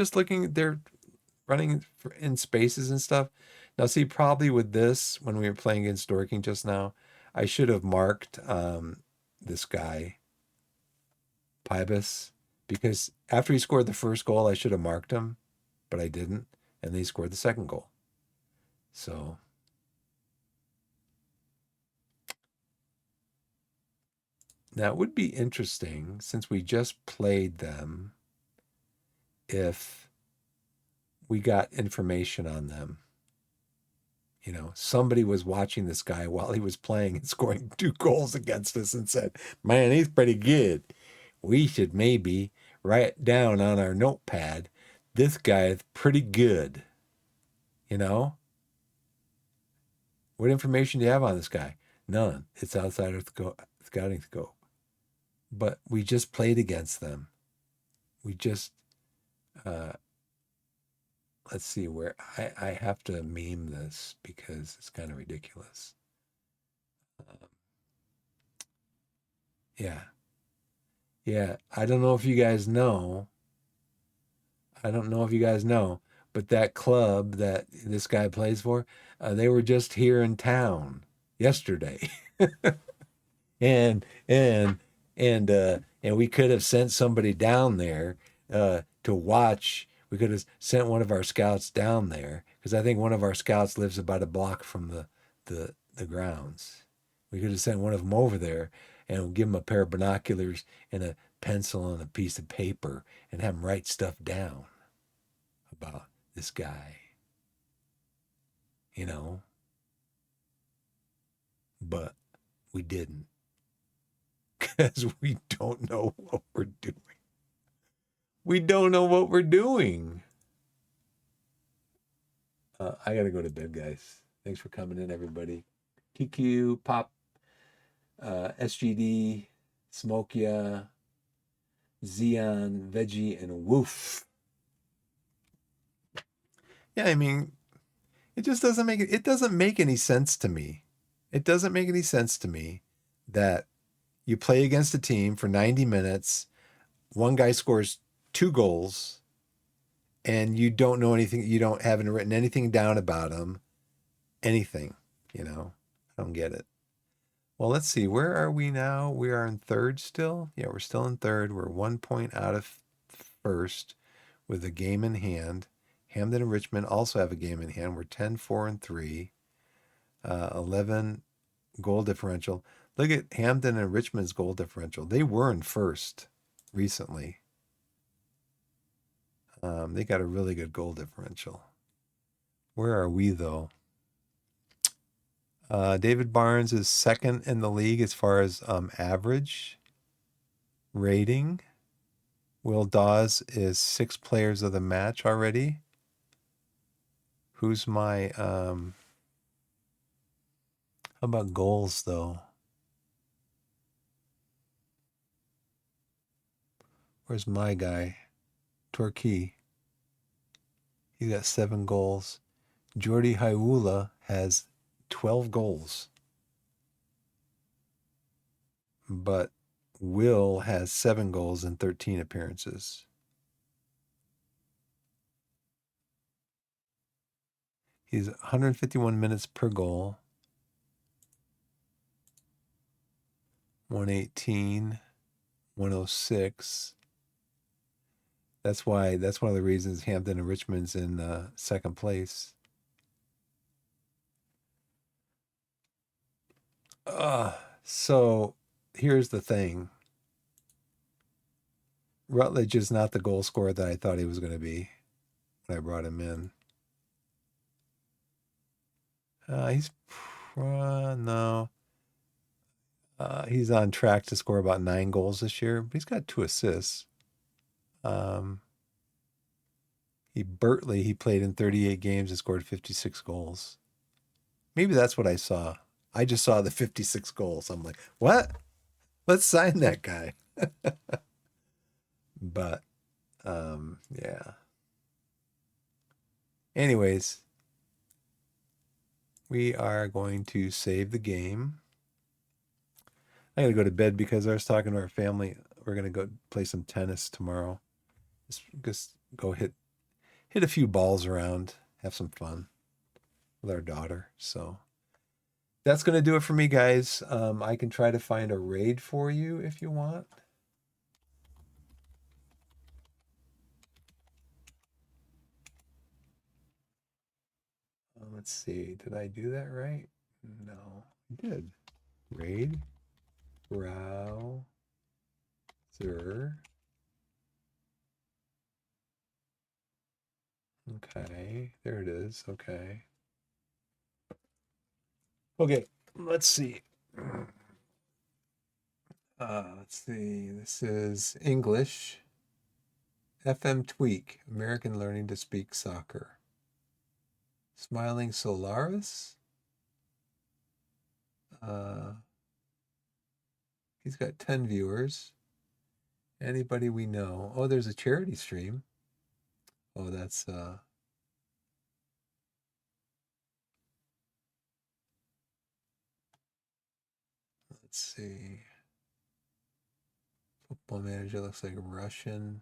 running in spaces and stuff. Now, see, probably with this, when we were playing against Dorking just now, I should have marked this guy, Pybus, because after he scored the first goal, I should have marked him, but I didn't, and they scored the second goal. So now it would be interesting, since we just played them, if we got information on them. You know, somebody was watching this guy while he was playing and scoring 2 goals against us and said, man, he's pretty good. We should maybe write down on our notepad, this guy is pretty good. You know? What information do you have on this guy? None. It's outside of the scouting scope. But we just played against them. We just, let's see where, I have to meme this because it's kind of ridiculous. Yeah. Yeah. I don't know if you guys know. But that club that this guy plays for, they were just here in town yesterday. and and and we could have sent somebody down there to watch. We could have sent one of our scouts down there because I think one of our scouts lives about a block from the grounds. We could have sent one of them over there and give him a pair of binoculars and a pencil and a piece of paper and have him write stuff down about this guy, you know, but we didn't because we don't know what we're doing. We don't know what we're doing. I got to go to bed, guys. Thanks for coming in, everybody. TQ, Pop, SGD, Smokia, Xeon, Veggie, and Woof. Yeah, I mean, it just doesn't make it doesn't make any sense to me. It doesn't make any sense to me that you play against a team for 90 minutes, one guy scores 2 goals, and you don't know anything, haven't written anything down about him, anything, I don't get it. Well, let's see, where are we now? We are in third still. Yeah, we're still in third. We're 1 point out of first with a game in hand. Hamden and Richmond also have a game in hand. We're 10-4-3, 11 goal differential. Look at Hamden and Richmond's goal differential. They were in first recently. They got a really good goal differential. Where are we, though? David Barnes is second in the league as far as average rating. Will Dawes is 6 players of the match already. Who's my... how about goals, though? Where's my guy? Torquay. He's got 7 goals. Jordi Haiwula has 12 goals. But Will has 7 goals and 13 appearances. He's 151 minutes per goal. 118, 106. That's one of the reasons Hampton and Richmond's in second place. So here's the thing. Rutledge is not the goal scorer that I thought he was going to be when I brought him in. He's on track to score about 9 goals this year, but he's got 2 assists. He played in 38 games and scored 56 goals. Maybe that's what I saw. I just saw the 56 goals. I'm like, what? Let's sign that guy. But, yeah. Anyways, we are going to save the game. I got to go to bed because I was talking to our family. We're going to go play some tennis tomorrow. Just go hit a few balls around, have some fun with our daughter. So that's going to do it for me, guys. I can try to find a raid for you if you want. Let's see. Did I do that right? No, I did. Raid. Browser. Okay, there it is. Okay. Okay, let's see. Let's see. This is English. FM Tweak, American Learning to Speak Soccer. Smiling Solaris. He's got 10 viewers. Anybody we know? Oh, there's a charity stream. Oh, that's let's see. Football Manager looks like Russian.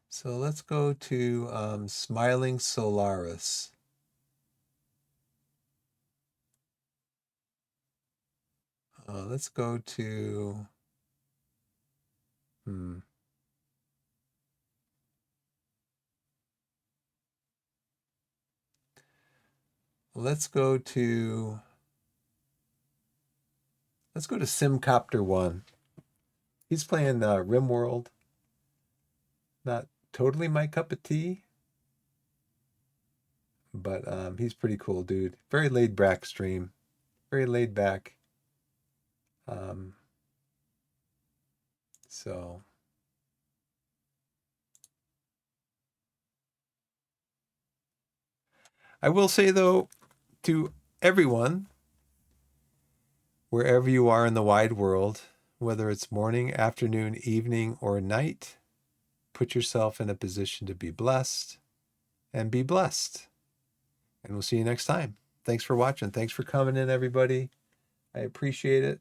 So let's go to Smiling Solaris. Let's go to let's go to Simcopter 1. He's playing RimWorld. Not totally my cup of tea, but he's pretty cool, dude. Very laid back stream. Very laid back. So I will say though, to everyone, wherever you are in the wide world, whether it's morning, afternoon, evening, or night, put yourself in a position to be blessed and be blessed. And we'll see you next time. Thanks for watching. Thanks for coming in, everybody. I appreciate it.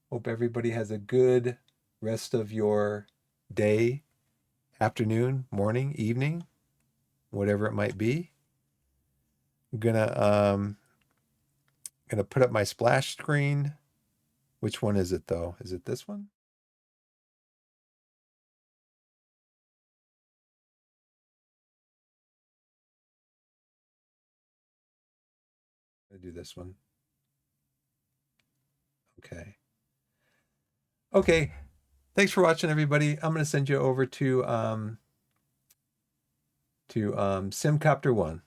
Hope everybody has a good rest of your day, afternoon, morning, evening, whatever it might be. I'm gonna put up my splash screen. Which one is it though? Is it this one? I'm gonna do this one. Okay. Okay. Thanks for watching, everybody. I'm gonna send you over to Simcopter 1.